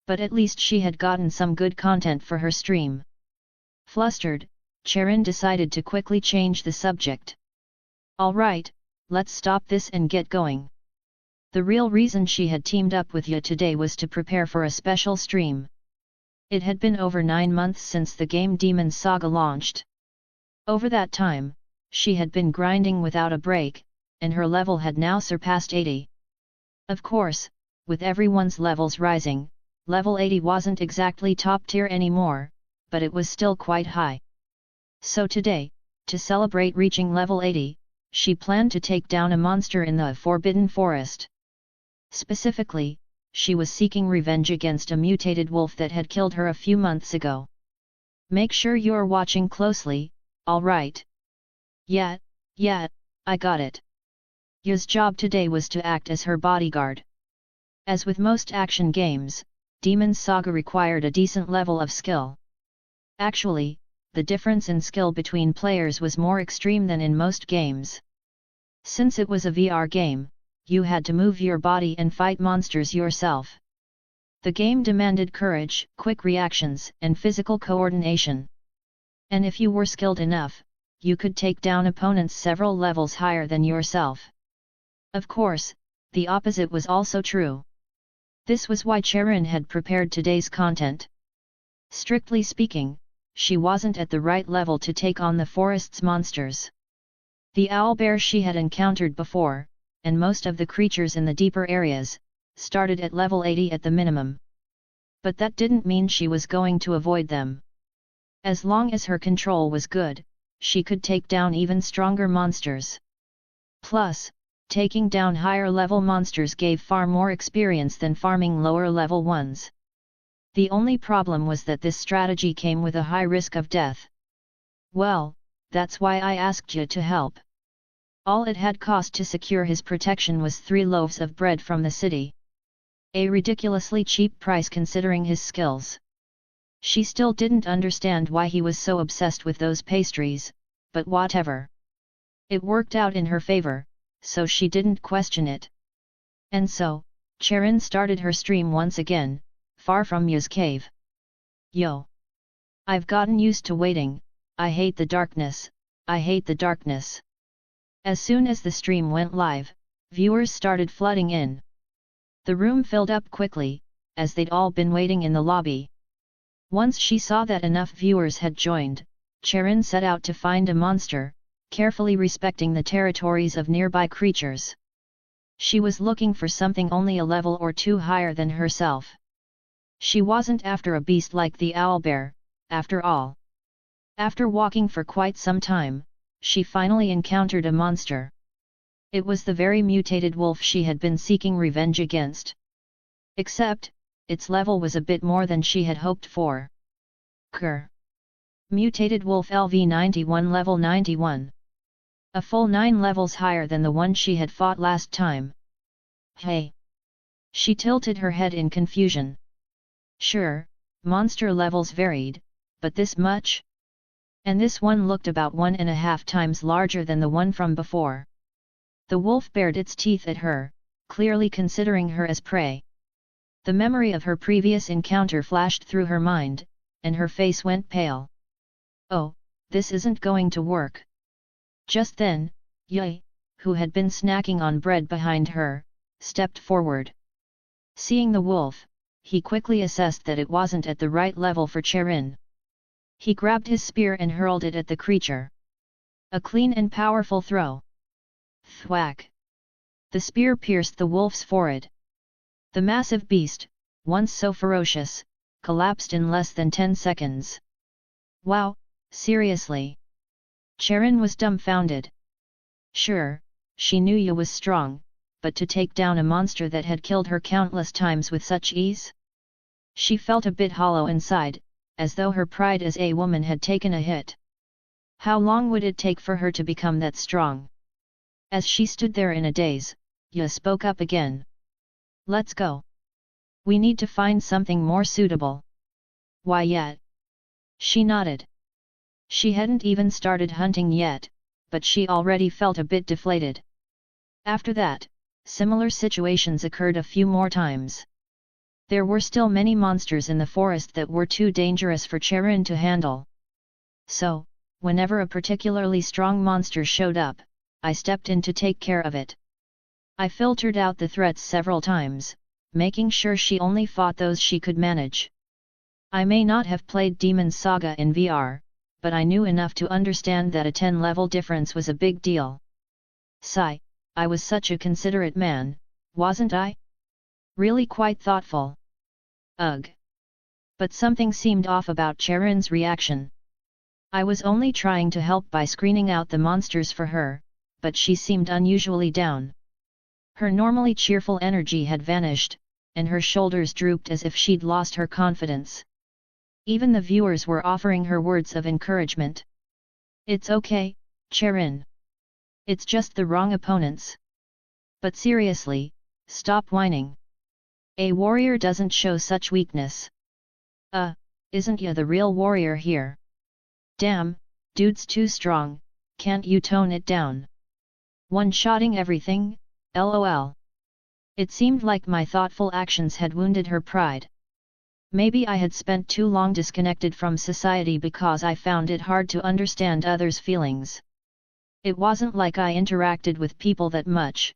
But at least she had gotten some good content for her stream. Flustered, Charon decided to quickly change the subject. "Alright, let's stop this and get going." The real reason she had teamed up with Ye today was to prepare for a special stream. It had been over 9 months since the game Demon Saga launched. Over that time, she had been grinding without a break, and her level had now surpassed 80. Of course, with everyone's levels rising, level 80 wasn't exactly top tier anymore, but it was still quite high. So today, to celebrate reaching level 80, she planned to take down a monster in the Forbidden Forest. Specifically, she was seeking revenge against a mutated wolf that had killed her a few months ago. Make sure you're watching closely, alright? Yeah, I got it. Ye's job today was to act as her bodyguard. As with most action games, Demon Saga required a decent level of skill. Actually, the difference in skill between players was more extreme than in most games. Since it was a VR game, you had to move your body and fight monsters yourself. The game demanded courage, quick reactions, and physical coordination. And if you were skilled enough, you could take down opponents several levels higher than yourself. Of course, the opposite was also true. This was why Charon had prepared today's content. Strictly speaking, she wasn't at the right level to take on the forest's monsters. The owlbear she had encountered before, and most of the creatures in the deeper areas, started at level 80 at the minimum. But that didn't mean she was going to avoid them. As long as her control was good, she could take down even stronger monsters. Plus, taking down higher level monsters gave far more experience than farming lower level ones. The only problem was that this strategy came with a high risk of death. Well, that's why I asked you to help. All it had cost to secure his protection was 3 loaves of bread from the city. A ridiculously cheap price considering his skills. She still didn't understand why he was so obsessed with those pastries, but whatever. It worked out in her favor, so she didn't question it. And so, Charon started her stream once again, far from Ye's cave. Yo! I've gotten used to waiting, I hate the darkness, I hate the darkness. As soon as the stream went live, viewers started flooding in. The room filled up quickly, as they'd all been waiting in the lobby. Once she saw that enough viewers had joined, Charon set out to find a monster, carefully respecting the territories of nearby creatures. She was looking for something only a level or 2 higher than herself. She wasn't after a beast like the owlbear, after all. After walking for quite some time, she finally encountered a monster. It was the very mutated wolf she had been seeking revenge against. Except, its level was a bit more than she had hoped for. Grr. Mutated wolf LV91 level 91. A full 9 levels higher than the one she had fought last time. Hey! She tilted her head in confusion. Sure, monster levels varied, but this much? And this one looked about 1.5 times larger than the one from before. The wolf bared its teeth at her, clearly considering her as prey. The memory of her previous encounter flashed through her mind, and her face went pale. Oh, this isn't going to work. Just then, Ye, who had been snacking on bread behind her, stepped forward. Seeing the wolf, he quickly assessed that it wasn't at the right level for Charon. He grabbed his spear and hurled it at the creature. A clean and powerful throw. Thwack! The spear pierced the wolf's forehead. The massive beast, once so ferocious, collapsed in less than 10 seconds. Wow, seriously? Charon was dumbfounded. Sure, she knew Yi was strong, but to take down a monster that had killed her countless times with such ease? She felt a bit hollow inside, as though her pride as a woman had taken a hit. How long would it take for her to become that strong? As she stood there in a daze, Yi spoke up again. Let's go. We need to find something more suitable. Why yet? She nodded. She hadn't even started hunting yet, but she already felt a bit deflated. After that, similar situations occurred a few more times. There were still many monsters in the forest that were too dangerous for Charon to handle. So, whenever a particularly strong monster showed up, I stepped in to take care of it. I filtered out the threats several times, making sure she only fought those she could manage. I may not have played Demon's Saga in VR, but I knew enough to understand that a 10-level difference was a big deal. Sigh, I was such a considerate man, wasn't I? Really quite thoughtful. Ugh. But something seemed off about Charon's reaction. I was only trying to help by screening out the monsters for her, but she seemed unusually down. Her normally cheerful energy had vanished, and her shoulders drooped as if she'd lost her confidence. Even the viewers were offering her words of encouragement. It's okay, Charon. It's just the wrong opponents. But seriously, stop whining. A warrior doesn't show such weakness. Isn't ya the real warrior here? Damn, dude's too strong, can't you tone it down? One-shotting everything, lol. It seemed like my thoughtful actions had wounded her pride. Maybe I had spent too long disconnected from society because I found it hard to understand others' feelings. It wasn't like I interacted with people that much.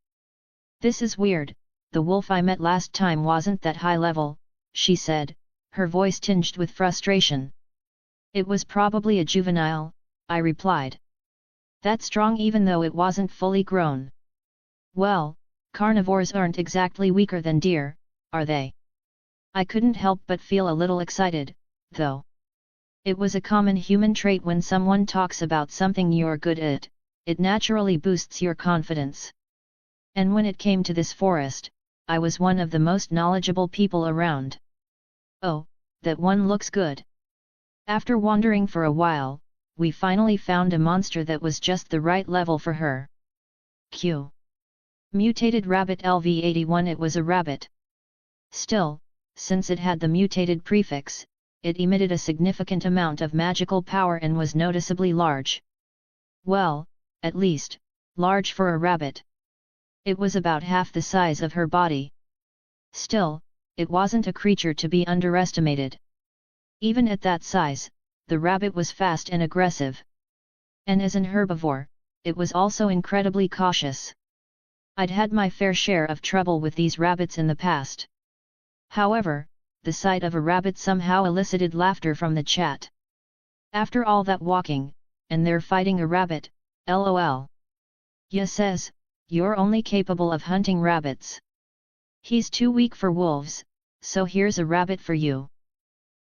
This is weird, the wolf I met last time wasn't that high level, she said, her voice tinged with frustration. It was probably a juvenile, I replied. That strong even though it wasn't fully grown. Well, carnivores aren't exactly weaker than deer, are they? I couldn't help but feel a little excited, though. It was a common human trait when someone talks about something you're good at, it naturally boosts your confidence. And when it came to this forest, I was one of the most knowledgeable people around. Oh, that one looks good. After wandering for a while, we finally found a monster that was just the right level for her. Q. Mutated rabbit LV81. It was a rabbit. Still, since it had the mutated prefix, it emitted a significant amount of magical power and was noticeably large. Well, at least, large for a rabbit. It was about half the size of her body. Still, it wasn't a creature to be underestimated. Even at that size, the rabbit was fast and aggressive. And as an herbivore, it was also incredibly cautious. I'd had my fair share of trouble with these rabbits in the past. However, the sight of a rabbit somehow elicited laughter from the chat. After all that walking, and they're fighting a rabbit, lol. Ya says, you're only capable of hunting rabbits. He's too weak for wolves, so here's a rabbit for you.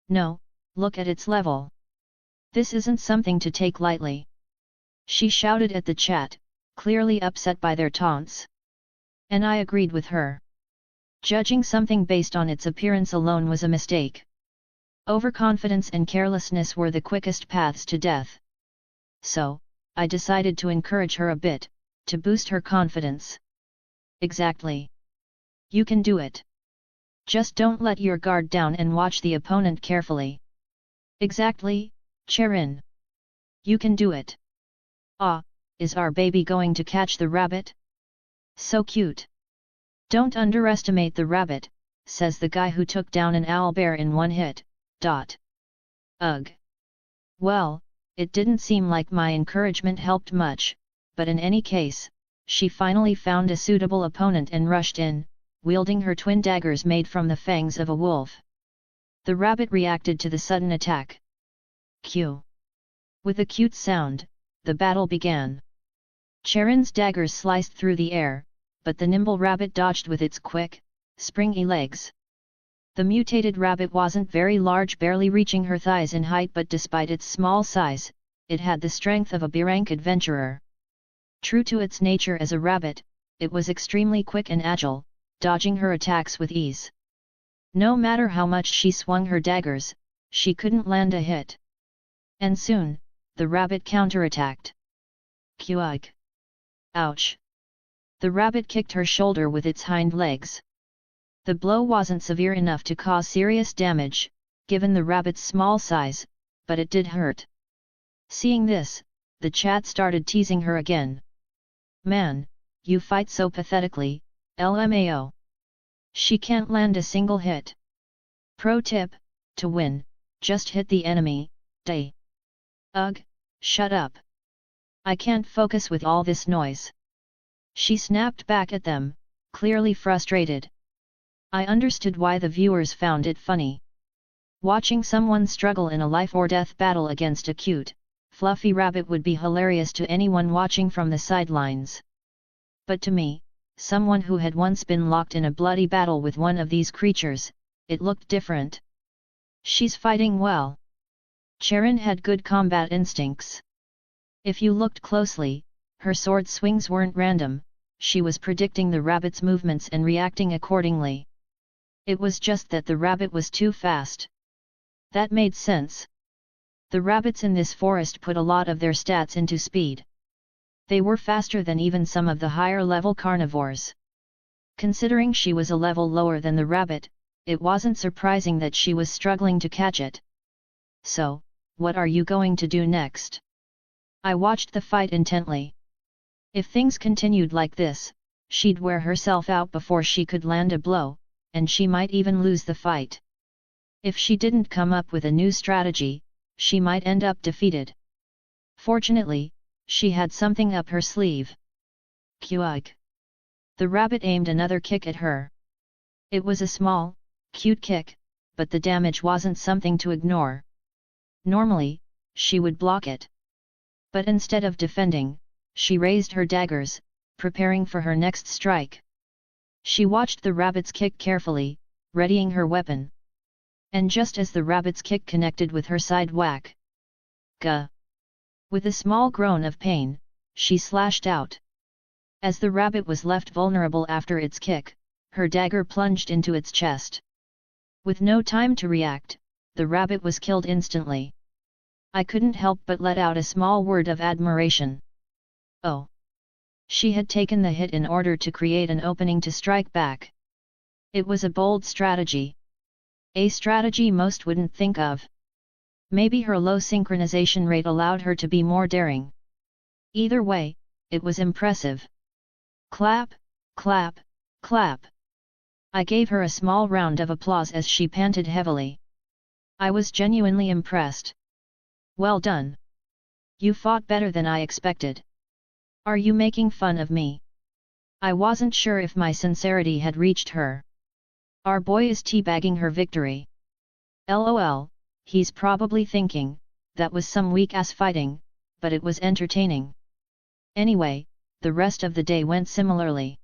No, look at its level. This isn't something to take lightly. She shouted at the chat, clearly upset by their taunts. And I agreed with her. Judging something based on its appearance alone was a mistake. Overconfidence and carelessness were the quickest paths to death. So, I decided to encourage her a bit, to boost her confidence. Exactly. You can do it. Just don't let your guard down and watch the opponent carefully. Exactly, Charon. You can do it. Ah, is our baby going to catch the rabbit? So cute. Don't underestimate the rabbit, says the guy who took down an owlbear in one hit. Ugh. Well, it didn't seem like my encouragement helped much, but in any case, she finally found a suitable opponent and rushed in, wielding her twin daggers made from the fangs of a wolf. The rabbit reacted to the sudden attack. Q. With a cute sound, the battle began. Charon's daggers sliced through the air, but the nimble rabbit dodged with its quick, springy legs. The mutated rabbit wasn't very large, barely reaching her thighs in height, but despite its small size, it had the strength of a B-rank adventurer. True to its nature as a rabbit, it was extremely quick and agile, dodging her attacks with ease. No matter how much she swung her daggers, she couldn't land a hit. And soon, the rabbit counterattacked. Q-ike. Ouch! The rabbit kicked her shoulder with its hind legs. The blow wasn't severe enough to cause serious damage, given the rabbit's small size, but it did hurt. Seeing this, the chat started teasing her again. Man, you fight so pathetically, LMAO. She can't land a single hit. Pro tip, to win, just hit the enemy, day. Ugh, shut up. I can't focus with all this noise. She snapped back at them, clearly frustrated. I understood why the viewers found it funny. Watching someone struggle in a life-or-death battle against a cute, fluffy rabbit would be hilarious to anyone watching from the sidelines. But to me, someone who had once been locked in a bloody battle with one of these creatures, it looked different. She's fighting well. Charon had good combat instincts. If you looked closely, her sword swings weren't random, she was predicting the rabbit's movements and reacting accordingly. It was just that the rabbit was too fast. That made sense. The rabbits in this forest put a lot of their stats into speed. They were faster than even some of the higher-level carnivores. Considering she was a level lower than the rabbit, it wasn't surprising that she was struggling to catch it. So, what are you going to do next? I watched the fight intently. If things continued like this, she'd wear herself out before she could land a blow, and she might even lose the fight. If she didn't come up with a new strategy, she might end up defeated. Fortunately, she had something up her sleeve. Q-ike. The rabbit aimed another kick at her. It was a small, cute kick, but the damage wasn't something to ignore. Normally, she would block it. But instead of defending, she raised her daggers, preparing for her next strike. She watched the rabbit's kick carefully, readying her weapon. And just as the rabbit's kick connected with her side whack. Gah! With a small groan of pain, she slashed out. As the rabbit was left vulnerable after its kick, her dagger plunged into its chest. With no time to react, the rabbit was killed instantly. I couldn't help but let out a small word of admiration. Oh! She had taken the hit in order to create an opening to strike back. It was a bold strategy. A strategy most wouldn't think of. Maybe her low synchronization rate allowed her to be more daring. Either way, it was impressive. Clap, clap, clap. I gave her a small round of applause as she panted heavily. I was genuinely impressed. Well done. You fought better than I expected. Are you making fun of me? I wasn't sure if my sincerity had reached her. Our boy is teabagging her victory. LOL, he's probably thinking, that was some weak-ass fighting, but it was entertaining. Anyway, the rest of the day went similarly.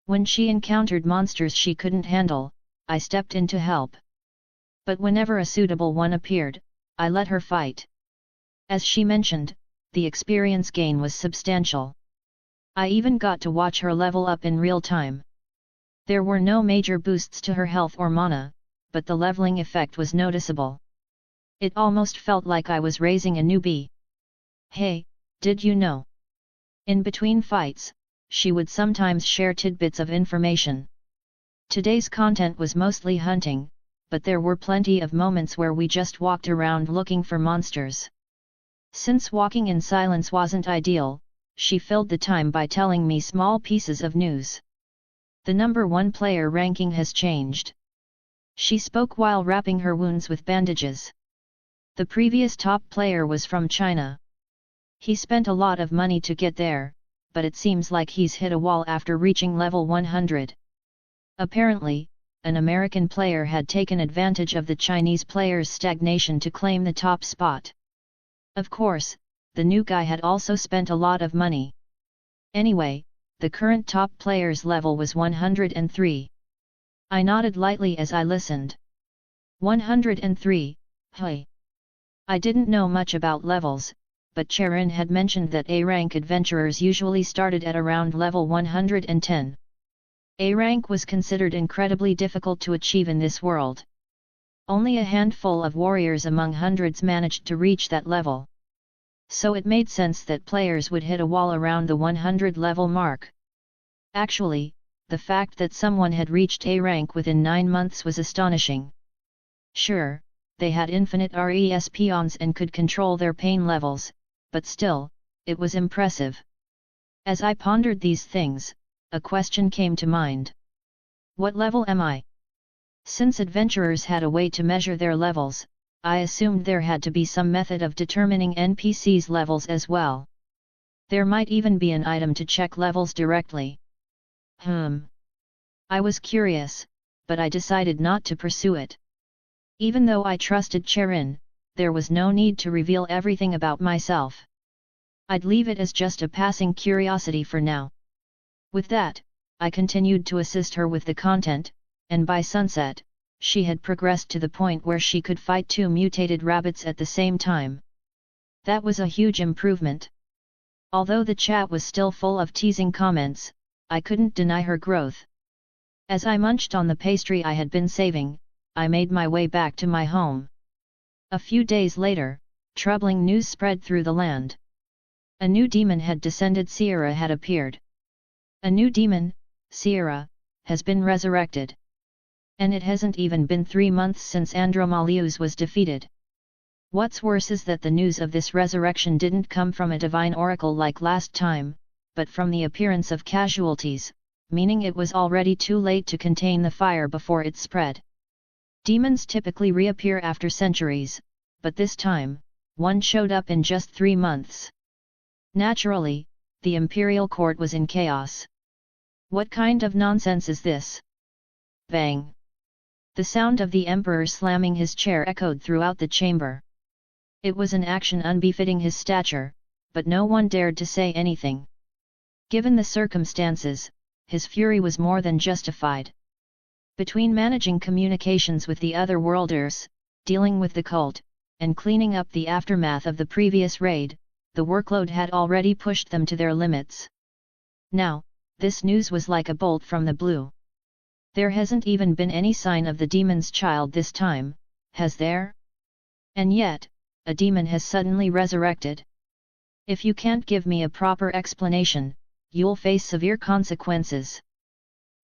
When she encountered monsters she couldn't handle, I stepped in to help. But whenever a suitable one appeared, I let her fight. As she mentioned, the experience gain was substantial. I even got to watch her level up in real time. There were no major boosts to her health or mana, but the leveling effect was noticeable. It almost felt like I was raising a newbie. Hey, did you know? In between fights, she would sometimes share tidbits of information. Today's content was mostly hunting, but there were plenty of moments where we just walked around looking for monsters. Since walking in silence wasn't ideal, she filled the time by telling me small pieces of news. The number 1 player ranking has changed. She spoke while wrapping her wounds with bandages. The previous top player was from China. He spent a lot of money to get there, but it seems like he's hit a wall after reaching level 100. Apparently, an American player had taken advantage of the Chinese player's stagnation to claim the top spot. Of course, the new guy had also spent a lot of money. Anyway, the current top player's level was 103. I nodded lightly as I listened. 103, hey. I didn't know much about levels, but Charon had mentioned that A-rank adventurers usually started at around level 110. A-rank was considered incredibly difficult to achieve in this world. Only a handful of warriors among hundreds managed to reach that level. So it made sense that players would hit a wall around the 100 level mark. Actually, the fact that someone had reached A rank within 9 months was astonishing. Sure, they had infinite res peons and could control their pain levels, but still, it was impressive. As I pondered these things, a question came to mind. What level am I? Since adventurers had a way to measure their levels, I assumed there had to be some method of determining NPCs' levels as well. There might even be an item to check levels directly. I was curious, but I decided not to pursue it. Even though I trusted Charon, there was no need to reveal everything about myself. I'd leave it as just a passing curiosity for now. With that, I continued to assist her with the content, and by sunset, she had progressed to the point where she could fight 2 mutated rabbits at the same time. That was a huge improvement. Although the chat was still full of teasing comments, I couldn't deny her growth. As I munched on the pastry I had been saving, I made my way back to my home. A few days later, troubling news spread through the land. A new demon had descended. Sierra had appeared. A new demon, Sierra, has been resurrected. And it hasn't even been 3 months since Andromalius was defeated. What's worse is that the news of this resurrection didn't come from a divine oracle like last time, but from the appearance of casualties, meaning it was already too late to contain the fire before it spread. Demons typically reappear after centuries, but this time, one showed up in just 3 months. Naturally, the imperial court was in chaos. What kind of nonsense is this? Bang! The sound of the emperor slamming his chair echoed throughout the chamber. It was an action unbefitting his stature, but no one dared to say anything. Given the circumstances, his fury was more than justified. Between managing communications with the other worlders, dealing with the cult, and cleaning up the aftermath of the previous raid, the workload had already pushed them to their limits. Now, this news was like a bolt from the blue. There hasn't even been any sign of the demon's child this time, has there? And yet, a demon has suddenly resurrected. If you can't give me a proper explanation, you'll face severe consequences.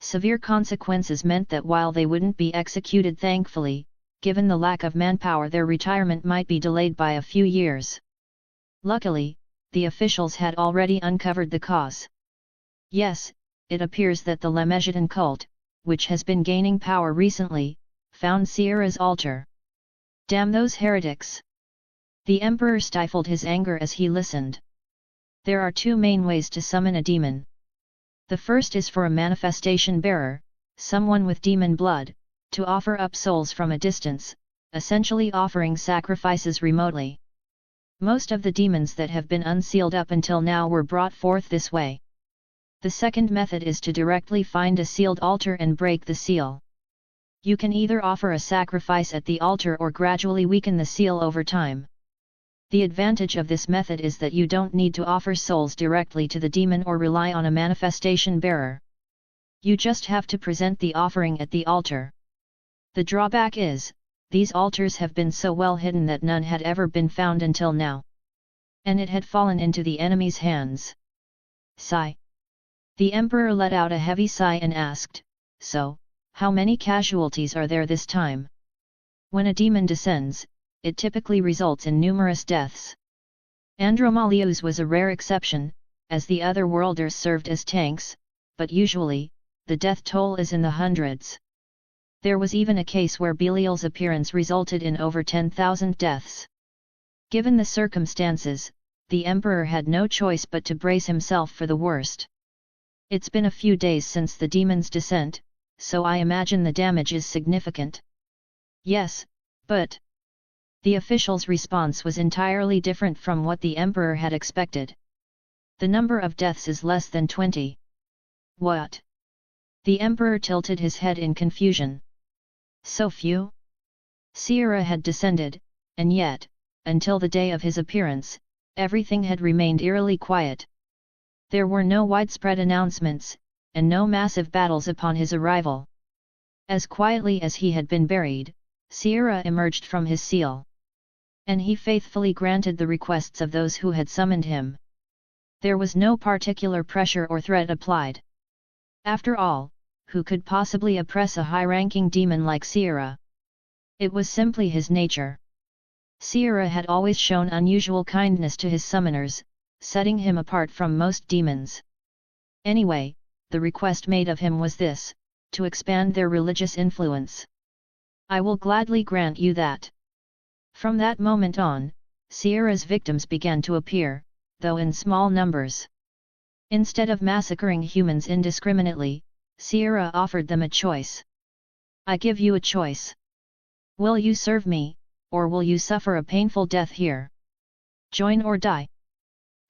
Severe consequences meant that while they wouldn't be executed thankfully, given the lack of manpower their retirement might be delayed by a few years. Luckily, the officials had already uncovered the cause. Yes, it appears that the Lemesian cult, which has been gaining power recently, found Sierra's altar. Damn those heretics! The emperor stifled his anger as he listened. There are 2 main ways to summon a demon. The first is for a manifestation bearer, someone with demon blood, to offer up souls from a distance, essentially offering sacrifices remotely. Most of the demons that have been unsealed up until now were brought forth this way. The second method is to directly find a sealed altar and break the seal. You can either offer a sacrifice at the altar or gradually weaken the seal over time. The advantage of this method is that you don't need to offer souls directly to the demon or rely on a manifestation bearer. You just have to present the offering at the altar. The drawback is, these altars have been so well hidden that none had ever been found until now. And it had fallen into the enemy's hands. Sigh. The emperor let out a heavy sigh and asked, "So, how many casualties are there this time?" When a demon descends, it typically results in numerous deaths. Andromalius was a rare exception, as the other worlders served as tanks, but usually, the death toll is in the hundreds. There was even a case where Belial's appearance resulted in over 10,000 deaths. Given the circumstances, the emperor had no choice but to brace himself for the worst. It's been a few days since the demon's descent, so I imagine the damage is significant. Yes, but The official's response was entirely different from what the emperor had expected. The number of deaths is less than 20. What? The emperor tilted his head in confusion. So few? Sierra had descended, and yet, until the day of his appearance, everything had remained eerily quiet. There were no widespread announcements, and no massive battles upon his arrival. As quietly as he had been buried, Sierra emerged from his seal. And he faithfully granted the requests of those who had summoned him. There was no particular pressure or threat applied. After all, who could possibly oppress a high-ranking demon like Sierra? It was simply his nature. Sierra had always shown unusual kindness to his summoners, setting him apart from most demons. Anyway, the request made of him was this: to expand their religious influence. I will gladly grant you that. From that moment on, Sierra's victims began to appear, though in small numbers. Instead of massacring humans indiscriminately, Sierra offered them a choice. I give you a choice. Will you serve me, or will you suffer a painful death here? Join or die.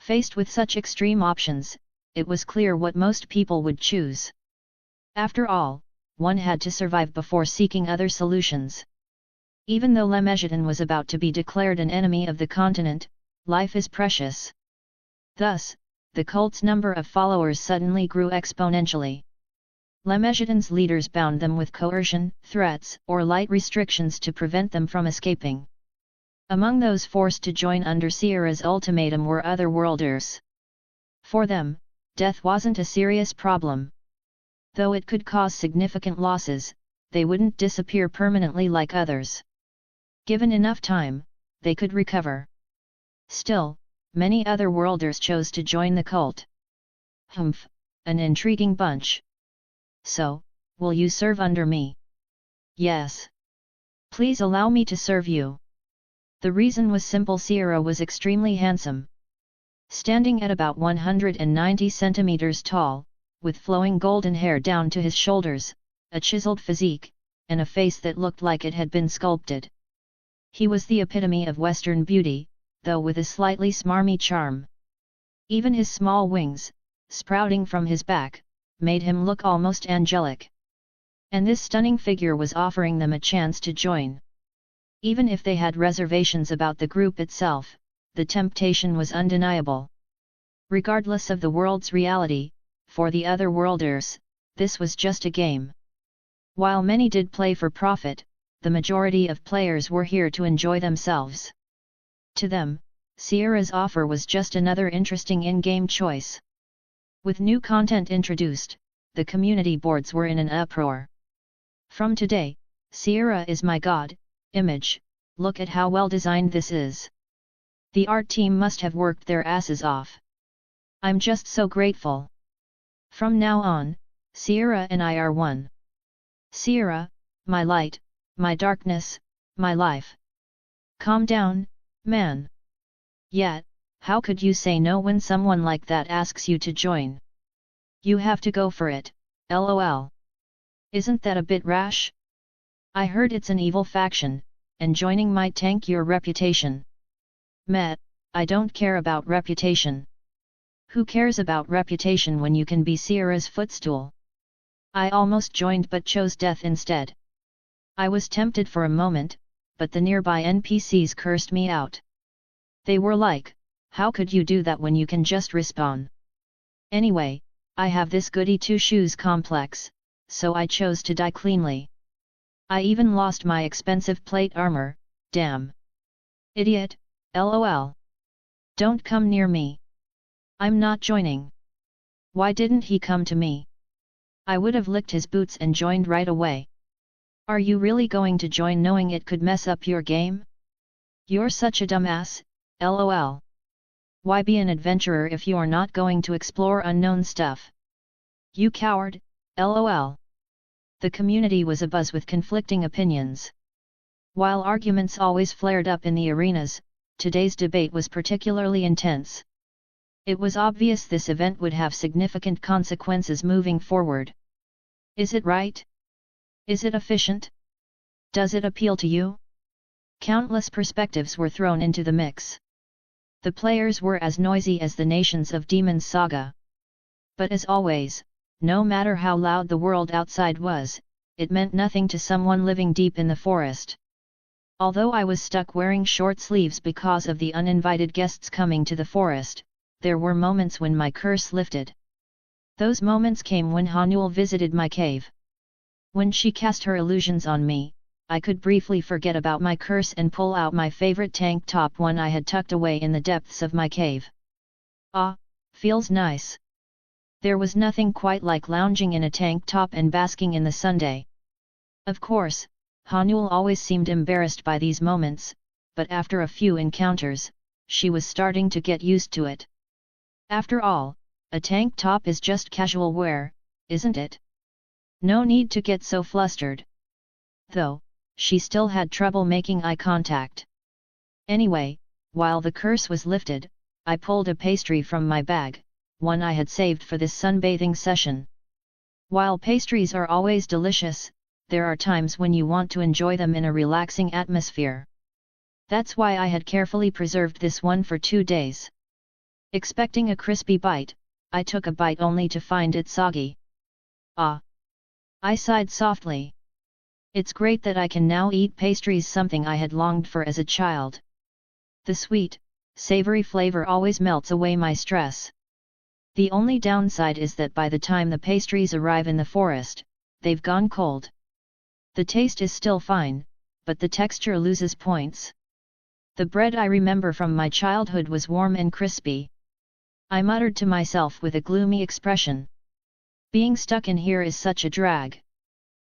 Faced with such extreme options, it was clear what most people would choose. After all, one had to survive before seeking other solutions. Even though Lemegeten was about to be declared an enemy of the continent, life is precious. Thus, the cult's number of followers suddenly grew exponentially. Lemegeten's leaders bound them with coercion, threats, or light restrictions to prevent them from escaping. Among those forced to join under Sierra's ultimatum were otherworlders. For them, death wasn't a serious problem. Though it could cause significant losses, they wouldn't disappear permanently like others. Given enough time, they could recover. Still, many otherworlders chose to join the cult. Humph, an intriguing bunch. So, will you serve under me? Yes. Please allow me to serve you. The reason was simple: Sierra was extremely handsome. Standing at about 190 centimeters tall, with flowing golden hair down to his shoulders, a chiseled physique, and a face that looked like it had been sculpted. He was the epitome of Western beauty, though with a slightly smarmy charm. Even his small wings, sprouting from his back, made him look almost angelic. And this stunning figure was offering them a chance to join. Even if they had reservations about the group itself, the temptation was undeniable. Regardless of the world's reality, for the otherworlders, this was just a game. While many did play for profit, the majority of players were here to enjoy themselves. To them, Sierra's offer was just another interesting in-game choice. With new content introduced, the community boards were in an uproar. From today, Sierra is my god, image, look at how well designed this is. The art team must have worked their asses off. I'm just so grateful. From now on, Sierra and I are one. Sierra, my light, my darkness, my life. Calm down, man. Yet, how could you say no when someone like that asks you to join? You have to go for it, lol. Isn't that a bit rash? I heard it's an evil faction, and joining might tank your reputation. Meh, I don't care about reputation. Who cares about reputation when you can be Sierra's footstool? I almost joined but chose death instead. I was tempted for a moment, but the nearby NPCs cursed me out. They were like, how could you do that when you can just respawn? Anyway, I have this goody two-shoes complex, so I chose to die cleanly. I even lost my expensive plate armor, damn. Idiot, lol. Don't come near me. I'm not joining. Why didn't he come to me? I would have licked his boots and joined right away. Are you really going to join knowing it could mess up your game? You're such a dumbass, lol. Why be an adventurer if you're not going to explore unknown stuff? You coward, lol. The community was abuzz with conflicting opinions. While arguments always flared up in the arenas, today's debate was particularly intense. It was obvious this event would have significant consequences moving forward. Is it right? Is it efficient? Does it appeal to you? Countless perspectives were thrown into the mix. The players were as noisy as the nations of Demon's Saga. But as always, no matter how loud the world outside was, it meant nothing to someone living deep in the forest. Although I was stuck wearing short sleeves because of the uninvited guests coming to the forest, there were moments when my curse lifted. Those moments came when Hanul visited my cave. When she cast her illusions on me, I could briefly forget about my curse and pull out my favorite tank top, one I had tucked away in the depths of my cave. Ah, feels nice. There was nothing quite like lounging in a tank top and basking in the sunday. Of course, Hanul always seemed embarrassed by these moments, but after a few encounters, she was starting to get used to it. After all, a tank top is just casual wear, isn't it? No need to get so flustered. Though, she still had trouble making eye contact. Anyway, while the curse was lifted, I pulled a pastry from my bag, one I had saved for this sunbathing session. While pastries are always delicious, there are times when you want to enjoy them in a relaxing atmosphere. That's why I had carefully preserved this one for 2 days. Expecting a crispy bite, I took a bite only to find it soggy. Ah! I sighed softly. It's great that I can now eat pastries, something I had longed for as a child. The sweet, savory flavor always melts away my stress. The only downside is that by the time the pastries arrive in the forest, they've gone cold. The taste is still fine, but the texture loses points. The bread I remember from my childhood was warm and crispy. I muttered to myself with a gloomy expression. Being stuck in here is such a drag.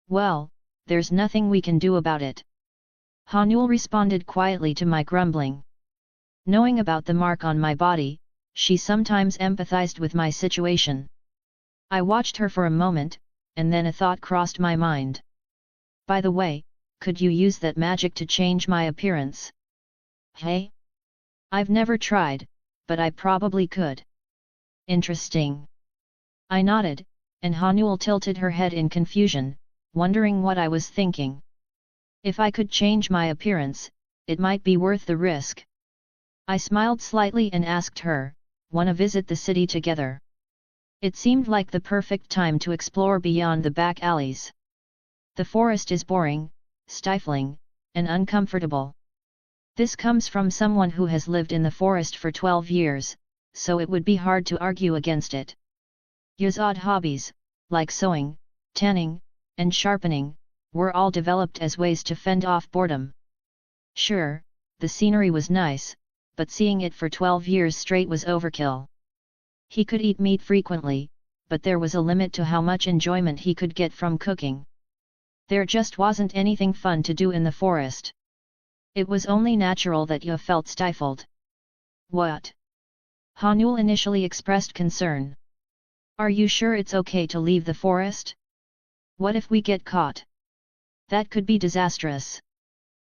Well, there's nothing we can do about it. Hanul responded quietly to my grumbling. Knowing about the mark on my body, she sometimes empathized with my situation. I watched her for a moment, and then a thought crossed my mind. By the way, could you use that magic to change my appearance? Hey? I've never tried, but I probably could. Interesting. I nodded, and Hanul tilted her head in confusion, wondering what I was thinking. If I could change my appearance, it might be worth the risk. I smiled slightly and asked her, "Wanna visit the city together?" It seemed like the perfect time to explore beyond the back alleys. The forest is boring, stifling, and uncomfortable. This comes from someone who has lived in the forest for 12 years, so it would be hard to argue against it. Ya's odd hobbies, like sewing, tanning, and sharpening, were all developed as ways to fend off boredom. Sure, the scenery was nice, but seeing it for 12 years straight was overkill. He could eat meat frequently, but there was a limit to how much enjoyment he could get from cooking. There just wasn't anything fun to do in the forest. It was only natural that Ya felt stifled. What? Hanul initially expressed concern. Are you sure it's okay to leave the forest? What if we get caught? That could be disastrous.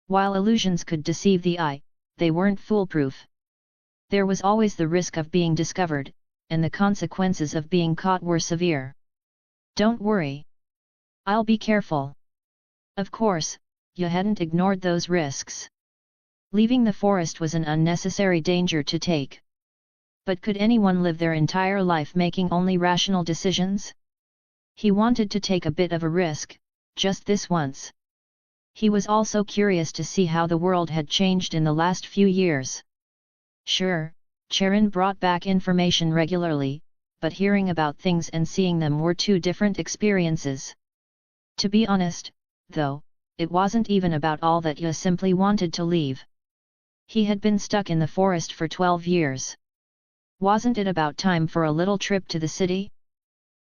While illusions could deceive the eye, they weren't foolproof. There was always the risk of being discovered, and the consequences of being caught were severe. Don't worry. I'll be careful. Of course, Ya hadn't ignored those risks. Leaving the forest was an unnecessary danger to take. But could anyone live their entire life making only rational decisions? He wanted to take a bit of a risk, just this once. He was also curious to see how the world had changed in the last few years. Sure, Charon brought back information regularly, but hearing about things and seeing them were two different experiences. To be honest, though, it wasn't even about all that. Ya simply wanted to leave. He had been stuck in the forest for 12 years. Wasn't it about time for a little trip to the city?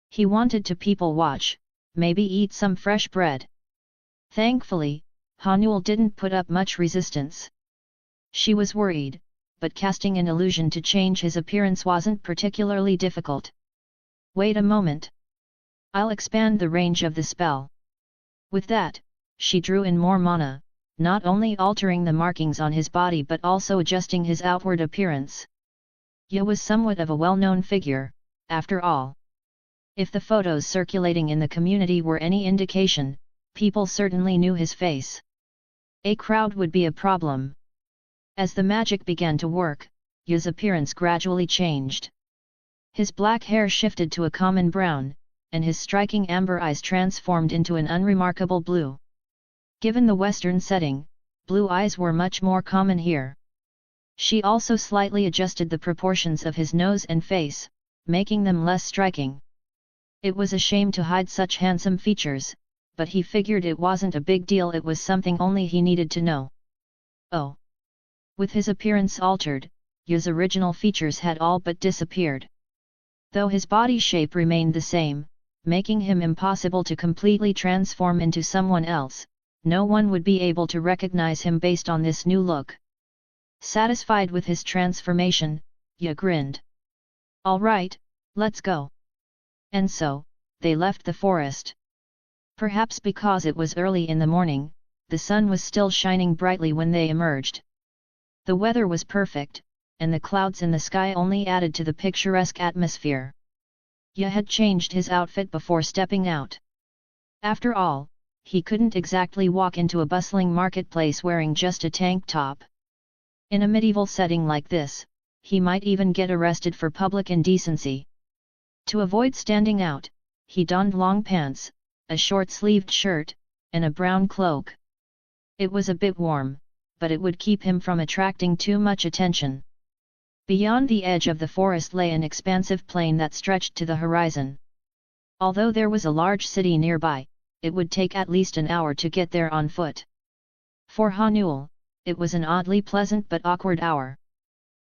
He wanted to people watch, maybe eat some fresh bread. Thankfully, Hanul didn't put up much resistance. She was worried, but casting an illusion to change his appearance wasn't particularly difficult. Wait a moment. I'll expand the range of the spell. With that, she drew in more mana, not only altering the markings on his body but also adjusting his outward appearance. Ya was somewhat of a well-known figure, after all. If the photos circulating in the community were any indication, people certainly knew his face. A crowd would be a problem. As the magic began to work, Yu's appearance gradually changed. His black hair shifted to a common brown, and his striking amber eyes transformed into an unremarkable blue. Given the Western setting, blue eyes were much more common here. She also slightly adjusted the proportions of his nose and face, making them less striking. It was a shame to hide such handsome features, but he figured it wasn't a big deal, it was something only he needed to know. Oh! With his appearance altered, Yu's original features had all but disappeared. Though his body shape remained the same, making him impossible to completely transform into someone else, no one would be able to recognize him based on this new look. Satisfied with his transformation, Yu grinned. "All right, let's go." And so, they left the forest. Perhaps because it was early in the morning, the sun was still shining brightly when they emerged. The weather was perfect, and the clouds in the sky only added to the picturesque atmosphere. Yu had changed his outfit before stepping out. After all, he couldn't exactly walk into a bustling marketplace wearing just a tank top. In a medieval setting like this, he might even get arrested for public indecency. To avoid standing out, he donned long pants, a short-sleeved shirt, and a brown cloak. It was a bit warm, but it would keep him from attracting too much attention. Beyond the edge of the forest lay an expansive plain that stretched to the horizon. Although there was a large city nearby, it would take at least an hour to get there on foot. For Hanul, it was an oddly pleasant but awkward hour.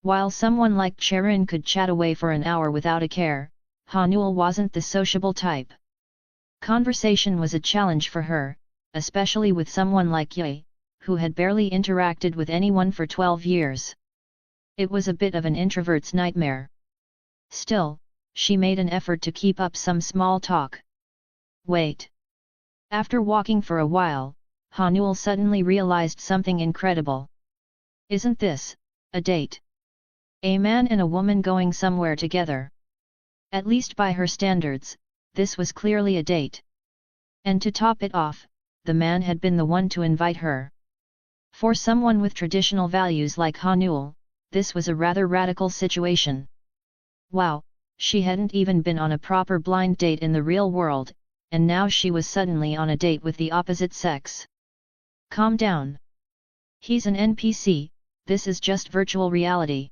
While someone like Cherin could chat away for an hour without a care, Hanul wasn't the sociable type. Conversation was a challenge for her, especially with someone like Ye, who had barely interacted with anyone for 12 years. It was a bit of an introvert's nightmare. Still, she made an effort to keep up some small talk. Wait. After walking for a while, Hanul suddenly realized something incredible. Isn't this a date? A man and a woman going somewhere together. At least by her standards, this was clearly a date. And to top it off, the man had been the one to invite her. For someone with traditional values like Hanul, this was a rather radical situation. Wow, she hadn't even been on a proper blind date in the real world, and now she was suddenly on a date with the opposite sex. Calm down. He's an NPC, this is just virtual reality.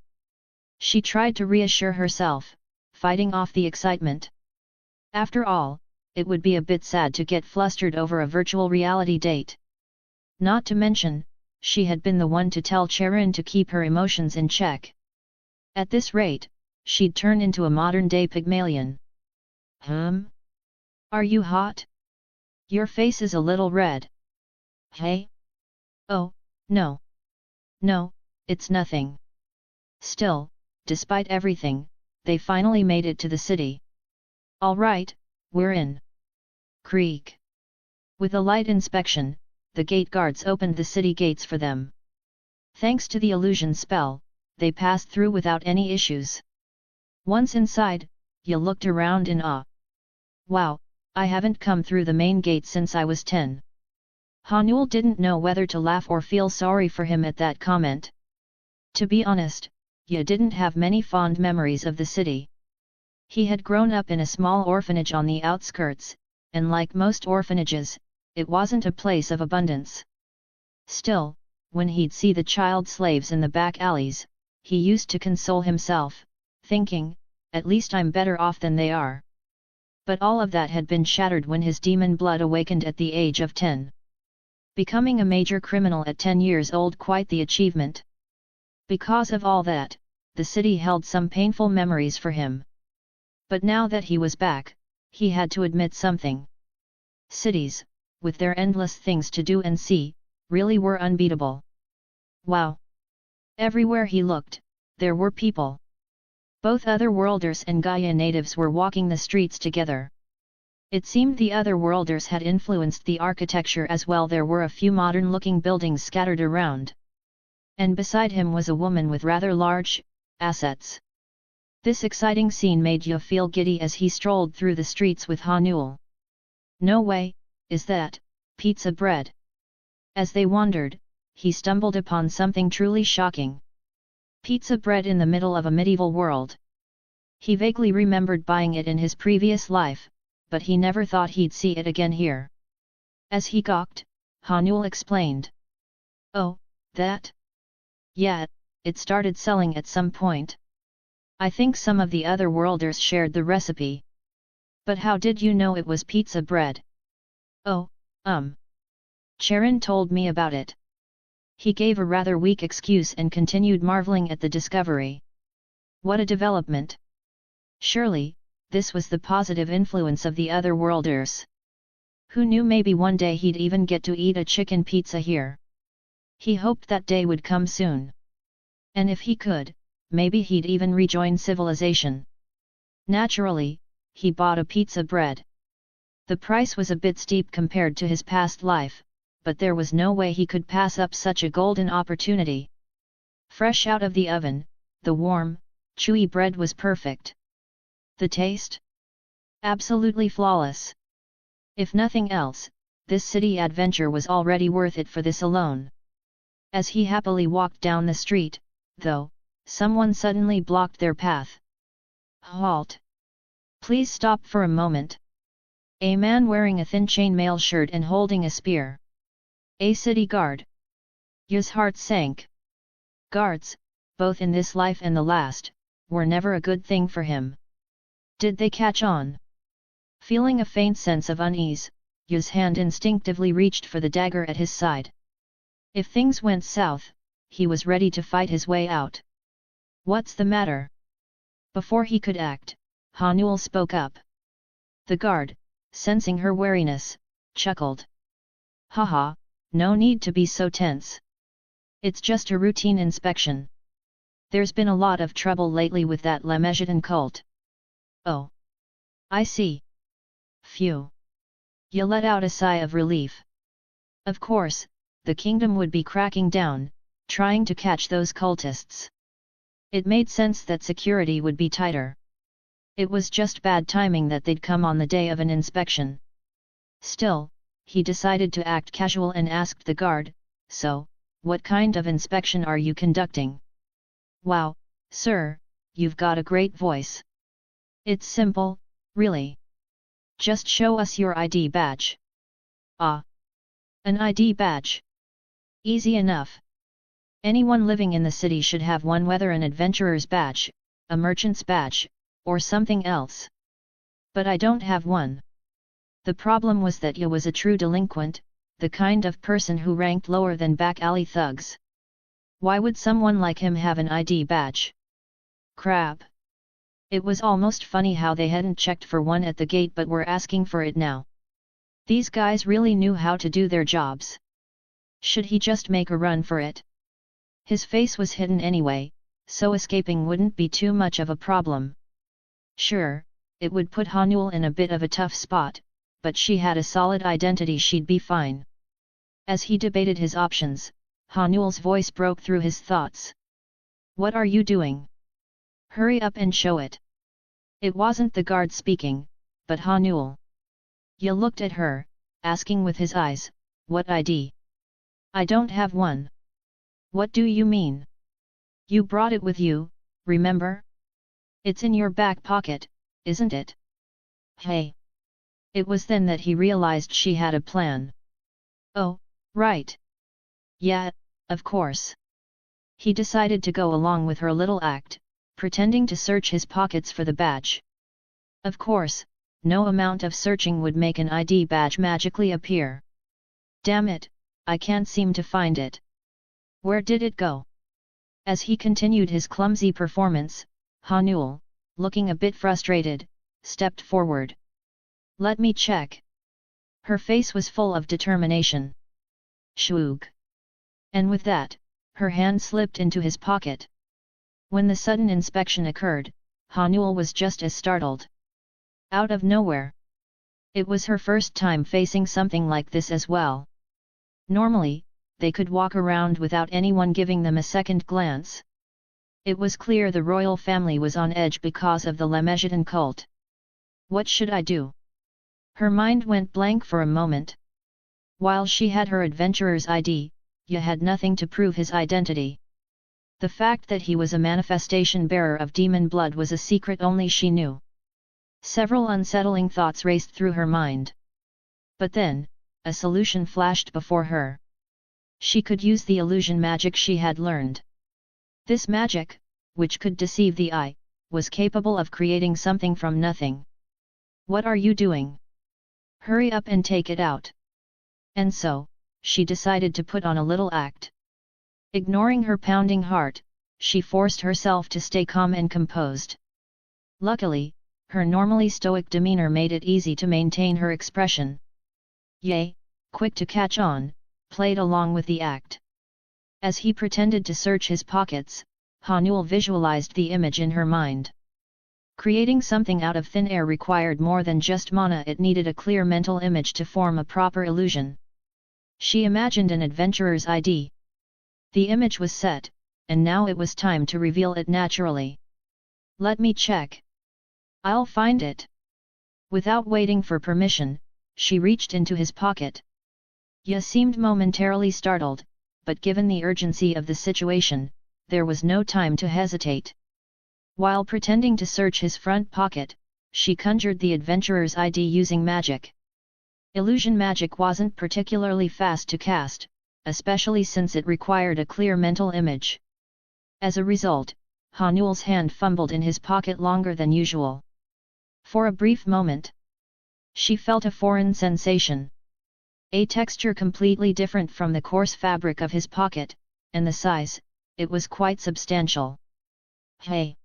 She tried to reassure herself, fighting off the excitement. After all, it would be a bit sad to get flustered over a virtual reality date. Not to mention, she had been the one to tell Cherin to keep her emotions in check. At this rate, she'd turn into a modern-day Pygmalion. Are you hot? Your face is a little red. Hey? Oh, no. No, it's nothing. Still, despite everything, they finally made it to the city. All right, we're in. Creak. With a light inspection, the gate guards opened the city gates for them. Thanks to the illusion spell, they passed through without any issues. Once inside, Yu looked around in awe. Wow, I haven't come through the main gate since I was 10. Hanul didn't know whether to laugh or feel sorry for him at that comment. To be honest, Yu didn't have many fond memories of the city. He had grown up in a small orphanage on the outskirts, and like most orphanages, it wasn't a place of abundance. Still, when he'd see the child slaves in the back alleys, he used to console himself, thinking, at least I'm better off than they are. But all of that had been shattered when his demon blood awakened at the age of 10. Becoming a major criminal at 10 years old, quite the achievement. Because of all that, the city held some painful memories for him. But now that he was back, he had to admit something. Cities, with their endless things to do and see, really were unbeatable. Wow! Everywhere he looked, there were people. Both Otherworlders and Gaia natives were walking the streets together. It seemed the Otherworlders had influenced the architecture as well. There were a few modern-looking buildings scattered around. And beside him was a woman with rather large assets. This exciting scene made Yu feel giddy as he strolled through the streets with Hanul. No way, is that pizza bread? As they wandered, he stumbled upon something truly shocking. Pizza bread in the middle of a medieval world. He vaguely remembered buying it in his previous life, but he never thought he'd see it again here. As he gawked, Hanul explained. "Oh, that? Yeah, it started selling at some point. I think some of the other worlders shared the recipe. But how did you know it was pizza bread?" "Oh, Charon told me about it." He gave a rather weak excuse and continued marveling at the discovery. What a development! Surely, this was the positive influence of the other worlders. Who knew, maybe one day he'd even get to eat a chicken pizza here. He hoped that day would come soon. And if he could, maybe he'd even rejoin civilization. Naturally, he bought a pizza bread. The price was a bit steep compared to his past life, but there was no way he could pass up such a golden opportunity. Fresh out of the oven, the warm, chewy bread was perfect. The taste? Absolutely flawless. If nothing else, this city adventure was already worth it for this alone. As he happily walked down the street, though, someone suddenly blocked their path. "Halt! Please stop for a moment." A man wearing a thin chainmail shirt and holding a spear. A city guard. Yu's heart sank. Guards, both in this life and the last, were never a good thing for him. Did they catch on? Feeling a faint sense of unease, Yu's hand instinctively reached for the dagger at his side. If things went south, he was ready to fight his way out. "What's the matter?" Before he could act, Hanul spoke up. The guard, sensing her wariness, chuckled. "Haha, no need to be so tense. It's just a routine inspection. There's been a lot of trouble lately with that Lemesian cult." "Oh. I see. Phew." You let out a sigh of relief. Of course, the kingdom would be cracking down, trying to catch those cultists. It made sense that security would be tighter. It was just bad timing that they'd come on the day of an inspection. Still, he decided to act casual and asked the guard, "So, what kind of inspection are you conducting?" "Wow, sir, you've got a great voice. It's simple, really. Just show us your ID badge." "Ah. An ID badge? Easy enough. Anyone living in the city should have one, whether an adventurer's badge, a merchant's badge, or something else. But I don't have one." The problem was that Ye was a true delinquent, the kind of person who ranked lower than back alley thugs. Why would someone like him have an ID badge? Crap! It was almost funny how they hadn't checked for one at the gate but were asking for it now. These guys really knew how to do their jobs. Should he just make a run for it? His face was hidden anyway, so escaping wouldn't be too much of a problem. Sure, it would put Hanul in a bit of a tough spot, but she had a solid identity, she'd be fine. As he debated his options, Hanul's voice broke through his thoughts. "What are you doing? Hurry up and show it." It wasn't the guard speaking, but Hanul. Ye looked at her, asking with his eyes, "What ID? I don't have one." "What do you mean? You brought it with you, remember? It's in your back pocket, isn't it?" "Hey!" It was then that he realized she had a plan. "Oh, right. Yeah, of course." He decided to go along with her little act, pretending to search his pockets for the badge. Of course, no amount of searching would make an ID badge magically appear. "Damn it, I can't seem to find it. Where did it go?" As he continued his clumsy performance, Hanul, looking a bit frustrated, stepped forward. "Let me check." Her face was full of determination. Shwoog. And with that, her hand slipped into his pocket. When the sudden inspection occurred, Hanul was just as startled. Out of nowhere. It was her first time facing something like this as well. Normally, they could walk around without anyone giving them a second glance. It was clear the royal family was on edge because of the Lemesian cult. What should I do? Her mind went blank for a moment. While she had her adventurer's ID, Ye had nothing to prove his identity. The fact that he was a manifestation bearer of demon blood was a secret only she knew. Several unsettling thoughts raced through her mind. But then, a solution flashed before her. She could use the illusion magic she had learned. This magic, which could deceive the eye, was capable of creating something from nothing. What are you doing? Hurry up and take it out. And so, she decided to put on a little act. Ignoring her pounding heart, she forced herself to stay calm and composed. Luckily, her normally stoic demeanor made it easy to maintain her expression. Ye, quick to catch on, played along with the act. As he pretended to search his pockets, Hanul visualized the image in her mind. Creating something out of thin air required more than just mana, it needed a clear mental image to form a proper illusion. She imagined an adventurer's ID. The image was set, and now it was time to reveal it naturally. Let me check. I'll find it. Without waiting for permission, she reached into his pocket. Ye seemed momentarily startled, but given the urgency of the situation, there was no time to hesitate. While pretending to search his front pocket, she conjured the adventurer's ID using magic. Illusion magic wasn't particularly fast to cast, especially since it required a clear mental image. As a result, Hanul's hand fumbled in his pocket longer than usual. For a brief moment, she felt a foreign sensation. A texture completely different from the coarse fabric of his pocket, and the size, it was quite substantial. Hey!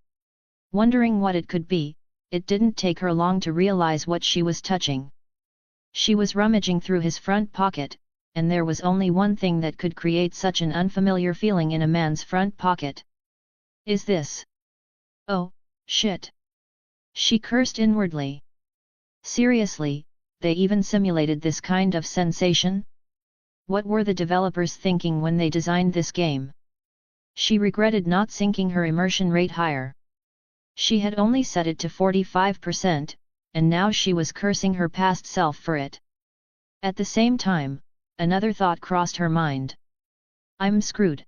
Wondering what it could be, it didn't take her long to realize what she was touching. She was rummaging through his front pocket, and there was only one thing that could create such an unfamiliar feeling in a man's front pocket. Is this? Oh, shit! She cursed inwardly. Seriously, they even simulated this kind of sensation? What were the developers thinking when they designed this game? She regretted not syncing her immersion rate higher. She had only set it to 45%, and now she was cursing her past self for it. At the same time, another thought crossed her mind. I'm screwed.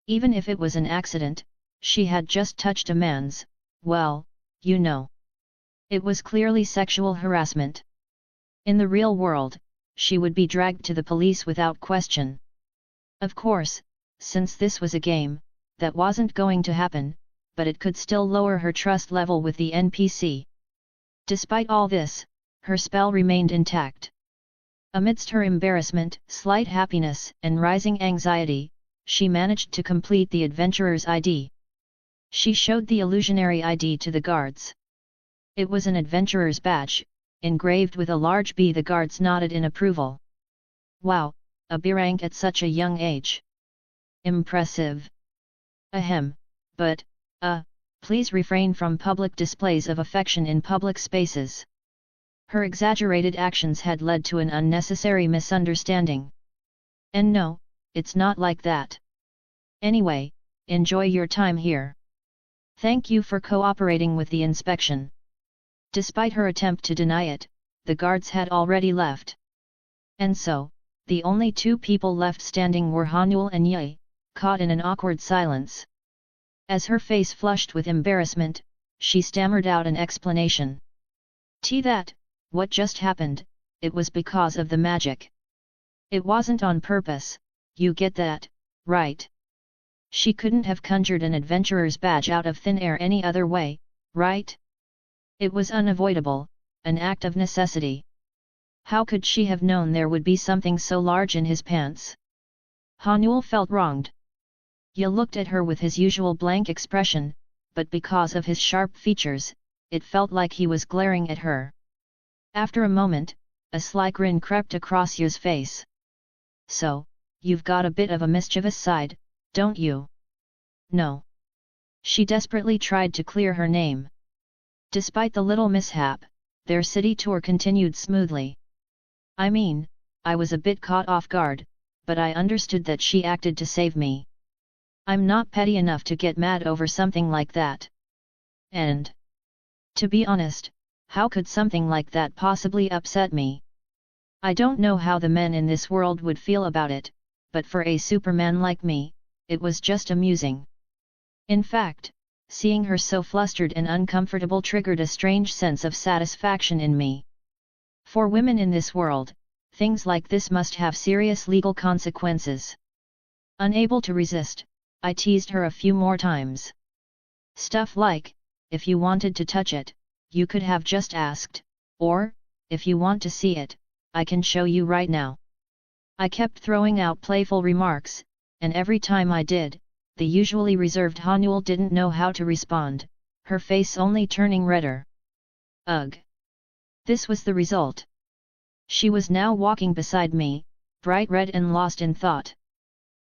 Even if it was an accident, she had just touched a man's, well, you know. It was clearly sexual harassment. In the real world, she would be dragged to the police without question. Of course, since this was a game, that wasn't going to happen, but it could still lower her trust level with the NPC. Despite all this, her spell remained intact. Amidst her embarrassment, slight happiness, and rising anxiety, she managed to complete the adventurer's ID. She showed the illusionary ID to the guards. It was an adventurer's badge, engraved with a large B. The guards nodded in approval. Wow, a B rank at such a young age. Impressive. Ahem, but, please refrain from public displays of affection in public spaces. Her exaggerated actions had led to an unnecessary misunderstanding. And no, it's not like that. Anyway, enjoy your time here. Thank you for cooperating with the inspection. Despite her attempt to deny it, the guards had already left. And so, the only two people left standing were Hanul and Ye, caught in an awkward silence. As her face flushed with embarrassment, she stammered out an explanation. That, what just happened, it was because of the magic. It wasn't on purpose, you get that, right? She couldn't have conjured an adventurer's badge out of thin air any other way, right? It was unavoidable, an act of necessity. How could she have known there would be something so large in his pants? Hanul felt wronged. Ye looked at her with his usual blank expression, but because of his sharp features, it felt like he was glaring at her. After a moment, a sly grin crept across Ye's face. So, you've got a bit of a mischievous side, don't you? No. She desperately tried to clear her name. Despite the little mishap, their city tour continued smoothly. I mean, I was a bit caught off guard, but I understood that she acted to save me. I'm not petty enough to get mad over something like that. And, to be honest, how could something like that possibly upset me? I don't know how the men in this world would feel about it, but for a Superman like me, it was just amusing. In fact, seeing her so flustered and uncomfortable triggered a strange sense of satisfaction in me. For women in this world, things like this must have serious legal consequences. Unable to resist, I teased her a few more times. Stuff like, if you wanted to touch it, you could have just asked, or, if you want to see it, I can show you right now. I kept throwing out playful remarks, and every time I did, the usually reserved Hanul didn't know how to respond, her face only turning redder. Ugh! This was the result. She was now walking beside me, bright red and lost in thought.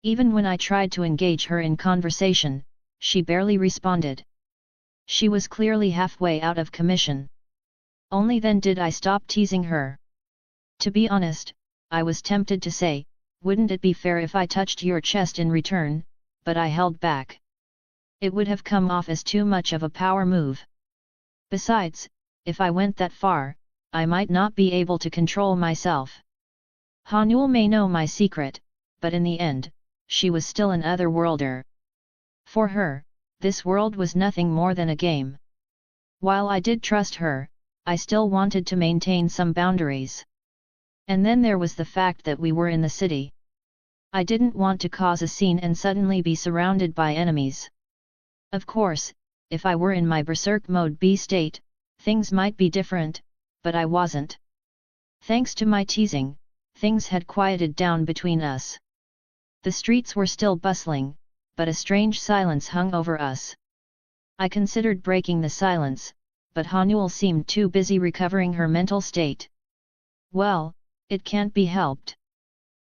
Even when I tried to engage her in conversation, she barely responded. She was clearly halfway out of commission. Only then did I stop teasing her. To be honest, I was tempted to say, wouldn't it be fair if I touched your chest in return, but I held back. It would have come off as too much of a power move. Besides, if I went that far, I might not be able to control myself. Hanul may know my secret, but in the end, she was still an otherworlder. For her, this world was nothing more than a game. While I did trust her, I still wanted to maintain some boundaries. And then there was the fact that we were in the city. I didn't want to cause a scene and suddenly be surrounded by enemies. Of course, if I were in my berserk mode B state, things might be different, but I wasn't. Thanks to my teasing, things had quieted down between us. The streets were still bustling, but a strange silence hung over us. I considered breaking the silence, but Hanul seemed too busy recovering her mental state. Well, it can't be helped.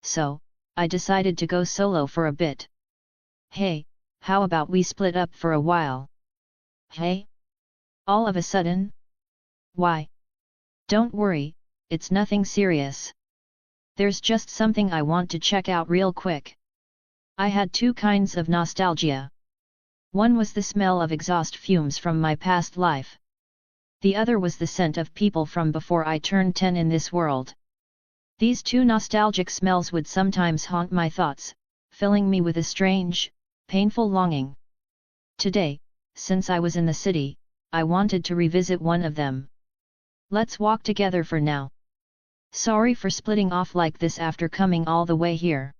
So, I decided to go solo for a bit. Hey, how about we split up for a while? Hey? All of a sudden? Why? Don't worry, it's nothing serious. There's just something I want to check out real quick. I had two kinds of nostalgia. One was the smell of exhaust fumes from my past life. The other was the scent of people from before I turned 10 in this world. These two nostalgic smells would sometimes haunt my thoughts, filling me with a strange, painful longing. Today, since I was in the city, I wanted to revisit one of them. Let's walk together for now. Sorry for splitting off like this after coming all the way here.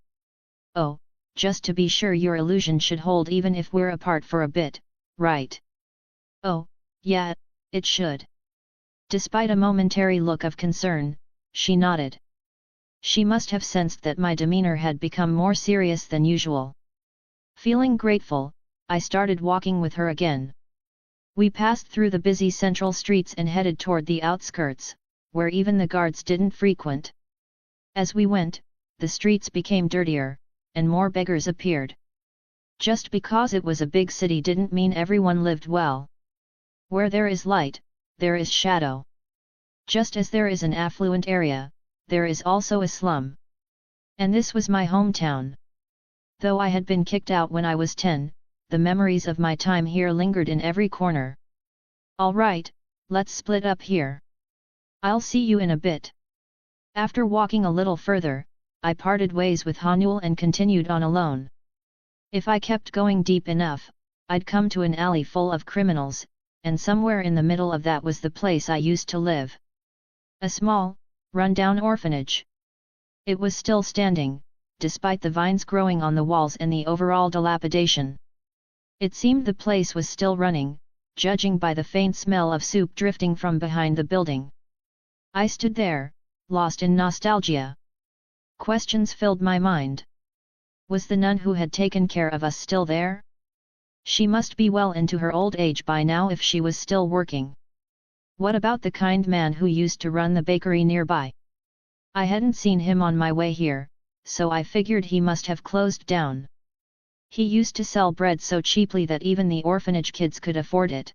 Oh, just to be sure your illusion should hold even if we're apart for a bit, right? Oh, yeah, it should. Despite a momentary look of concern, she nodded. She must have sensed that my demeanor had become more serious than usual. Feeling grateful, I started walking with her again. We passed through the busy central streets and headed toward the outskirts, where even the guards didn't frequent. As we went, the streets became dirtier, and more beggars appeared. Just because it was a big city didn't mean everyone lived well. Where there is light, there is shadow. Just as there is an affluent area, there is also a slum. And this was my hometown. Though I had been kicked out when I was 10, the memories of my time here lingered in every corner. All right, let's split up here. I'll see you in a bit. After walking a little further, I parted ways with Hanul and continued on alone. If I kept going deep enough, I'd come to an alley full of criminals, and somewhere in the middle of that was the place I used to live. A small, run-down orphanage. It was still standing, despite the vines growing on the walls and the overall dilapidation. It seemed the place was still running, judging by the faint smell of soup drifting from behind the building. I stood there, lost in nostalgia. Questions filled my mind. Was the nun who had taken care of us still there? She must be well into her old age by now if she was still working. What about the kind man who used to run the bakery nearby? I hadn't seen him on my way here, so I figured he must have closed down. He used to sell bread so cheaply that even the orphanage kids could afford it.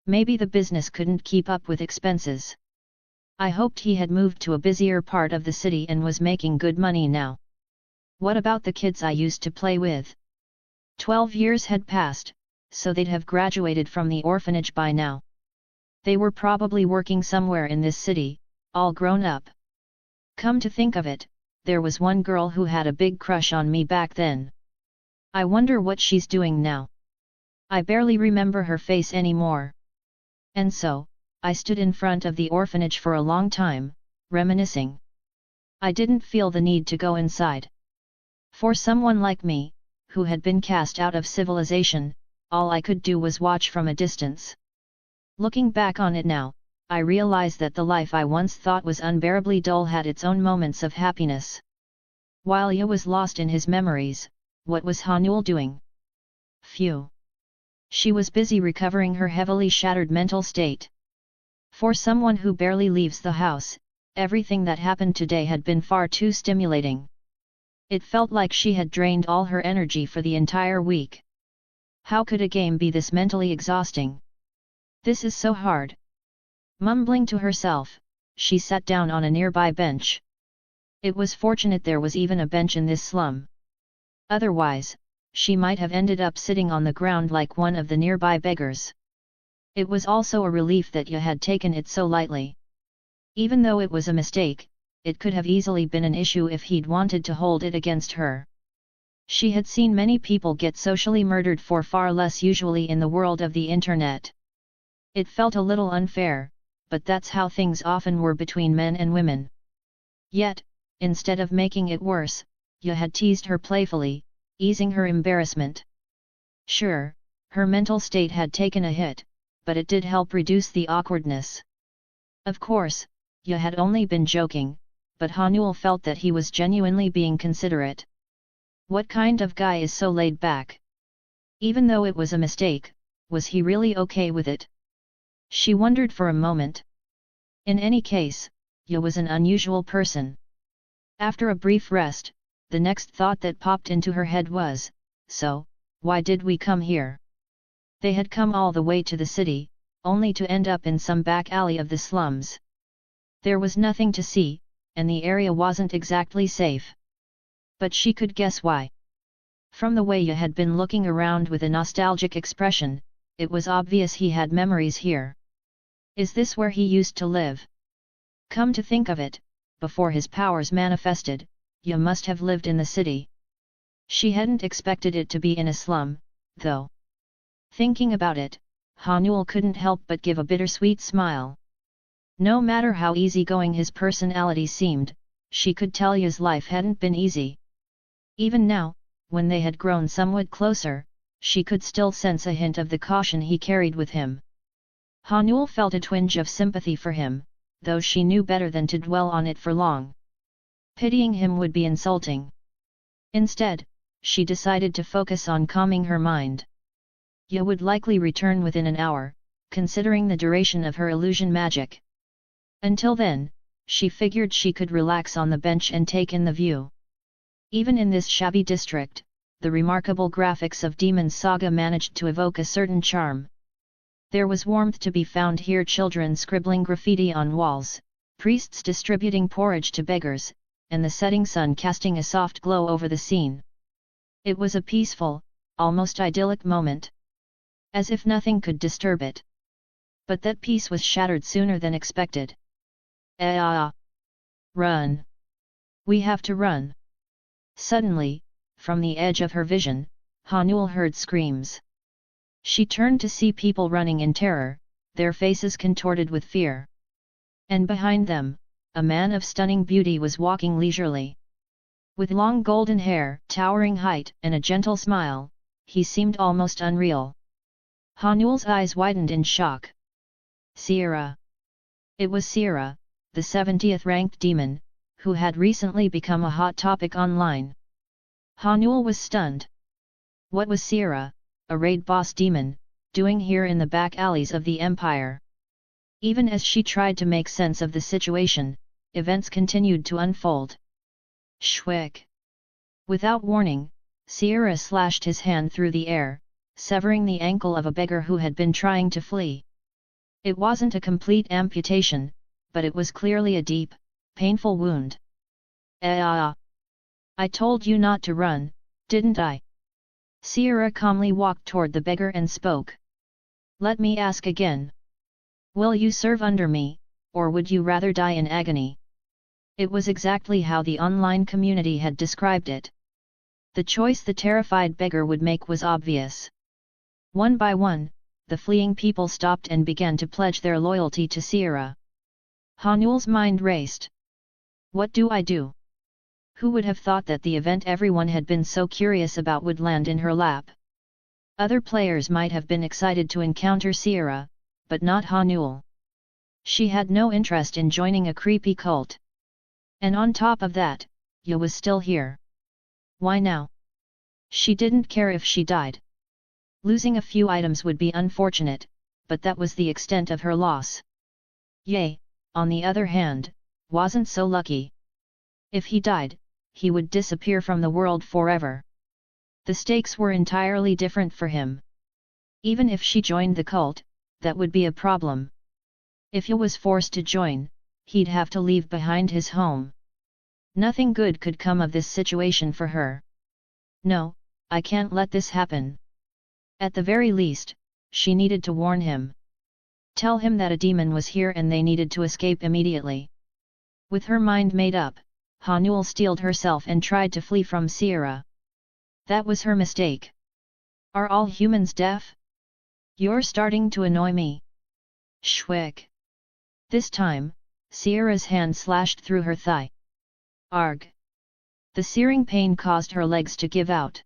Maybe the business couldn't keep up with expenses. I hoped he had moved to a busier part of the city and was making good money now. What about the kids I used to play with? 12 years had passed, so they'd have graduated from the orphanage by now. They were probably working somewhere in this city, all grown up. Come to think of it, there was one girl who had a big crush on me back then. I wonder what she's doing now. I barely remember her face anymore. And so, I stood in front of the orphanage for a long time, reminiscing. I didn't feel the need to go inside. For someone like me, who had been cast out of civilization, all I could do was watch from a distance. Looking back on it now, I realize that the life I once thought was unbearably dull had its own moments of happiness. While Ye was lost in his memories, what was Hanul doing? Phew! She was busy recovering her heavily shattered mental state. For someone who barely leaves the house, everything that happened today had been far too stimulating. It felt like she had drained all her energy for the entire week. How could a game be this mentally exhausting? This is so hard. Mumbling to herself, she sat down on a nearby bench. It was fortunate there was even a bench in this slum. Otherwise, she might have ended up sitting on the ground like one of the nearby beggars. It was also a relief that Ye had taken it so lightly. Even though it was a mistake, it could have easily been an issue if he'd wanted to hold it against her. She had seen many people get socially murdered for far less usually in the world of the internet. It felt a little unfair, but that's how things often were between men and women. Yet, instead of making it worse, Ye had teased her playfully, easing her embarrassment. Sure, her mental state had taken a hit, but it did help reduce the awkwardness. Of course, Ye had only been joking, but Hanul felt that he was genuinely being considerate. What kind of guy is so laid back? Even though it was a mistake, was he really okay with it? She wondered for a moment. In any case, Ye was an unusual person. After a brief rest, the next thought that popped into her head was, so, why did we come here? They had come all the way to the city, only to end up in some back alley of the slums. There was nothing to see, and the area wasn't exactly safe. But she could guess why. From the way Ye had been looking around with a nostalgic expression, it was obvious he had memories here. Is this where he used to live? Come to think of it, before his powers manifested, Ye must have lived in the city. She hadn't expected it to be in a slum, though. Thinking about it, Hanul couldn't help but give a bittersweet smile. No matter how easygoing his personality seemed, she could tell Ye's life hadn't been easy. Even now, when they had grown somewhat closer, she could still sense a hint of the caution he carried with him. Hanul felt a twinge of sympathy for him, though she knew better than to dwell on it for long. Pitying him would be insulting. Instead, she decided to focus on calming her mind. Ye would likely return within an hour, considering the duration of her illusion magic. Until then, she figured she could relax on the bench and take in the view. Even in this shabby district, the remarkable graphics of Demon's Saga managed to evoke a certain charm. There was warmth to be found here, children scribbling graffiti on walls, priests distributing porridge to beggars, and the setting sun casting a soft glow over the scene. It was a peaceful, almost idyllic moment. As if nothing could disturb it. But that peace was shattered sooner than expected. Run! We have to run! Suddenly, from the edge of her vision, Hanul heard screams. She turned to see people running in terror, their faces contorted with fear. And behind them, a man of stunning beauty was walking leisurely. With long golden hair, towering height, and a gentle smile, he seemed almost unreal. Hanul's eyes widened in shock. Sierra! It was Sierra, the 70th ranked demon, who had recently become a hot topic online. Hanul was stunned. What was Sierra, a raid boss demon, doing here in the back alleys of the Empire? Even as she tried to make sense of the situation, events continued to unfold. Shwick! Without warning, Sierra slashed his hand through the air, severing the ankle of a beggar who had been trying to flee. It wasn't a complete amputation, but it was clearly a deep, painful wound. I told you not to run, didn't I? Sierra calmly walked toward the beggar and spoke. Let me ask again. Will you serve under me, or would you rather die in agony? It was exactly how the online community had described it. The choice the terrified beggar would make was obvious. One by one, the fleeing people stopped and began to pledge their loyalty to Sierra. Hanul's mind raced. What do I do? Who would have thought that the event everyone had been so curious about would land in her lap? Other players might have been excited to encounter Sierra, but not Hanul. She had no interest in joining a creepy cult. And on top of that, Ye was still here. Why now? She didn't care if she died. Losing a few items would be unfortunate, but that was the extent of her loss. Ye, on the other hand, wasn't so lucky. If he died, he would disappear from the world forever. The stakes were entirely different for him. Even if she joined the cult, that would be a problem. If he was forced to join, he'd have to leave behind his home. Nothing good could come of this situation for her. No, I can't let this happen. At the very least, she needed to warn him. Tell him that a demon was here and they needed to escape immediately. With her mind made up, Hanul steeled herself and tried to flee from Sierra. That was her mistake. Are all humans deaf? You're starting to annoy me. Shwick. This time, Sierra's hand slashed through her thigh. Arg. The searing pain caused her legs to give out.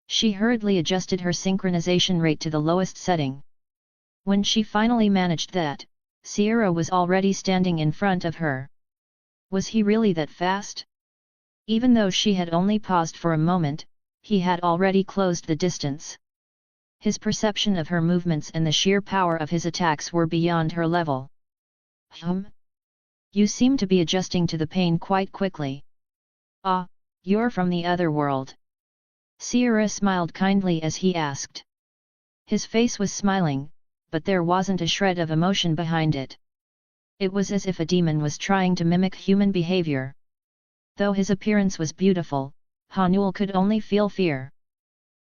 She hurriedly adjusted her synchronization rate to the lowest setting. When she finally managed that, Sierra was already standing in front of her. Was he really that fast? Even though she had only paused for a moment, he had already closed the distance. His perception of her movements and the sheer power of his attacks were beyond her level. You seem to be adjusting to the pain quite quickly. Ah, you're from the other world. Sierra smiled kindly as he asked. His face was smiling, but there wasn't a shred of emotion behind it. It was as if a demon was trying to mimic human behavior. Though his appearance was beautiful, Hanul could only feel fear.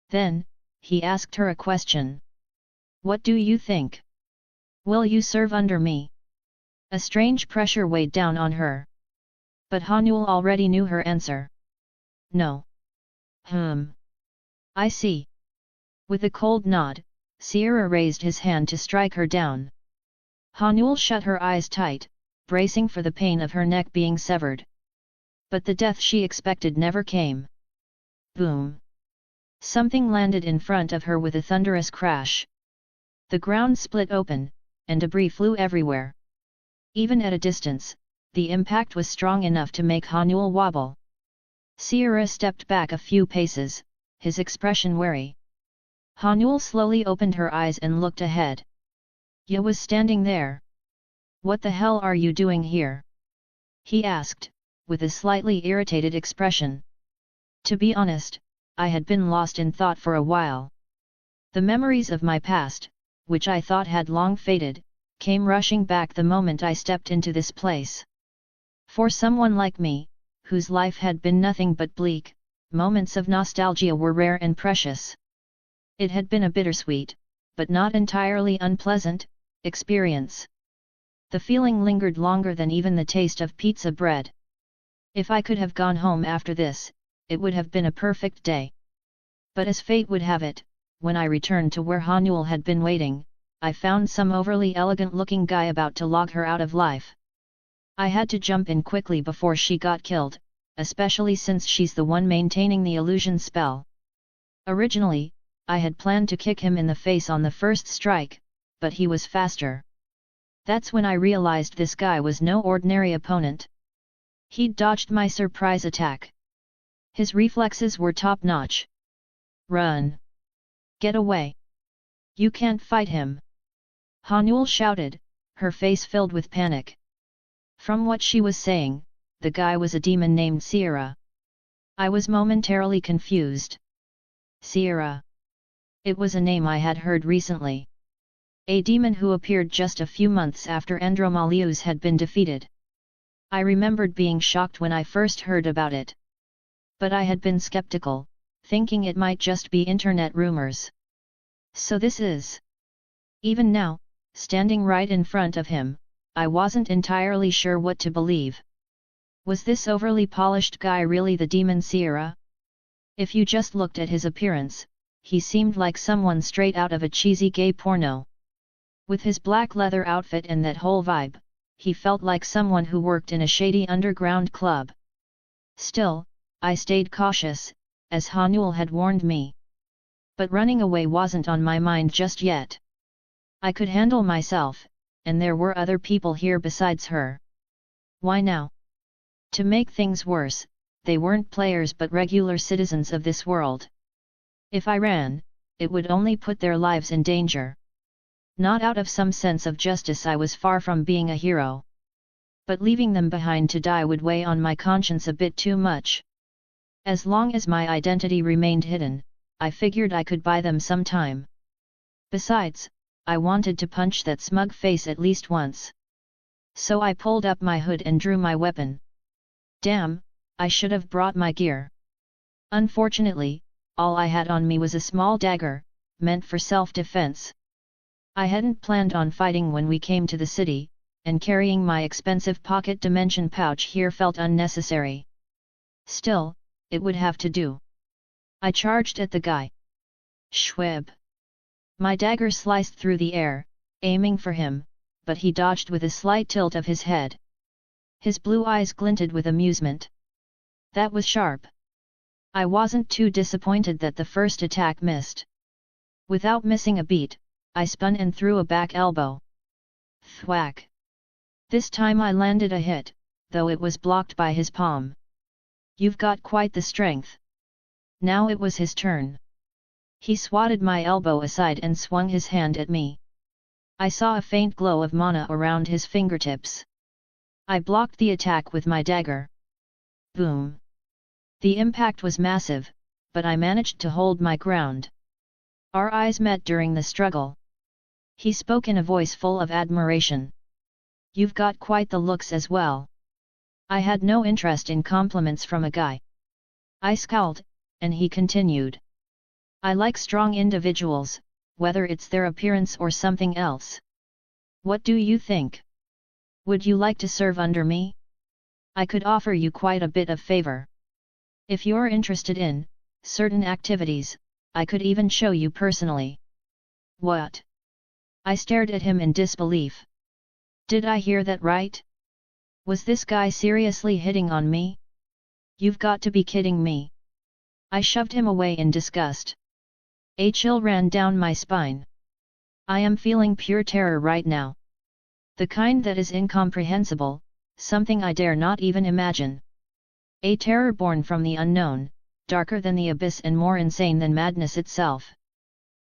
Then, he asked her a question. What do you think? Will you serve under me? A strange pressure weighed down on her. But Hanul already knew her answer. No. I see. With a cold nod, Sierra raised his hand to strike her down. Hanul shut her eyes tight, bracing for the pain of her neck being severed. But the death she expected never came. Boom! Something landed in front of her with a thunderous crash. The ground split open, and debris flew everywhere. Even at a distance, the impact was strong enough to make Hanul wobble. Sierra stepped back a few paces, his expression wary. Hanul slowly opened her eyes and looked ahead. Ye was standing there. What the hell are you doing here? He asked, with a slightly irritated expression. To be honest, I had been lost in thought for a while. The memories of my past, which I thought had long faded, came rushing back the moment I stepped into this place. For someone like me, whose life had been nothing but bleak, moments of nostalgia were rare and precious. It had been a bittersweet, but not entirely unpleasant, experience. The feeling lingered longer than even the taste of pizza bread. If I could have gone home after this, it would have been a perfect day. But as fate would have it, when I returned to where Hanul had been waiting, I found some overly elegant-looking guy about to log her out of life. I had to jump in quickly before she got killed, especially since she's the one maintaining the illusion spell. Originally, I had planned to kick him in the face on the first strike, but he was faster. That's when I realized this guy was no ordinary opponent. He'd dodged my surprise attack. His reflexes were top-notch. Run! Get away! You can't fight him! Hanul shouted, her face filled with panic. From what she was saying, the guy was a demon named Sierra. I was momentarily confused. Sierra. It was a name I had heard recently. A demon who appeared just a few months after Andromalius had been defeated. I remembered being shocked when I first heard about it. But I had been skeptical, thinking it might just be internet rumors. So this is. Even now, standing right in front of him, I wasn't entirely sure what to believe. Was this overly polished guy really the demon Sierra? If you just looked at his appearance, he seemed like someone straight out of a cheesy gay porno. With his black leather outfit and that whole vibe, he felt like someone who worked in a shady underground club. Still, I stayed cautious, as Hanuel had warned me. But running away wasn't on my mind just yet. I could handle myself, and there were other people here besides her. Why now? To make things worse, they weren't players but regular citizens of this world. If I ran, it would only put their lives in danger. Not out of some sense of justice, I was far from being a hero. But leaving them behind to die would weigh on my conscience a bit too much. As long as my identity remained hidden, I figured I could buy them some time. Besides, I wanted to punch that smug face at least once. So I pulled up my hood and drew my weapon. Damn, I should have brought my gear. Unfortunately, all I had on me was a small dagger, meant for self-defense. I hadn't planned on fighting when we came to the city, and carrying my expensive pocket dimension pouch here felt unnecessary. Still, it would have to do. I charged at the guy. Shweb. My dagger sliced through the air, aiming for him, but he dodged with a slight tilt of his head. His blue eyes glinted with amusement. That was sharp. I wasn't too disappointed that the first attack missed. Without missing a beat, I spun and threw a back elbow. Thwack! This time I landed a hit, though it was blocked by his palm. You've got quite the strength. Now it was his turn. He swatted my elbow aside and swung his hand at me. I saw a faint glow of mana around his fingertips. I blocked the attack with my dagger. Boom! The impact was massive, but I managed to hold my ground. Our eyes met during the struggle. He spoke in a voice full of admiration. You've got quite the looks as well. I had no interest in compliments from a guy. I scowled, and he continued. I like strong individuals, whether it's their appearance or something else. What do you think? Would you like to serve under me? I could offer you quite a bit of favor. If you're interested in certain activities, I could even show you personally. What? I stared at him in disbelief. Did I hear that right? Was this guy seriously hitting on me? You've got to be kidding me. I shoved him away in disgust. A chill ran down my spine. I am feeling pure terror right now. The kind that is incomprehensible, something I dare not even imagine. A terror born from the unknown, darker than the abyss and more insane than madness itself.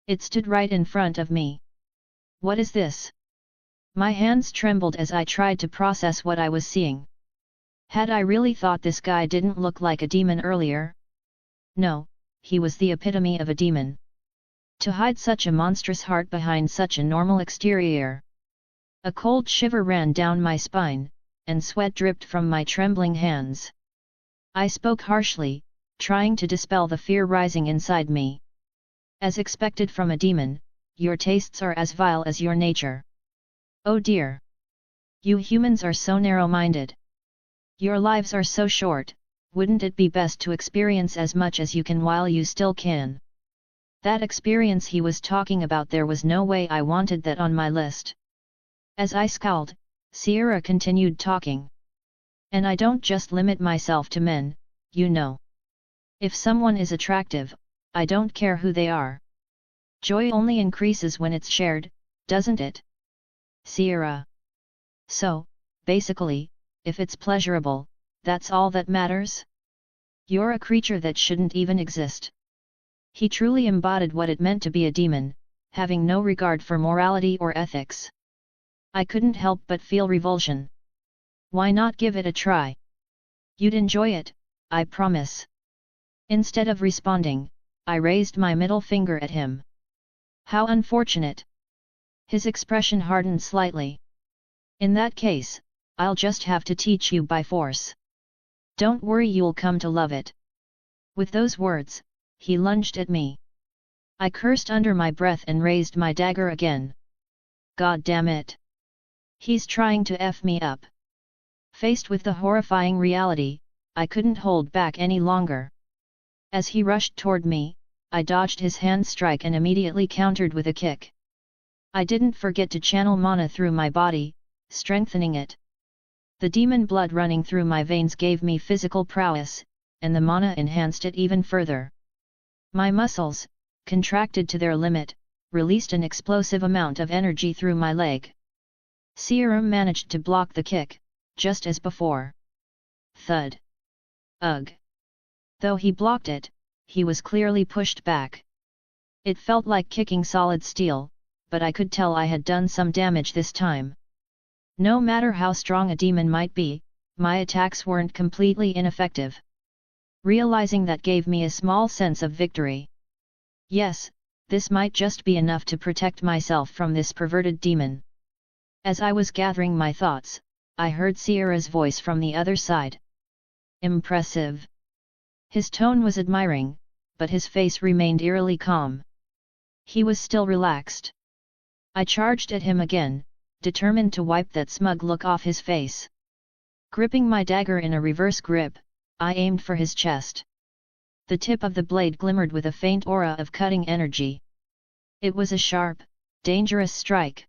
It stood right in front of me. What is this? My hands trembled as I tried to process what I was seeing. Had I really thought this guy didn't look like a demon earlier? No, he was the epitome of a demon. To hide such a monstrous heart behind such a normal exterior. A cold shiver ran down my spine, and sweat dripped from my trembling hands. I spoke harshly, trying to dispel the fear rising inside me. As expected from a demon, your tastes are as vile as your nature. Oh dear! You humans are so narrow-minded. Your lives are so short, wouldn't it be best to experience as much as you can while you still can? That experience he was talking about, there was no way I wanted that on my list. As I scowled, Sierra continued talking. And I don't just limit myself to men, you know. If someone is attractive, I don't care who they are. Joy only increases when it's shared, doesn't it? Sierra. So, basically, if it's pleasurable, that's all that matters? You're a creature that shouldn't even exist. He truly embodied what it meant to be a demon, having no regard for morality or ethics. I couldn't help but feel revulsion. Why not give it a try? You'd enjoy it, I promise. Instead of responding, I raised my middle finger at him. How unfortunate. His expression hardened slightly. In that case, I'll just have to teach you by force. Don't worry, you'll come to love it. With those words, he lunged at me. I cursed under my breath and raised my dagger again. God damn it! He's trying to F me up. Faced with the horrifying reality, I couldn't hold back any longer. As he rushed toward me, I dodged his hand strike and immediately countered with a kick. I didn't forget to channel mana through my body, strengthening it. The demon blood running through my veins gave me physical prowess, and the mana enhanced it even further. My muscles, contracted to their limit, released an explosive amount of energy through my leg. Sierra managed to block the kick, just as before. Thud. Ugh. Though he blocked it, he was clearly pushed back. It felt like kicking solid steel, but I could tell I had done some damage this time. No matter how strong a demon might be, my attacks weren't completely ineffective. Realizing that gave me a small sense of victory. Yes, this might just be enough to protect myself from this perverted demon. As I was gathering my thoughts, I heard Sierra's voice from the other side. Impressive. His tone was admiring, but his face remained eerily calm. He was still relaxed. I charged at him again, determined to wipe that smug look off his face. Gripping my dagger in a reverse grip, I aimed for his chest. The tip of the blade glimmered with a faint aura of cutting energy. It was a sharp, dangerous strike.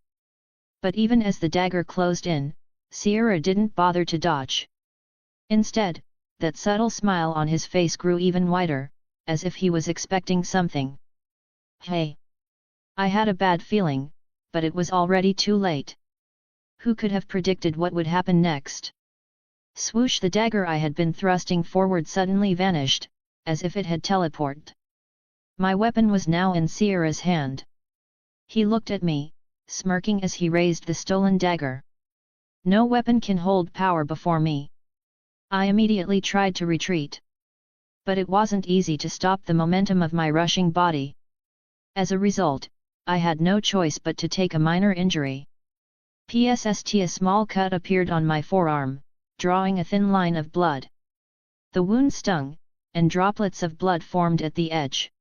But even as the dagger closed in, Sierra didn't bother to dodge. Instead, that subtle smile on his face grew even wider, as if he was expecting something. Hey! I had a bad feeling, but it was already too late. Who could have predicted what would happen next? Swoosh! The dagger I had been thrusting forward suddenly vanished, as if it had teleported. My weapon was now in Sierra's hand. He looked at me, smirking as he raised the stolen dagger. No weapon can hold power before me. I immediately tried to retreat. But it wasn't easy to stop the momentum of my rushing body. As a result, I had no choice but to take a minor injury. PSST. A small cut appeared on my forearm, drawing a thin line of blood. The wound stung, and droplets of blood formed at the edge.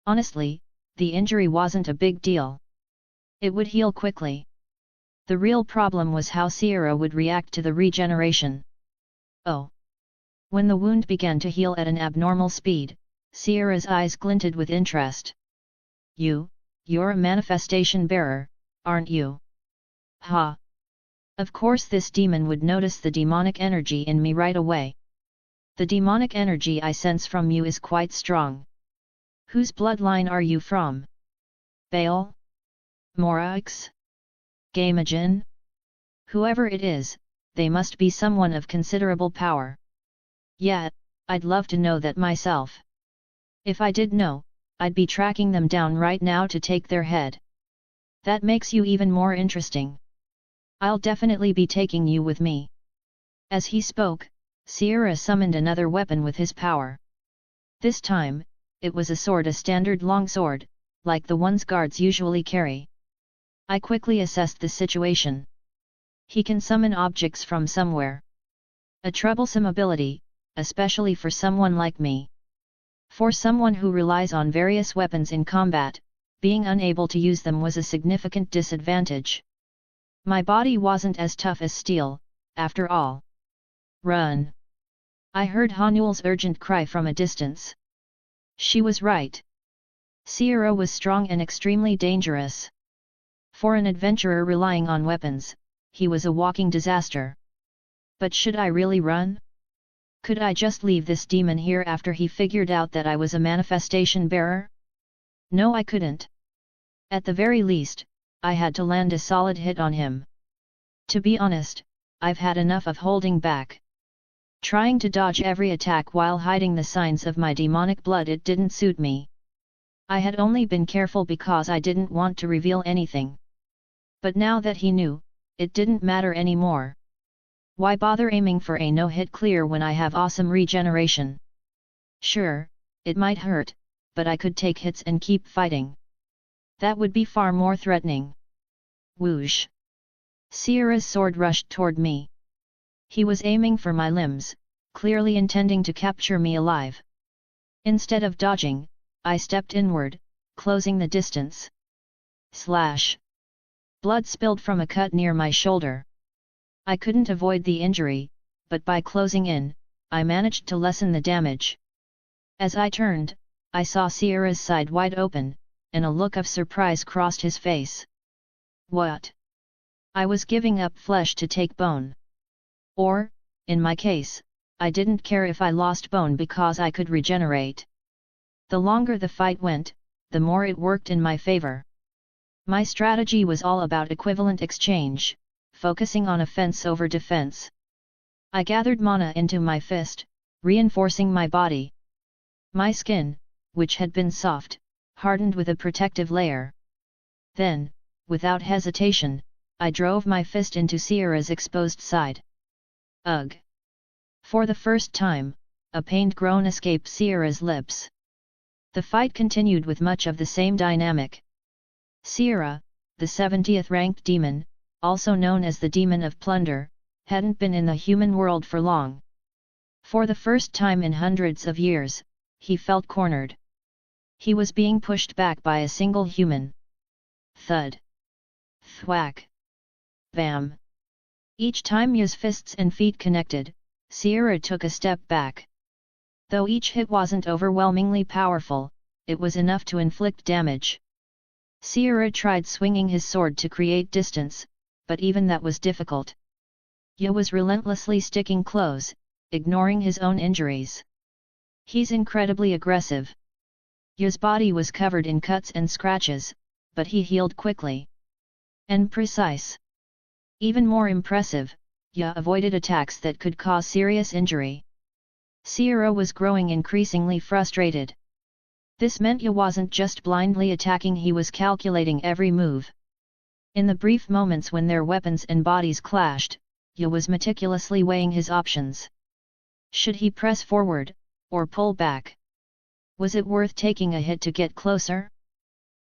Honestly, the injury wasn't a big deal. It would heal quickly. The real problem was how Sierra would react to the regeneration. Oh! When the wound began to heal at an abnormal speed, Sierra's eyes glinted with interest. You're a manifestation bearer, aren't you? Ha! Of course this demon would notice the demonic energy in me right away. The demonic energy I sense from you is quite strong. Whose bloodline are you from? Baal? Morax? Gaimajin? Whoever it is, they must be someone of considerable power. Yeah, I'd love to know that myself. If I did know, I'd be tracking them down right now to take their head. That makes you even more interesting. I'll definitely be taking you with me. As he spoke, Sierra summoned another weapon with his power. This time, it was a sword, a standard longsword, like the ones guards usually carry. I quickly assessed the situation. He can summon objects from somewhere. A troublesome ability, especially for someone like me. For someone who relies on various weapons in combat, being unable to use them was a significant disadvantage. My body wasn't as tough as steel, after all. Run! I heard Hanul's urgent cry from a distance. She was right. Sierra was strong and extremely dangerous. For an adventurer relying on weapons, he was a walking disaster. But should I really run? Could I just leave this demon here after he figured out that I was a manifestation bearer? No, I couldn't. At the very least, I had to land a solid hit on him. To be honest, I've had enough of holding back. Trying to dodge every attack while hiding the signs of my demonic blood, it didn't suit me. I had only been careful because I didn't want to reveal anything. But now that he knew, it didn't matter anymore. Why bother aiming for a no-hit clear when I have awesome regeneration? Sure, it might hurt, but I could take hits and keep fighting. That would be far more threatening. Whoosh! Sierra's sword rushed toward me. He was aiming for my limbs, clearly intending to capture me alive. Instead of dodging, I stepped inward, closing the distance. Slash! Blood spilled from a cut near my shoulder. I couldn't avoid the injury, but by closing in, I managed to lessen the damage. As I turned, I saw Sierra's side wide open, and a look of surprise crossed his face. What? I was giving up flesh to take bone. Or, in my case, I didn't care if I lost bone because I could regenerate. The longer the fight went, the more it worked in my favor. My strategy was all about equivalent exchange, focusing on offense over defense. I gathered mana into my fist, reinforcing my body. My skin, which had been soft, hardened with a protective layer. Then, without hesitation, I drove my fist into Sierra's exposed side. Ugh! For the first time, a pained groan escaped Sierra's lips. The fight continued with much of the same dynamic. Sierra, the 70th ranked demon, also known as the Demon of Plunder, hadn't been in the human world for long. For the first time in hundreds of years, he felt cornered. He was being pushed back by a single human. Thud! Thwack! Bam! Each time Ya's fists and feet connected, Sierra took a step back. Though each hit wasn't overwhelmingly powerful, it was enough to inflict damage. Sierra tried swinging his sword to create distance, but even that was difficult. Ya was relentlessly sticking close, ignoring his own injuries. He's incredibly aggressive. Ya's body was covered in cuts and scratches, but he healed quickly. And precise. Even more impressive, Ya avoided attacks that could cause serious injury. Sierra was growing increasingly frustrated. This meant Ya wasn't just blindly attacking, he was calculating every move. In the brief moments when their weapons and bodies clashed, Ya was meticulously weighing his options. Should he press forward, or pull back? Was it worth taking a hit to get closer?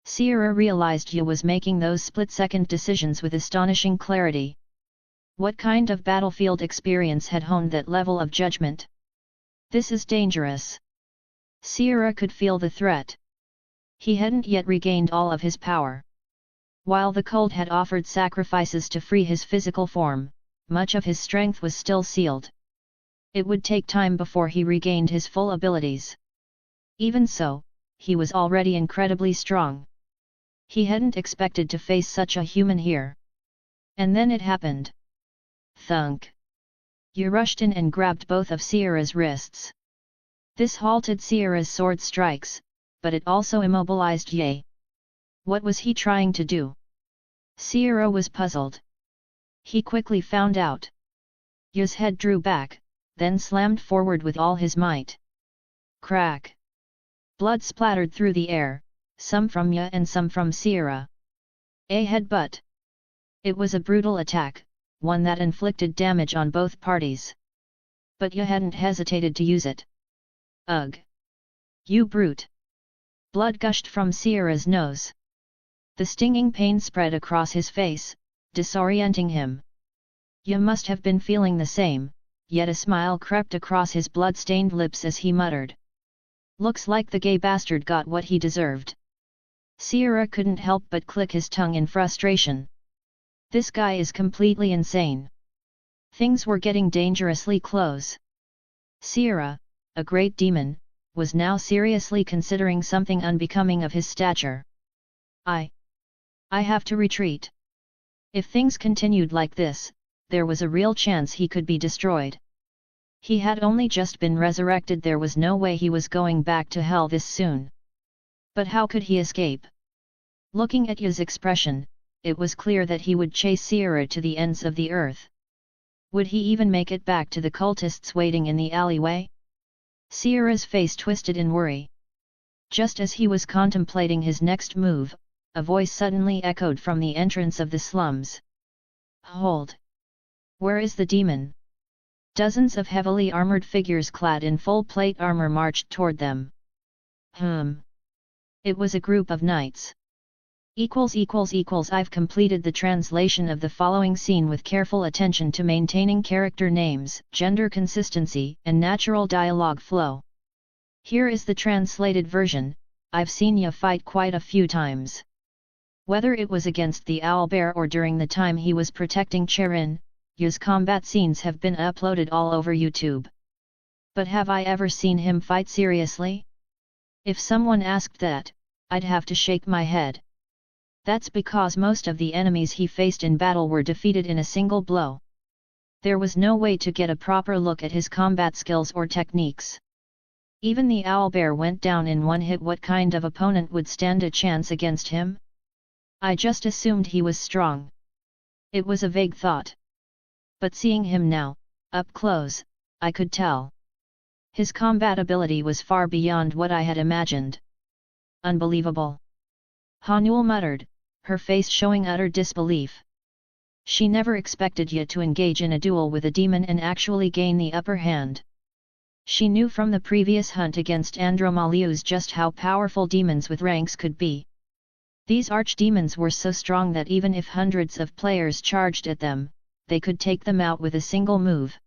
Sierra realized Ya was making those split-second decisions with astonishing clarity. What kind of battlefield experience had honed that level of judgment? This is dangerous. Sierra could feel the threat. He hadn't yet regained all of his power. While the cult had offered sacrifices to free his physical form, much of his strength was still sealed. It would take time before he regained his full abilities. Even so, he was already incredibly strong. He hadn't expected to face such a human here. And then it happened. Thunk! Ya rushed in and grabbed both of Sierra's wrists. This halted Sierra's sword strikes, but it also immobilized Ya. What was he trying to do? Sierra was puzzled. He quickly found out. Ya's head drew back, then slammed forward with all his might. Crack! Blood splattered through the air, some from Ya and some from Sierra. A headbutt. It was a brutal attack, one that inflicted damage on both parties. But Ya hadn't hesitated to use it. Ugh! You brute! Blood gushed from Sierra's nose. The stinging pain spread across his face, disorienting him. Ya must have been feeling the same, yet a smile crept across his blood-stained lips as he muttered. Looks like the gay bastard got what he deserved. Sierra couldn't help but click his tongue in frustration. This guy is completely insane. Things were getting dangerously close. Sierra, a great demon, was now seriously considering something unbecoming of his stature. I have to retreat. If things continued like this, there was a real chance he could be destroyed. He had only just been resurrected, there was no way he was going back to hell this soon. But how could he escape? Looking at Ya's expression, it was clear that he would chase Sierra to the ends of the earth. Would he even make it back to the cultists waiting in the alleyway? Sierra's face twisted in worry. Just as he was contemplating his next move, a voice suddenly echoed from the entrance of the slums. Hold! Where is the demon? Dozens of heavily armored figures clad in full plate armor marched toward them. It was a group of knights. I've completed the translation of the following scene with careful attention to maintaining character names, gender consistency, and natural dialogue flow. Here is the translated version. I've seen Ya fight quite a few times. Whether it was against the owlbear or during the time he was protecting Cherin, Yu's combat scenes have been uploaded all over YouTube. But have I ever seen him fight seriously? If someone asked that, I'd have to shake my head. That's because most of the enemies he faced in battle were defeated in a single blow. There was no way to get a proper look at his combat skills or techniques. Even the owlbear went down in one hit. What kind of opponent would stand a chance against him? I just assumed he was strong. It was a vague thought. But seeing him now, up close, I could tell. His combat ability was far beyond what I had imagined. Unbelievable! Hanul muttered, her face showing utter disbelief. She never expected Ye to engage in a duel with a demon and actually gain the upper hand. She knew from the previous hunt against Andromalius just how powerful demons with ranks could be. These archdemons were so strong that even if hundreds of players charged at them, they could take them out with a single move.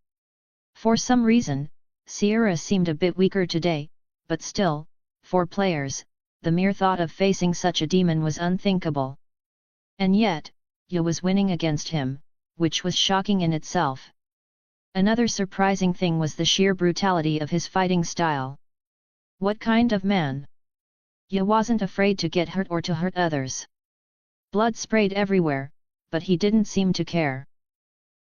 For some reason, Sierra seemed a bit weaker today, but still, for players, the mere thought of facing such a demon was unthinkable. And yet, Ye was winning against him, which was shocking in itself. Another surprising thing was the sheer brutality of his fighting style. What kind of man? Ye wasn't afraid to get hurt or to hurt others. Blood sprayed everywhere, but he didn't seem to care.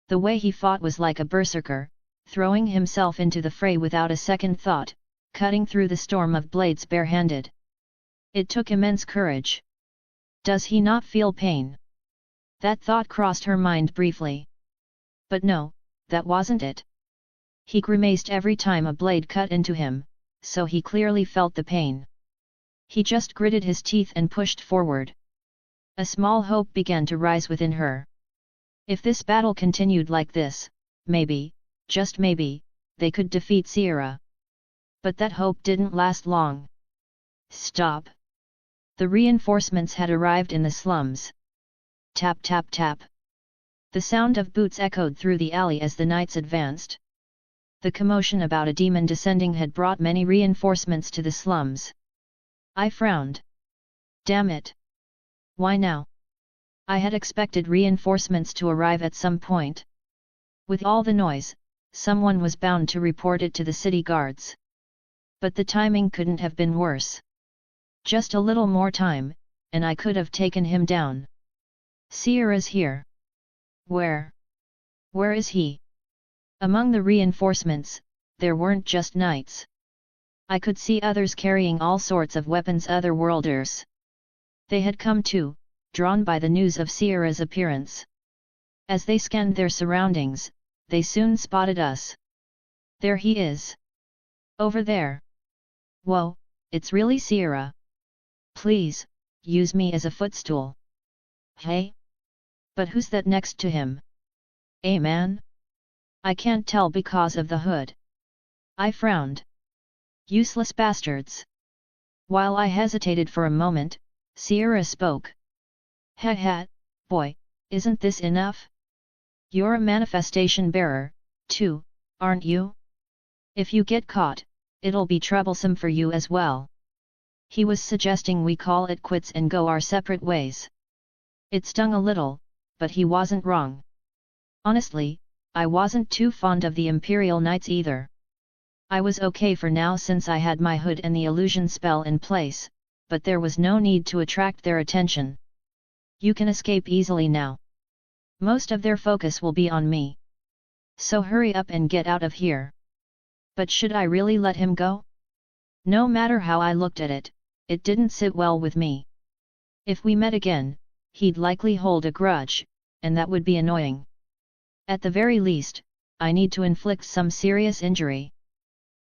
The way he fought was like a berserker, throwing himself into the fray without a second thought, cutting through the storm of blades barehanded. It took immense courage. Does he not feel pain? That thought crossed her mind briefly. But no, that wasn't it. He grimaced every time a blade cut into him, so he clearly felt the pain. He just gritted his teeth and pushed forward. A small hope began to rise within her. If this battle continued like this, maybe, just maybe, they could defeat Sierra. But that hope didn't last long. Stop! The reinforcements had arrived in the slums. Tap tap tap. The sound of boots echoed through the alley as the knights advanced. The commotion about a demon descending had brought many reinforcements to the slums. I frowned. Damn it! Why now? I had expected reinforcements to arrive at some point. With all the noise, someone was bound to report it to the city guards. But the timing couldn't have been worse. Just a little more time, and I could have taken him down. Sierra's here. Where? Where is he? Among the reinforcements, there weren't just knights. I could see others carrying all sorts of weapons, otherworlders. They had come too, drawn by the news of Sierra's appearance. As they scanned their surroundings, they soon spotted us. There he is. Over there. Whoa, it's really Sierra. Please, use me as a footstool. Hey? But who's that next to him? A man? I can't tell because of the hood. I frowned. Useless bastards. While I hesitated for a moment, Sierra spoke. Ha, boy, isn't this enough? You're a manifestation bearer, too, aren't you? If you get caught, it'll be troublesome for you as well. He was suggesting we call it quits and go our separate ways. It stung a little, but he wasn't wrong. Honestly, I wasn't too fond of the Imperial Knights either. I was okay for now since I had my hood and the illusion spell in place, but there was no need to attract their attention. You can escape easily now. Most of their focus will be on me. So hurry up and get out of here. But should I really let him go? No matter how I looked at it, it didn't sit well with me. If we met again, he'd likely hold a grudge, and that would be annoying. At the very least, I need to inflict some serious injury.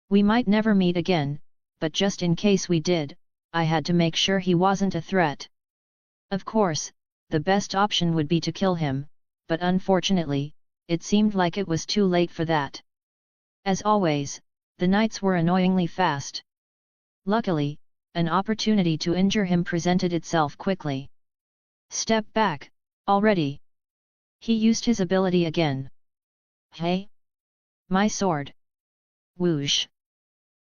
We might never meet again, but just in case we did, I had to make sure he wasn't a threat. Of course, the best option would be to kill him, but unfortunately, it seemed like it was too late for that. As always, the knights were annoyingly fast. Luckily, an opportunity to injure him presented itself quickly. Step back, already. He used his ability again. Hey? My sword. Whoosh.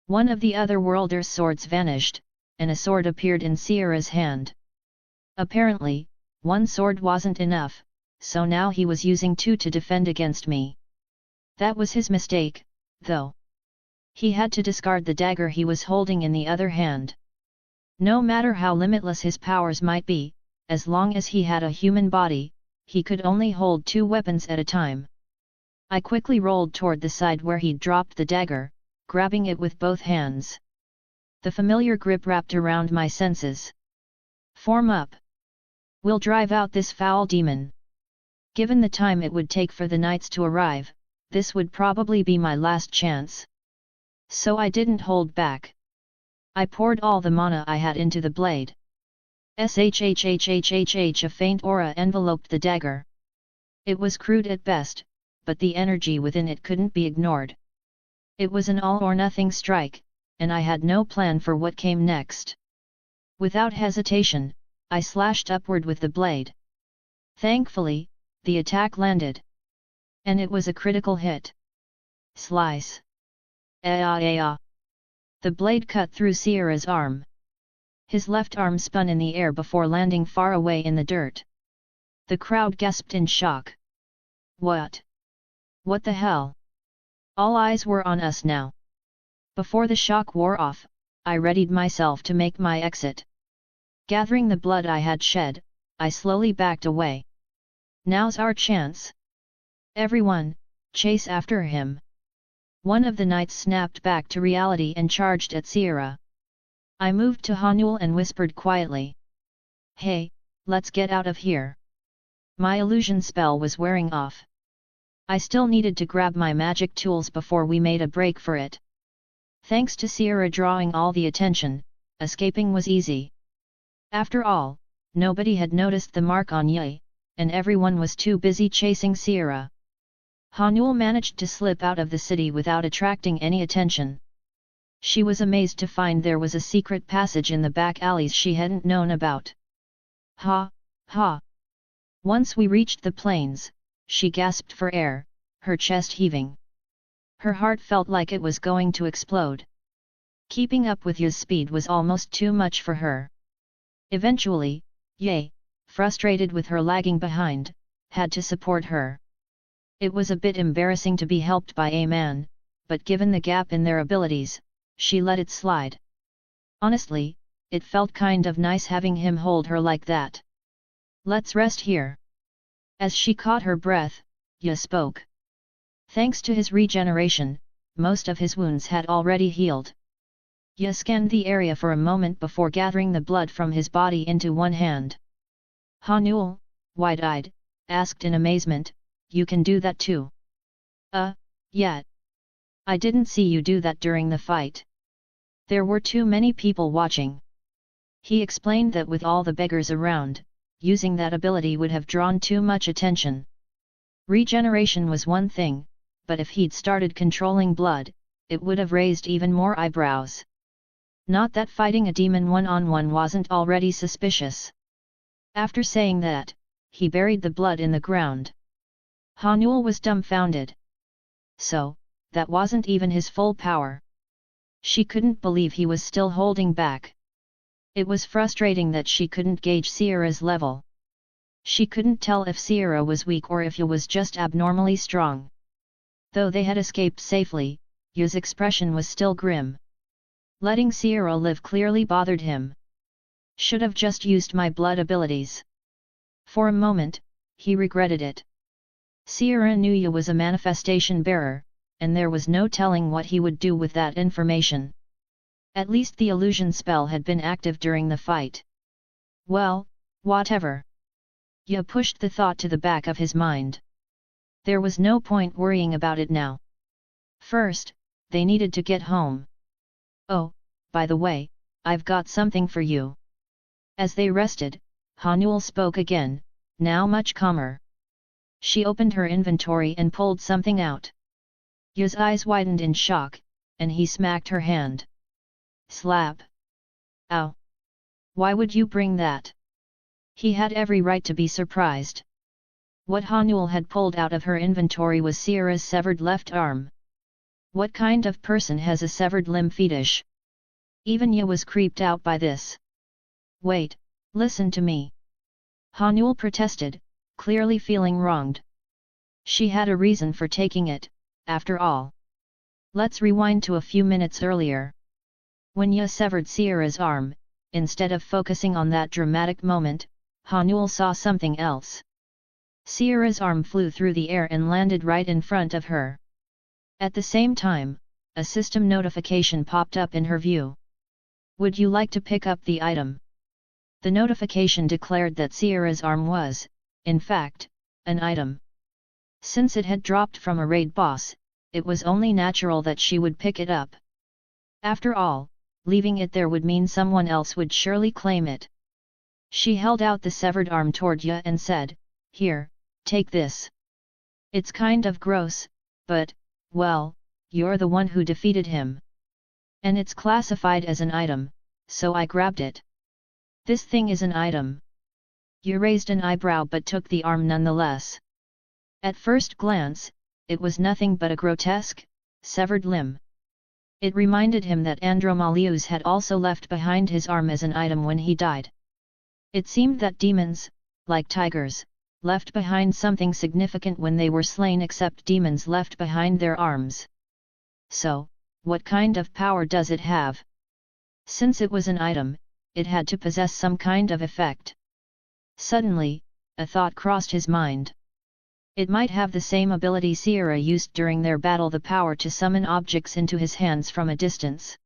One of the otherworlders' swords vanished, and a sword appeared in Sierra's hand. Apparently, one sword wasn't enough, so now he was using two to defend against me. That was his mistake, though. He had to discard the dagger he was holding in the other hand. No matter how limitless his powers might be, as long as he had a human body, he could only hold two weapons at a time. I quickly rolled toward the side where he'd dropped the dagger, grabbing it with both hands. The familiar grip wrapped around my senses. Form up. We'll drive out this foul demon. Given the time it would take for the knights to arrive, this would probably be my last chance. So I didn't hold back. I poured all the mana I had into the blade. Shhhhhhh, a faint aura enveloped the dagger. It was crude at best, but the energy within it couldn't be ignored. It was an all-or-nothing strike, and I had no plan for what came next. Without hesitation, I slashed upward with the blade. Thankfully, the attack landed. And it was a critical hit. Slice. The blade cut through Sierra's arm. His left arm spun in the air before landing far away in the dirt. The crowd gasped in shock. What? What the hell? All eyes were on us now. Before the shock wore off, I readied myself to make my exit. Gathering the blood I had shed, I slowly backed away. Now's our chance. Everyone, chase after him. One of the knights snapped back to reality and charged at Sierra. I moved to Hanul and whispered quietly. Hey, let's get out of here. My illusion spell was wearing off. I still needed to grab my magic tools before we made a break for it. Thanks to Sierra drawing all the attention, escaping was easy. After all, nobody had noticed the mark on Ye, and everyone was too busy chasing Sierra. Hanul managed to slip out of the city without attracting any attention. She was amazed to find there was a secret passage in the back alleys she hadn't known about. Ha, ha! Once we reached the plains, she gasped for air, her chest heaving. Her heart felt like it was going to explode. Keeping up with Ye's speed was almost too much for her. Eventually, Ye, frustrated with her lagging behind, had to support her. It was a bit embarrassing to be helped by a man, but given the gap in their abilities, she let it slide. Honestly, it felt kind of nice having him hold her like that. Let's rest here. As she caught her breath, Ye spoke. Thanks to his regeneration, most of his wounds had already healed. Ye scanned the area for a moment before gathering the blood from his body into one hand. Hanul, wide-eyed, asked in amazement, You can do that too? Yeah. I didn't see you do that during the fight. There were too many people watching. He explained that with all the beggars around, using that ability would have drawn too much attention. Regeneration was one thing, but if he'd started controlling blood, it would have raised even more eyebrows. Not that fighting a demon one-on-one wasn't already suspicious. After saying that, he buried the blood in the ground. Hanul was dumbfounded. So, that wasn't even his full power. She couldn't believe he was still holding back. It was frustrating that she couldn't gauge Sierra's level. She couldn't tell if Sierra was weak or if Ye was just abnormally strong. Though they had escaped safely, Ye's expression was still grim. Letting Sierra live clearly bothered him. Should have just used my blood abilities. For a moment, he regretted it. Sierra knew Ye was a manifestation bearer, and there was no telling what he would do with that information. At least the illusion spell had been active during the fight. Well, whatever. Ye pushed the thought to the back of his mind. There was no point worrying about it now. First, they needed to get home. Oh, by the way, I've got something for you. As they rested, Hanul spoke again, now much calmer. She opened her inventory and pulled something out. Ye's eyes widened in shock, and he smacked her hand. Slap. Ow. Why would you bring that? He had every right to be surprised. What Hanul had pulled out of her inventory was Sierra's severed left arm. What kind of person has a severed limb fetish? Even Ye was creeped out by this. Wait, listen to me. Hanul protested, clearly feeling wronged. She had a reason for taking it, after all. Let's rewind to a few minutes earlier. When Ye severed Sierra's arm, instead of focusing on that dramatic moment, Hanul saw something else. Sierra's arm flew through the air and landed right in front of her. At the same time, a system notification popped up in her view. Would you like to pick up the item? The notification declared that Sierra's arm was, in fact, an item. Since it had dropped from a raid boss, it was only natural that she would pick it up. After all, leaving it there would mean someone else would surely claim it. She held out the severed arm toward Ye and said, "Here, take this. It's kind of gross, but, well, you're the one who defeated him. And it's classified as an item, so I grabbed it." "This thing is an item?" Ye raised an eyebrow but took the arm nonetheless. At first glance, it was nothing but a grotesque, severed limb. It reminded him that Andromalius had also left behind his arm as an item when he died. It seemed that demons, like tigers, left behind something significant when they were slain, except demons left behind their arms. So, what kind of power does it have? Since it was an item, it had to possess some kind of effect. Suddenly, a thought crossed his mind. It might have the same ability Sierra used during their battle, the power to summon objects into his hands from a distance.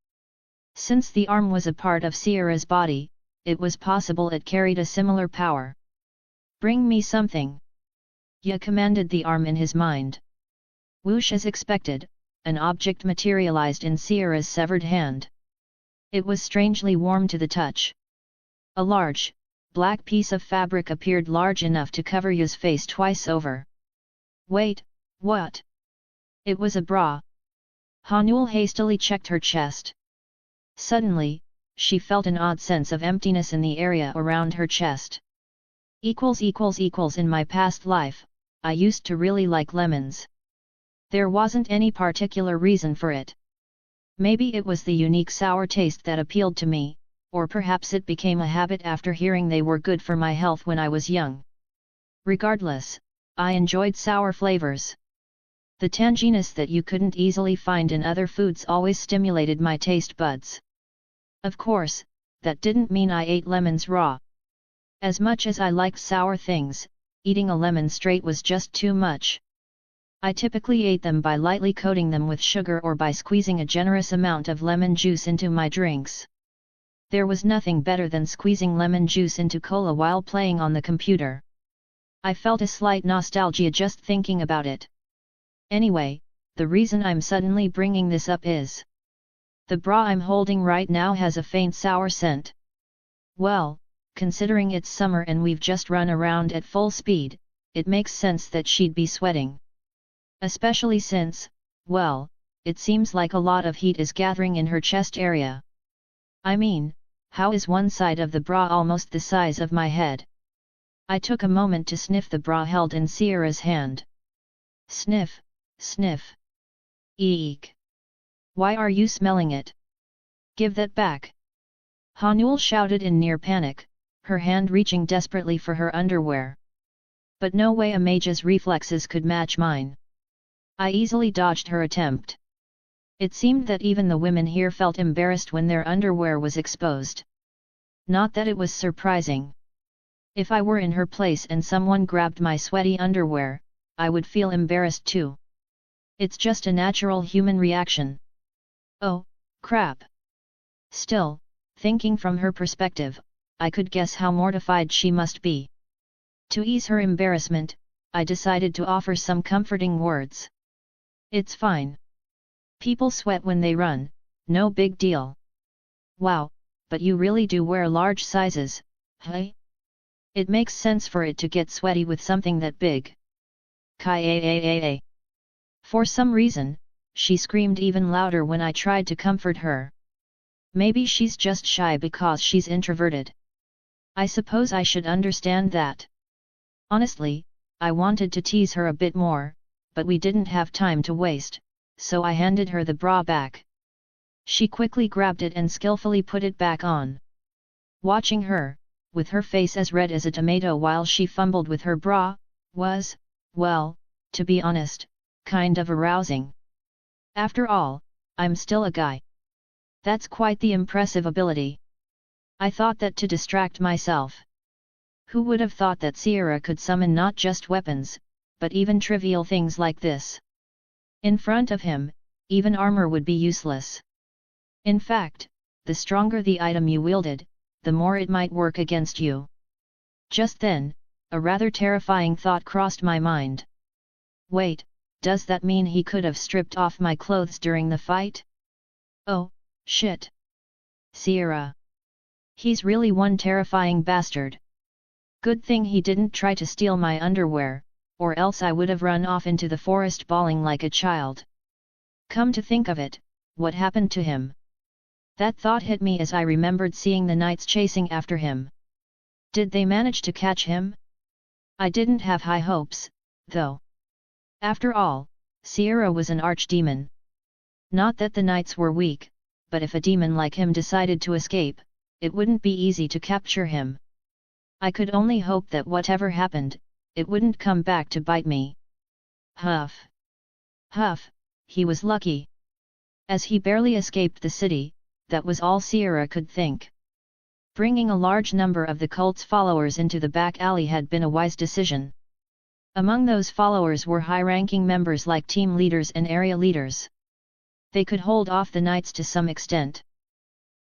Since the arm was a part of Sierra's body, it was possible it carried a similar power. "Bring me something." Ye commanded the arm in his mind. Whoosh, as expected, an object materialized in Sierra's severed hand. It was strangely warm to the touch. A large, black piece of fabric appeared large enough to cover Ye's face twice over. "Wait, what?" It was a bra. Hanul hastily checked her chest. Suddenly, she felt an odd sense of emptiness in the area around her chest. In my past life, I used to really like lemons. There wasn't any particular reason for it. Maybe it was the unique sour taste that appealed to me, or perhaps it became a habit after hearing they were good for my health when I was young. Regardless, I enjoyed sour flavors. The tanginess that you couldn't easily find in other foods always stimulated my taste buds. Of course, that didn't mean I ate lemons raw. As much as I liked sour things, eating a lemon straight was just too much. I typically ate them by lightly coating them with sugar or by squeezing a generous amount of lemon juice into my drinks. There was nothing better than squeezing lemon juice into cola while playing on the computer. I felt a slight nostalgia just thinking about it. Anyway, the reason I'm suddenly bringing this up is the bra I'm holding right now has a faint sour scent. Well, considering it's summer and we've just run around at full speed, it makes sense that she'd be sweating. Especially since, well, it seems like a lot of heat is gathering in her chest area. I mean, how is one side of the bra almost the size of my head? I took a moment to sniff the bra held in Sierra's hand. Sniff, sniff. Eek! Why are you smelling it? Give that back! Hanul shouted in near panic, her hand reaching desperately for her underwear. But no way a mage's reflexes could match mine. I easily dodged her attempt. It seemed that even the women here felt embarrassed when their underwear was exposed. Not that it was surprising. If I were in her place and someone grabbed my sweaty underwear, I would feel embarrassed too. It's just a natural human reaction. Oh, crap! Still, thinking from her perspective, I could guess how mortified she must be. To ease her embarrassment, I decided to offer some comforting words. It's fine. People sweat when they run, no big deal. Wow, but you really do wear large sizes, hey? It makes sense for it to get sweaty with something that big. Kai. For some reason, she screamed even louder when I tried to comfort her. Maybe she's just shy because she's introverted. I suppose I should understand that. Honestly, I wanted to tease her a bit more, but we didn't have time to waste, so I handed her the bra back. She quickly grabbed it and skillfully put it back on. Watching her, with her face as red as a tomato while she fumbled with her bra, was, well, to be honest, kind of arousing. After all, I'm still a guy. That's quite the impressive ability. I thought that to distract myself. Who would have thought that Sierra could summon not just weapons, but even trivial things like this? In front of him, even armor would be useless. In fact, the stronger the item you wielded, the more it might work against you. Just then, a rather terrifying thought crossed my mind. Wait, does that mean he could have stripped off my clothes during the fight? Oh, shit. Sierra. He's really one terrifying bastard. Good thing he didn't try to steal my underwear, or else I would have run off into the forest bawling like a child. Come to think of it, what happened to him? That thought hit me as I remembered seeing the knights chasing after him. Did they manage to catch him? I didn't have high hopes, though. After all, Sierra was an archdemon. Not that the knights were weak, but if a demon like him decided to escape, it wouldn't be easy to capture him. I could only hope that whatever happened, it wouldn't come back to bite me. Huff. Huff, he was lucky. As he barely escaped the city, that was all Sierra could think. Bringing a large number of the cult's followers into the back alley had been a wise decision. Among those followers were high-ranking members like team leaders and area leaders. They could hold off the knights to some extent.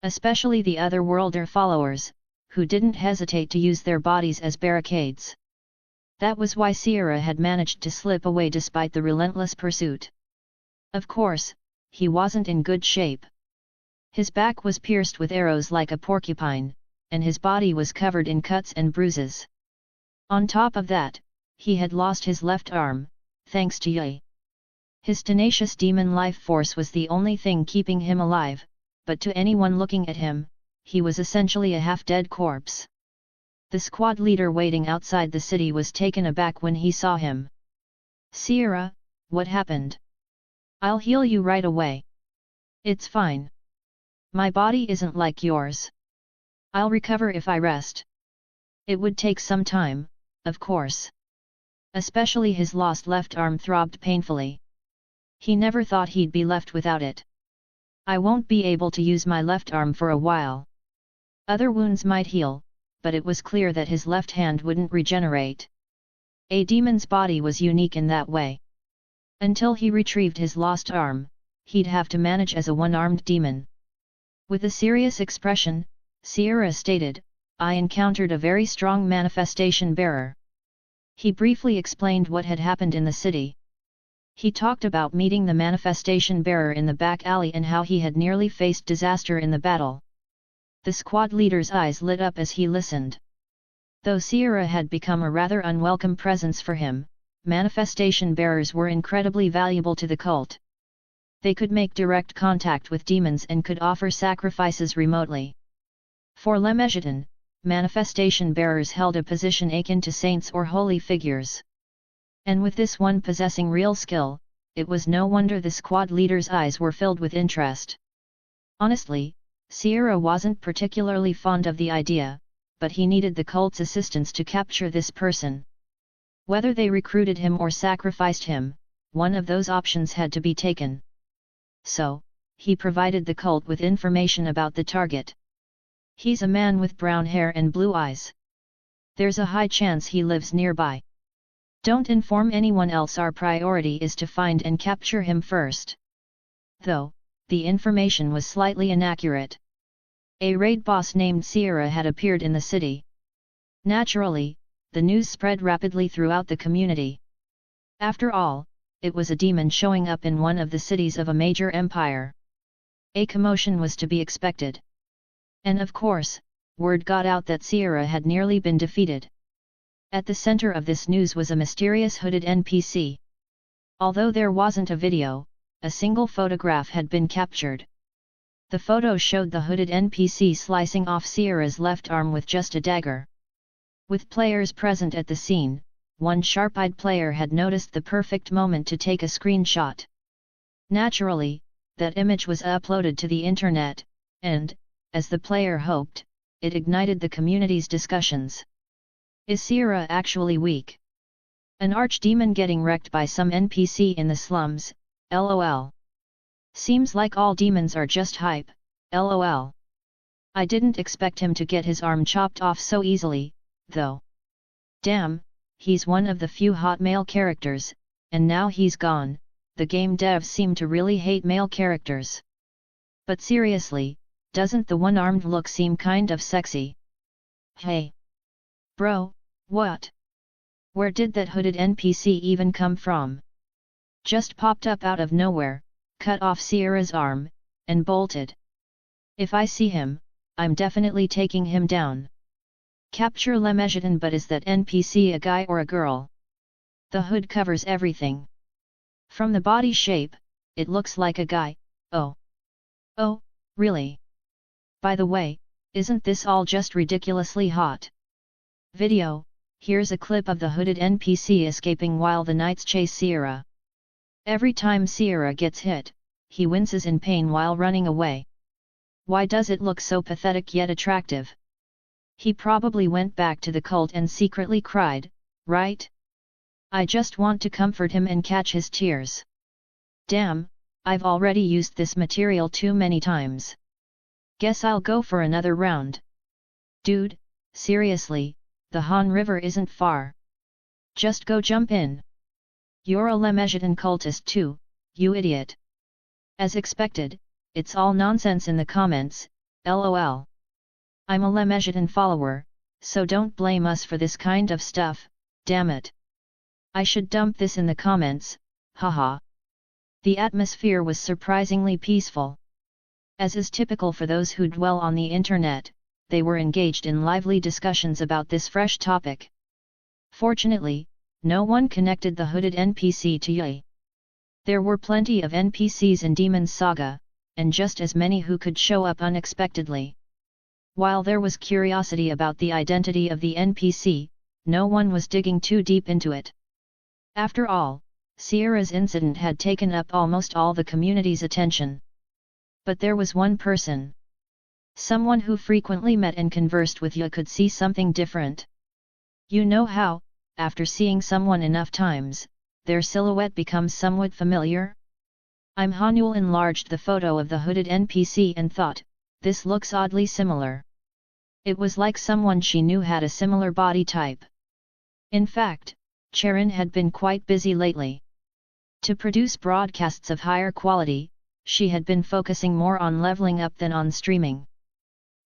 Especially the otherworlder followers, who didn't hesitate to use their bodies as barricades. That was why Sierra had managed to slip away despite the relentless pursuit. Of course, he wasn't in good shape. His back was pierced with arrows like a porcupine, and his body was covered in cuts and bruises. On top of that, he had lost his left arm, thanks to Yi. His tenacious demon life force was the only thing keeping him alive, but to anyone looking at him, he was essentially a half-dead corpse. The squad leader waiting outside the city was taken aback when he saw him. Sierra, what happened? I'll heal you right away. It's fine. My body isn't like yours. I'll recover if I rest. It would take some time, of course. Especially his lost left arm throbbed painfully. He never thought he'd be left without it. I won't be able to use my left arm for a while. Other wounds might heal, but it was clear that his left hand wouldn't regenerate. A demon's body was unique in that way. Until he retrieved his lost arm, he'd have to manage as a one-armed demon. With a serious expression, Sierra stated, I encountered a very strong manifestation bearer. He briefly explained what had happened in the city. He talked about meeting the manifestation bearer in the back alley and how he had nearly faced disaster in the battle. The squad leader's eyes lit up as he listened. Though Sierra had become a rather unwelcome presence for him, manifestation bearers were incredibly valuable to the cult. They could make direct contact with demons and could offer sacrifices remotely. For Lemegeten, manifestation bearers held a position akin to saints or holy figures. And with this one possessing real skill, it was no wonder the squad leader's eyes were filled with interest. Honestly, Sierra wasn't particularly fond of the idea, but he needed the cult's assistance to capture this person. Whether they recruited him or sacrificed him, one of those options had to be taken. So, he provided the cult with information about the target. He's a man with brown hair and blue eyes. There's a high chance he lives nearby. Don't inform anyone else. Our priority is to find and capture him first. Though, the information was slightly inaccurate. A raid boss named Sierra had appeared in the city. Naturally, the news spread rapidly throughout the community. After all, it was a demon showing up in one of the cities of a major empire. A commotion was to be expected. And of course, word got out that Sierra had nearly been defeated. At the center of this news was a mysterious hooded NPC. Although there wasn't a video, a single photograph had been captured. The photo showed the hooded NPC slicing off Sierra's left arm with just a dagger. With players present at the scene, one sharp-eyed player had noticed the perfect moment to take a screenshot. Naturally, that image was uploaded to the internet, and, as the player hoped, it ignited the community's discussions. Is Sierra actually weak? An archdemon getting wrecked by some NPC in the slums, lol. Seems like all demons are just hype, lol. I didn't expect him to get his arm chopped off so easily, though. Damn, he's one of the few hot male characters, and now he's gone. The game devs seem to really hate male characters. But seriously, doesn't the one-armed look seem kind of sexy? Hey! Bro, what? Where did that hooded NPC even come from? Just popped up out of nowhere, cut off Sierra's arm, and bolted. If I see him, I'm definitely taking him down. Capture Lemegeten, but is that NPC a guy or a girl? The hood covers everything. From the body shape, it looks like a guy. Oh. Oh, really? By the way, isn't this all just ridiculously hot? Video, here's a clip of the hooded NPC escaping while the knights chase Sierra. Every time Sierra gets hit, he winces in pain while running away. Why does it look so pathetic yet attractive? He probably went back to the cult and secretly cried, right? I just want to comfort him and catch his tears. Damn, I've already used this material too many times. Guess I'll go for another round. Dude, seriously, the Han River isn't far. Just go jump in. You're a Lemegeten cultist too, you idiot. As expected, it's all nonsense in the comments, lol. I'm a Lemegeten follower, so don't blame us for this kind of stuff, damn it. I should dump this in the comments, haha. The atmosphere was surprisingly peaceful. As is typical for those who dwell on the internet, they were engaged in lively discussions about this fresh topic. Fortunately, no one connected the hooded NPC to Yi. There were plenty of NPCs in Demon's Saga, and just as many who could show up unexpectedly. While there was curiosity about the identity of the NPC, no one was digging too deep into it. After all, Sierra's incident had taken up almost all the community's attention. But there was one person. Someone who frequently met and conversed with Yi could see something different. You know how, after seeing someone enough times, their silhouette becomes somewhat familiar? Hanul enlarged the photo of the hooded NPC and thought, this looks oddly similar. It was like someone she knew had a similar body type. In fact, Charon had been quite busy lately. To produce broadcasts of higher quality, she had been focusing more on leveling up than on streaming.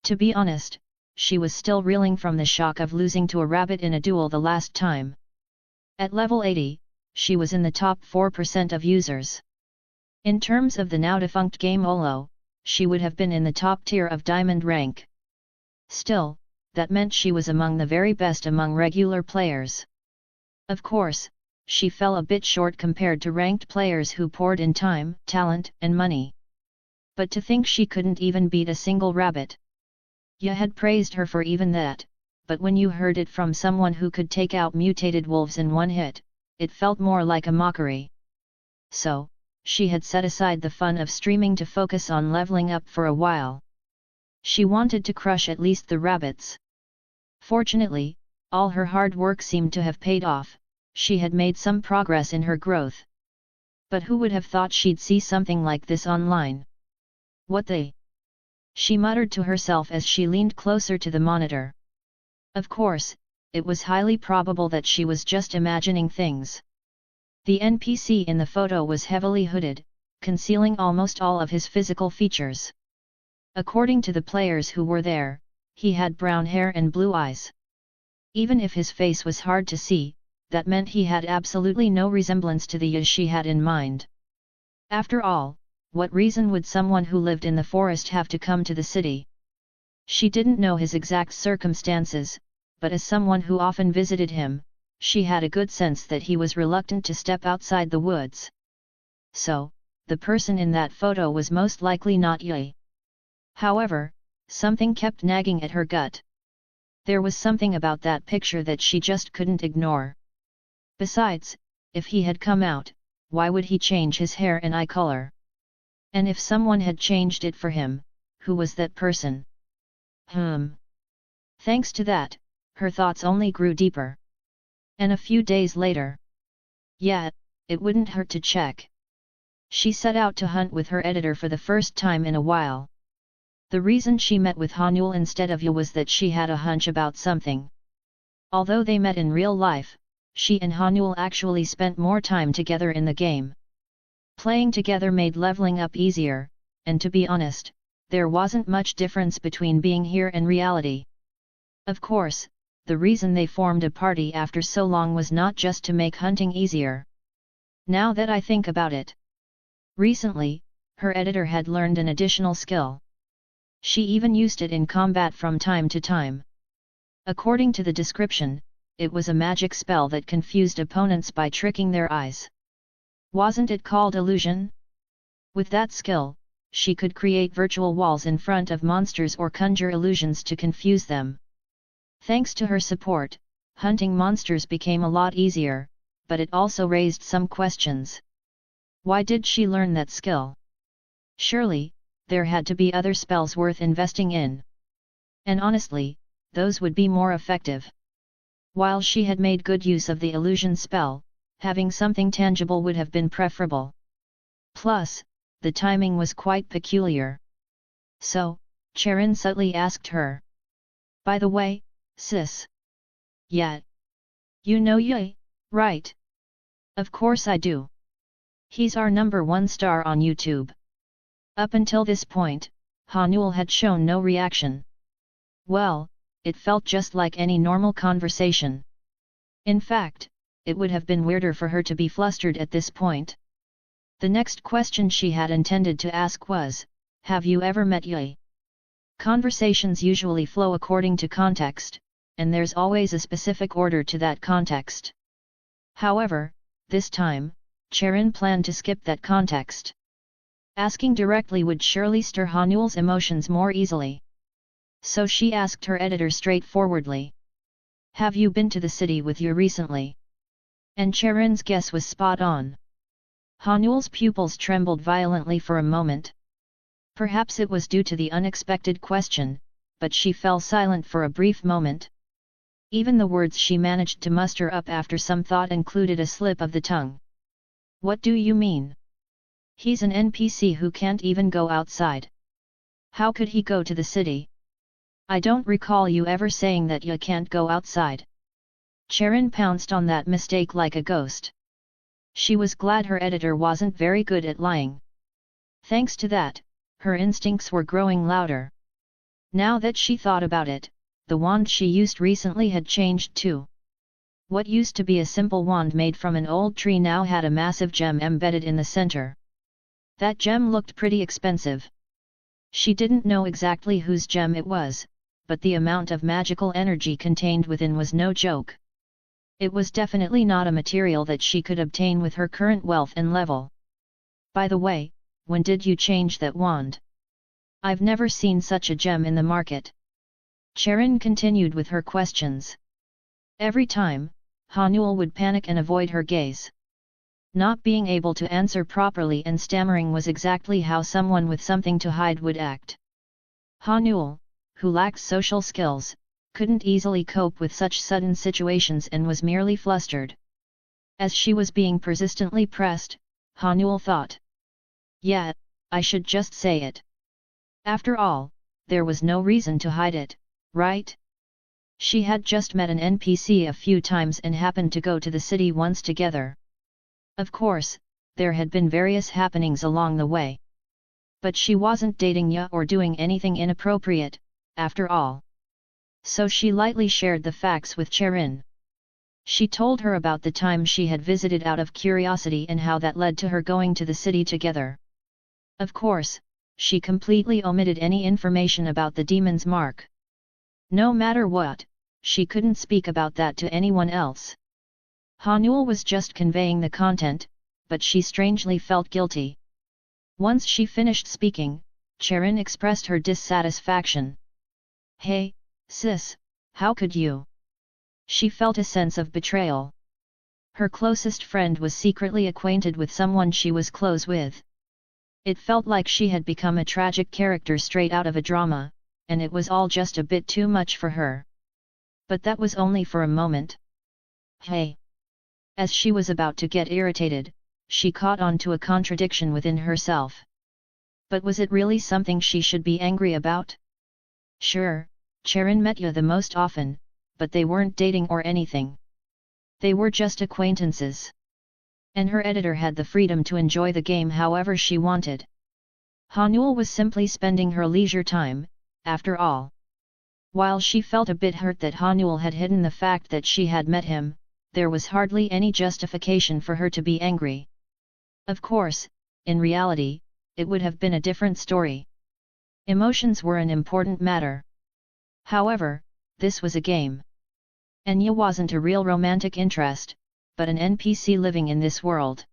To be honest, she was still reeling from the shock of losing to a rabbit in a duel the last time. At level 80, she was in the top 4% of users. In terms of the now-defunct game Olo, she would have been in the top tier of diamond rank. Still, that meant she was among the very best among regular players. Of course, she fell a bit short compared to ranked players who poured in time, talent, and money. But to think she couldn't even beat a single rabbit. Yi had praised her for even that, but when you heard it from someone who could take out mutated wolves in one hit, it felt more like a mockery. So, she had set aside the fun of streaming to focus on leveling up for a while. She wanted to crush at least the rabbits. Fortunately, all her hard work seemed to have paid off. She had made some progress in her growth. But who would have thought she'd see something like this online? What the? She muttered to herself as she leaned closer to the monitor. Of course, it was highly probable that she was just imagining things. The NPC in the photo was heavily hooded, concealing almost all of his physical features. According to the players who were there, he had brown hair and blue eyes. Even if his face was hard to see, that meant he had absolutely no resemblance to the Yi she had in mind. After all, what reason would someone who lived in the forest have to come to the city? She didn't know his exact circumstances, but as someone who often visited him, she had a good sense that he was reluctant to step outside the woods. So, the person in that photo was most likely not Yi. However, something kept nagging at her gut. There was something about that picture that she just couldn't ignore. Besides, if he had come out, why would he change his hair and eye color? And if someone had changed it for him, who was that person? Thanks to that, her thoughts only grew deeper. And a few days later, Yet, it wouldn't hurt to check. She set out to hunt with her editor for the first time in a while. The reason she met with Hanul instead of Yu was that she had a hunch about something. Although they met in real life, she and Hanul actually spent more time together in the game. Playing together made leveling up easier, and to be honest, there wasn't much difference between being here and reality. Of course, the reason they formed a party after so long was not just to make hunting easier. Now that I think about it. Recently, her editor had learned an additional skill. She even used it in combat from time to time. According to the description, it was a magic spell that confused opponents by tricking their eyes. Wasn't it called illusion? With that skill, she could create virtual walls in front of monsters or conjure illusions to confuse them. Thanks to her support, hunting monsters became a lot easier, but it also raised some questions. Why did she learn that skill? Surely, there had to be other spells worth investing in. And honestly, those would be more effective. While she had made good use of the illusion spell, having something tangible would have been preferable. Plus, the timing was quite peculiar. So, Charon subtly asked her. By the way, sis. Yet. You know Ye, right? Of course I do. He's our #1 star on YouTube. Up until this point, Hanul had shown no reaction. Well, it felt just like any normal conversation. In fact, it would have been weirder for her to be flustered at this point. The next question she had intended to ask was, have you ever met Ye? Conversations usually flow according to context, and there's always a specific order to that context. However, this time, Charon planned to skip that context. Asking directly would surely stir Hanul's emotions more easily. So she asked her editor straightforwardly. Have you been to the city with you recently? And Charon's guess was spot on. Hanul's pupils trembled violently for a moment. Perhaps it was due to the unexpected question, but she fell silent for a brief moment. Even the words she managed to muster up after some thought included a slip of the tongue. What do you mean? He's an NPC who can't even go outside. How could he go to the city? I don't recall you ever saying that you can't go outside. Charon pounced on that mistake like a ghost. She was glad her editor wasn't very good at lying. Thanks to that, her instincts were growing louder. Now that she thought about it, the wand she used recently had changed too. What used to be a simple wand made from an old tree now had a massive gem embedded in the center. That gem looked pretty expensive. She didn't know exactly whose gem it was, but the amount of magical energy contained within was no joke. It was definitely not a material that she could obtain with her current wealth and level. By the way, when did you change that wand? I've never seen such a gem in the market. Charon continued with her questions. Every time, Hanul would panic and avoid her gaze. Not being able to answer properly and stammering was exactly how someone with something to hide would act. Hanul, who lacked social skills, couldn't easily cope with such sudden situations and was merely flustered. As she was being persistently pressed, Hanul thought. Yeah, I should just say it. After all, there was no reason to hide it, right? She had just met an NPC a few times and happened to go to the city once together. Of course, there had been various happenings along the way. But she wasn't dating Ya or doing anything inappropriate, after all. So she lightly shared the facts with Charon. She told her about the time she had visited out of curiosity and how that led to her going to the city together. Of course, she completely omitted any information about the demon's mark. No matter what, she couldn't speak about that to anyone else. Hanul was just conveying the content, but she strangely felt guilty. Once she finished speaking, Charon expressed her dissatisfaction. Hey, sis, how could you? She felt a sense of betrayal. Her closest friend was secretly acquainted with someone she was close with. It felt like she had become a tragic character straight out of a drama, and it was all just a bit too much for her. But that was only for a moment. Hey! As she was about to get irritated, she caught on to a contradiction within herself. But was it really something she should be angry about? Sure, Charon met you the most often, but they weren't dating or anything. They were just acquaintances. And her editor had the freedom to enjoy the game however she wanted. Hanul was simply spending her leisure time, after all. While she felt a bit hurt that Hanul had hidden the fact that she had met him, there was hardly any justification for her to be angry. Of course, in reality, it would have been a different story. Emotions were an important matter. However, this was a game. Enya wasn't a real romantic interest, but an NPC living in this world.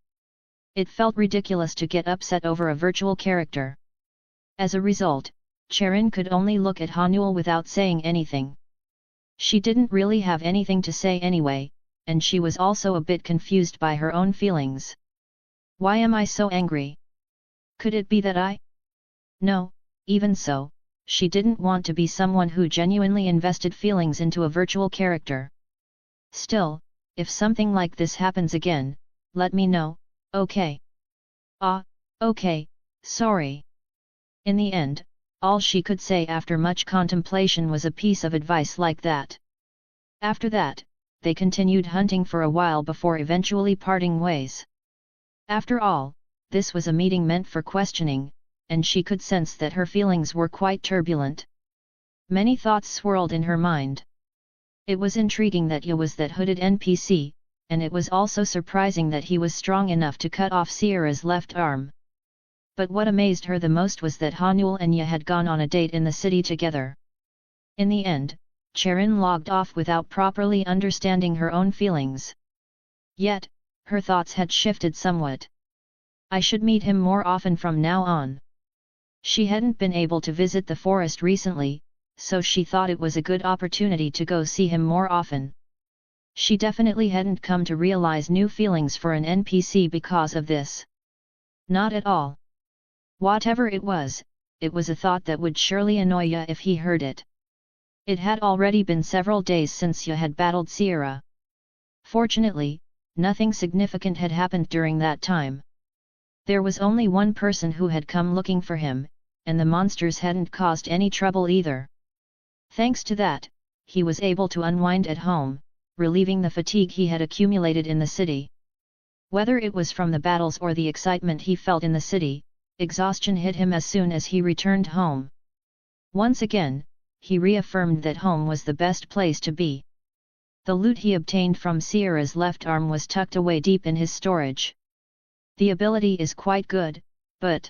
It felt ridiculous to get upset over a virtual character. As a result, Charon could only look at Hanul without saying anything. She didn't really have anything to say anyway, and she was also a bit confused by her own feelings. Why am I so angry? Could it be that I? No, even so, she didn't want to be someone who genuinely invested feelings into a virtual character. Still, if something like this happens again, let me know, okay? Okay, sorry. In the end, all she could say after much contemplation was a piece of advice like that. After that, they continued hunting for a while before eventually parting ways. After all, this was a meeting meant for questioning, and she could sense that her feelings were quite turbulent. Many thoughts swirled in her mind. It was intriguing that Ye was that hooded NPC, and it was also surprising that he was strong enough to cut off Sierra's left arm. But what amazed her the most was that Hanul and Ye had gone on a date in the city together. In the end, Charon logged off without properly understanding her own feelings. Yet, her thoughts had shifted somewhat. I should meet him more often from now on. She hadn't been able to visit the forest recently, so she thought it was a good opportunity to go see him more often. She definitely hadn't come to realize new feelings for an NPC because of this. Not at all. Whatever it was a thought that would surely annoy Ye if he heard it. It had already been several days since Ye had battled Sierra. Fortunately, nothing significant had happened during that time. There was only one person who had come looking for him, and the monsters hadn't caused any trouble either. Thanks to that, he was able to unwind at home, relieving the fatigue he had accumulated in the city. Whether it was from the battles or the excitement he felt in the city, exhaustion hit him as soon as he returned home. Once again, he reaffirmed that home was the best place to be. The loot he obtained from Sierra's left arm was tucked away deep in his storage. The ability is quite good, but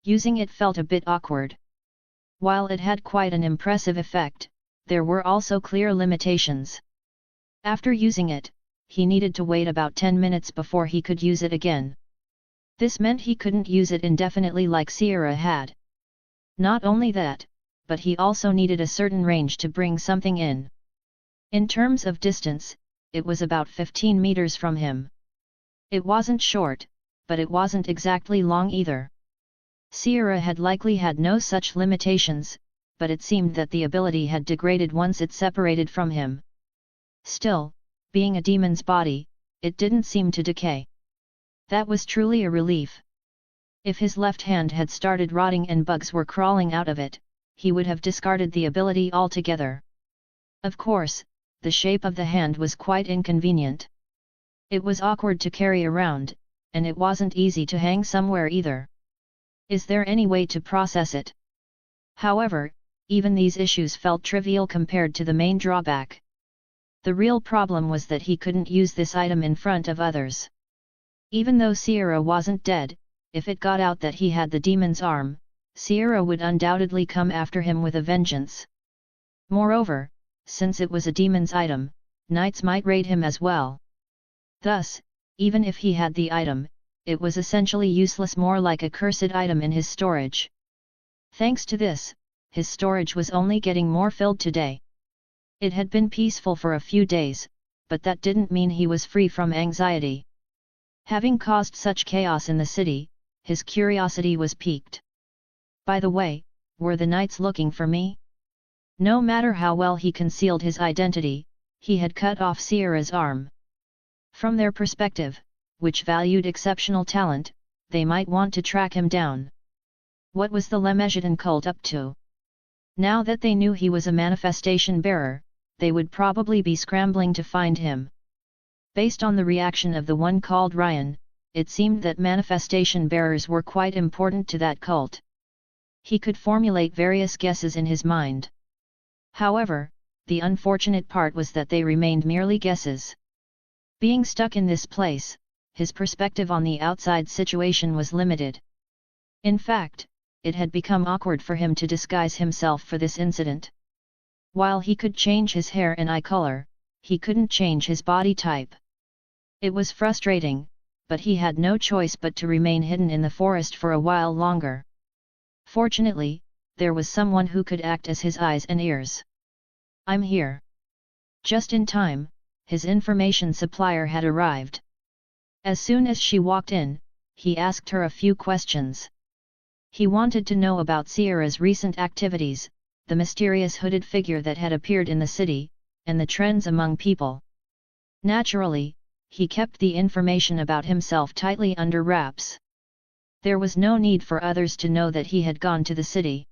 using it felt a bit awkward. While it had quite an impressive effect, there were also clear limitations. After using it, he needed to wait about 10 minutes before he could use it again. This meant he couldn't use it indefinitely like Sierra had. Not only that, but he also needed a certain range to bring something in. In terms of distance, it was about 15 meters from him. It wasn't short, but it wasn't exactly long either. Sierra had likely had no such limitations, but it seemed that the ability had degraded once it separated from him. Still, being a demon's body, it didn't seem to decay. That was truly a relief. If his left hand had started rotting and bugs were crawling out of it, he would have discarded the ability altogether. Of course, the shape of the hand was quite inconvenient. It was awkward to carry around, and it wasn't easy to hang somewhere either. Is there any way to process it? However, even these issues felt trivial compared to the main drawback. The real problem was that he couldn't use this item in front of others. Even though Sierra wasn't dead, if it got out that he had the demon's arm, Sierra would undoubtedly come after him with a vengeance. Moreover, since it was a demon's item, knights might raid him as well. Thus, even if he had the item, it was essentially useless, more like a cursed item in his storage. Thanks to this, his storage was only getting more filled today. It had been peaceful for a few days, but that didn't mean he was free from anxiety. Having caused such chaos in the city, his curiosity was piqued. By the way, were the knights looking for me? No matter how well he concealed his identity, he had cut off Sierra's arm. From their perspective, which valued exceptional talent, they might want to track him down. What was the Lemegidon cult up to? Now that they knew he was a manifestation bearer, they would probably be scrambling to find him. Based on the reaction of the one called Ryan, it seemed that manifestation bearers were quite important to that cult. He could formulate various guesses in his mind. However, the unfortunate part was that they remained merely guesses. Being stuck in this place, his perspective on the outside situation was limited. In fact, it had become awkward for him to disguise himself for this incident. While he could change his hair and eye color, he couldn't change his body type. It was frustrating, but he had no choice but to remain hidden in the forest for a while longer. Fortunately, there was someone who could act as his eyes and ears. "I'm here." Just in time, his information supplier had arrived. As soon as she walked in, he asked her a few questions. He wanted to know about Sierra's recent activities, the mysterious hooded figure that had appeared in the city, and the trends among people. Naturally, he kept the information about himself tightly under wraps. There was no need for others to know that he had gone to the city.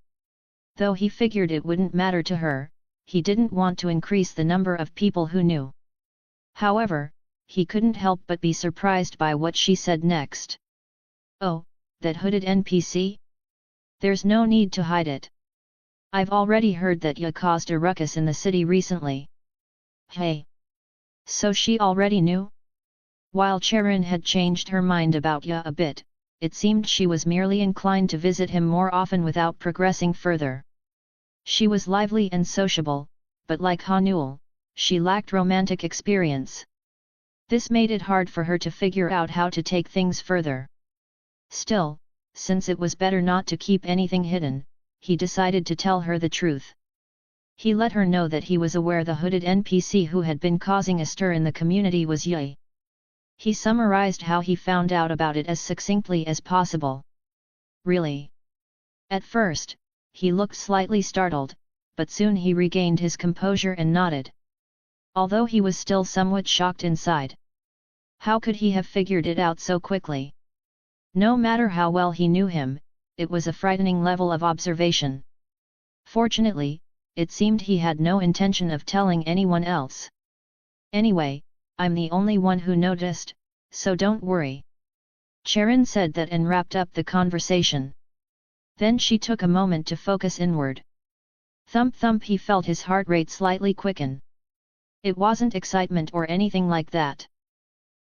Though he figured it wouldn't matter to her, he didn't want to increase the number of people who knew. However, he couldn't help but be surprised by what she said next. "Oh, that hooded NPC? There's no need to hide it. I've already heard that you caused a ruckus in the city recently." Hey! So she already knew? While Charon had changed her mind about Ya a bit, it seemed she was merely inclined to visit him more often without progressing further. She was lively and sociable, but like Hanul, she lacked romantic experience. This made it hard for her to figure out how to take things further. Still, since it was better not to keep anything hidden, he decided to tell her the truth. He let her know that he was aware the hooded NPC who had been causing a stir in the community was Ye. He summarized how he found out about it as succinctly as possible. "Really?" At first, he looked slightly startled, but soon he regained his composure and nodded. Although he was still somewhat shocked inside. How could he have figured it out so quickly? No matter how well he knew him, it was a frightening level of observation. Fortunately, it seemed he had no intention of telling anyone else. "Anyway, I'm the only one who noticed, so don't worry." Charon said that and wrapped up the conversation. Then she took a moment to focus inward. Thump thump, he felt his heart rate slightly quicken. It wasn't excitement or anything like that.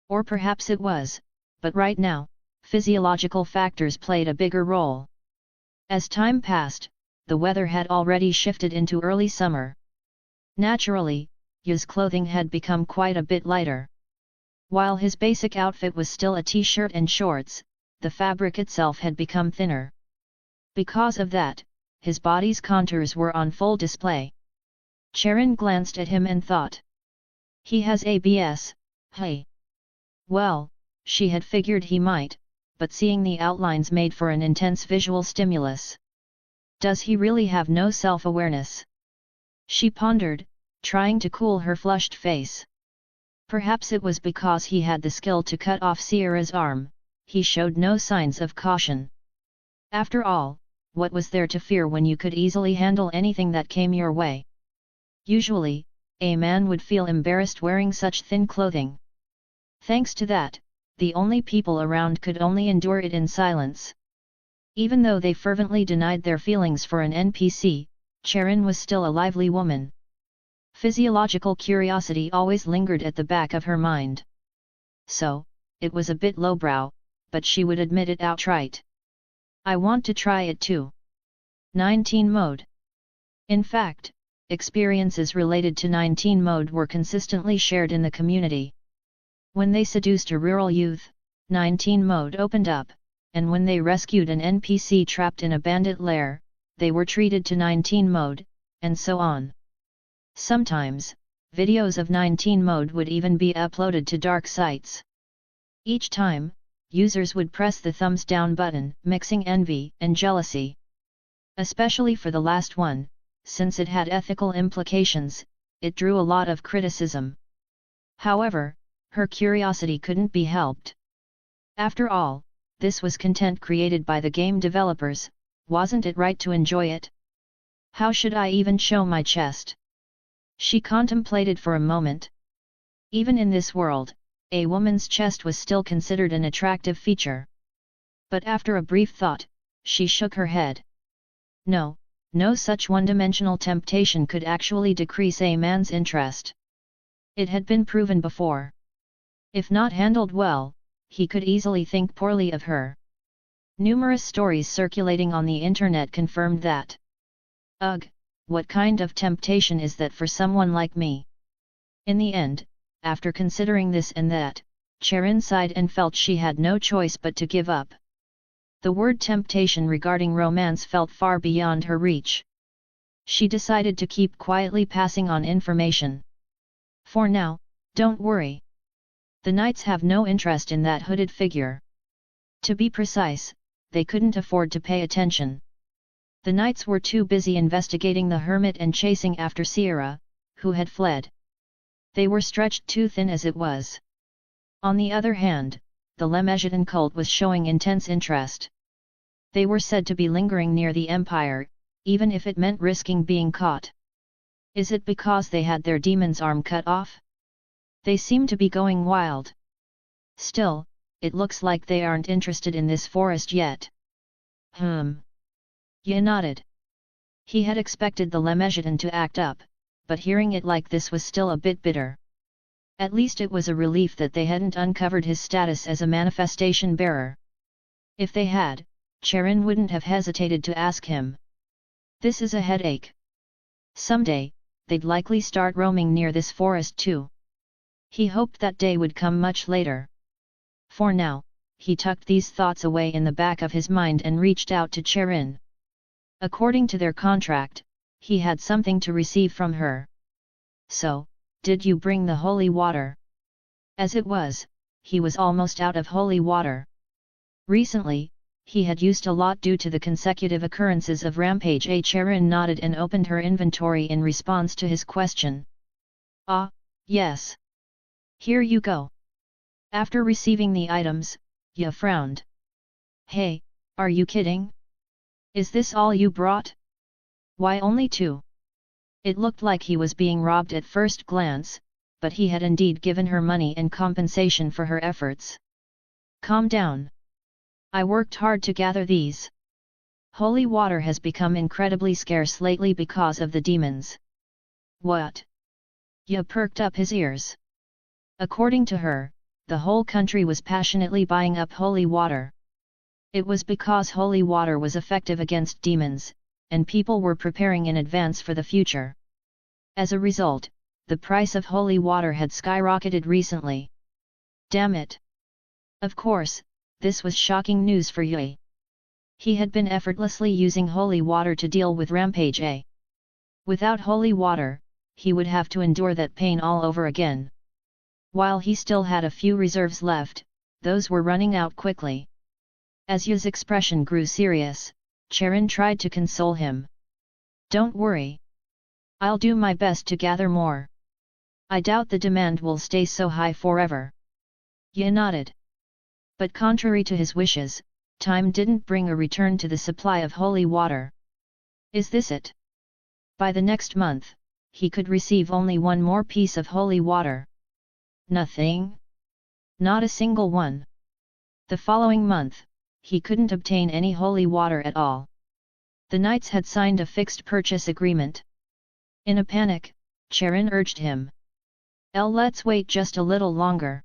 Or perhaps it was, but right now, physiological factors played a bigger role. As time passed, the weather had already shifted into early summer. Naturally, Ye's clothing had become quite a bit lighter. While his basic outfit was still a t-shirt and shorts, the fabric itself had become thinner. Because of that, his body's contours were on full display. Charon glanced at him and thought. He has ABS, hey. Well, she had figured he might, but seeing the outlines made for an intense visual stimulus. Does he really have no self-awareness? She pondered, trying to cool her flushed face. Perhaps it was because he had the skill to cut off Sierra's arm, he showed no signs of caution. After all, what was there to fear when you could easily handle anything that came your way? Usually, a man would feel embarrassed wearing such thin clothing. Thanks to that, the only people around could only endure it in silence. Even though they fervently denied their feelings for an NPC, Charon was still a lively woman. Physiological curiosity always lingered at the back of her mind. So, it was a bit lowbrow, but she would admit it outright. "I want to try it too." 19 Mode. In fact, experiences related to 19 Mode were consistently shared in the community. When they seduced a rural youth, 19 Mode opened up, and when they rescued an NPC trapped in a bandit lair, they were treated to 19 Mode, and so on. Sometimes, videos of 19 Mode would even be uploaded to dark sites. Each time, users would press the thumbs down button, mixing envy and jealousy. Especially for the last one, since it had ethical implications, it drew a lot of criticism. However, Her curiosity couldn't be helped. After all, this was content created by the game developers, wasn't it right to enjoy it? How should I even show my chest? She contemplated for a moment. Even in this world, a woman's chest was still considered an attractive feature. But after a brief thought, she shook her head. No, no such one-dimensional temptation could actually decrease a man's interest. It had been proven before. If not handled well, he could easily think poorly of her. Numerous stories circulating on the internet confirmed that. Ugh, what kind of temptation is that for someone like me? In the end, after considering this and that, Cherin sighed and felt she had no choice but to give up. The word temptation regarding romance felt far beyond her reach. She decided to keep quietly passing on information. For now, don't worry. The knights have no interest in that hooded figure. To be precise, they couldn't afford to pay attention. The knights were too busy investigating the hermit and chasing after Sierra, who had fled. They were stretched too thin as it was. On the other hand, the Lemegetian cult was showing intense interest. They were said to be lingering near the Empire, even if it meant risking being caught. Is it because they had their demon's arm cut off? They seem to be going wild. Still, it looks like they aren't interested in this forest yet. Ye nodded. He had expected the Lemegetian to act up, but hearing it like this was still a bit bitter. At least it was a relief that they hadn't uncovered his status as a manifestation bearer. If they had, Cherin wouldn't have hesitated to ask him. This is a headache. Someday, they'd likely start roaming near this forest too. He hoped that day would come much later. For now, he tucked these thoughts away in the back of his mind and reached out to Cherin. According to their contract, he had something to receive from her. So, did you bring the holy water? As it was, he was almost out of holy water. Recently, he had used a lot due to the consecutive occurrences of rampage. Cherin nodded and opened her inventory in response to his question. Ah, yes. Here you go. After receiving the items, Ye frowned. Hey, are you kidding? Is this all you brought? Why only 2? It looked like he was being robbed at first glance, but he had indeed given her money and compensation for her efforts. Calm down. I worked hard to gather these. Holy water has become incredibly scarce lately because of the demons. What? Ye perked up his ears. According to her, the whole country was passionately buying up holy water. It was because holy water was effective against demons, and people were preparing in advance for the future. As a result, the price of holy water had skyrocketed recently. Damn it! Of course, this was shocking news for Ye. He had been effortlessly using holy water to deal with rampage. Without holy water, he would have to endure that pain all over again. While he still had a few reserves left, those were running out quickly. As Ye's expression grew serious, Cherin tried to console him. Don't worry. I'll do my best to gather more. I doubt the demand will stay so high forever. Ye nodded. But contrary to his wishes, time didn't bring a return to the supply of holy water. Is this it? By the next month, he could receive only one more piece of holy water. Nothing? Not a single one. The following month, he couldn't obtain any holy water at all. The knights had signed a fixed purchase agreement. In a panic, Cherin urged him. Let's wait just a little longer.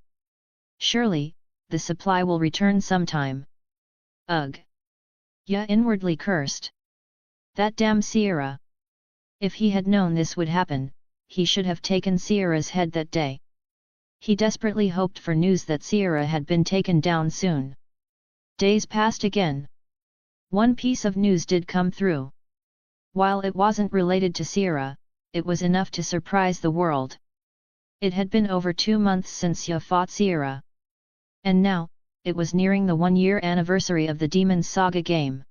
Surely, the supply will return sometime. Ugh! Ye inwardly cursed. That damn Sierra! If he had known this would happen, he should have taken Sierra's head that day. He desperately hoped for news that Sierra had been taken down soon. Days passed again. One piece of news did come through. While it wasn't related to Sierra, it was enough to surprise the world. It had been over 2 months since Ye fought Sierra. And now, it was nearing the 1-year anniversary of the Demon's Saga game.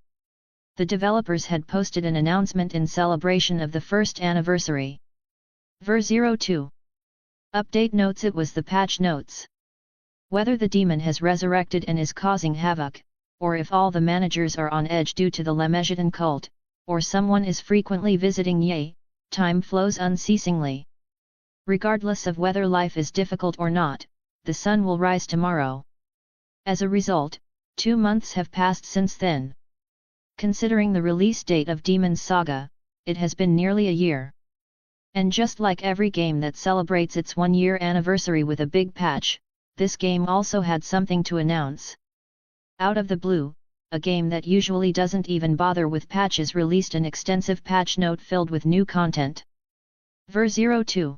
The developers had posted an announcement in celebration of the first anniversary. Ver 02. Update notes. It was the patch notes. Whether the demon has resurrected and is causing havoc, or if all the managers are on edge due to the Lemesian cult, or someone is frequently visiting Ye, time flows unceasingly. Regardless of whether life is difficult or not, the sun will rise tomorrow. As a result, 2 months have passed since then. Considering the release date of Demon's Saga, it has been nearly a year. And just like every game that celebrates its 1-year anniversary with a big patch, this game also had something to announce. Out of the blue, a game that usually doesn't even bother with patches released an extensive patch note filled with new content. Ver 02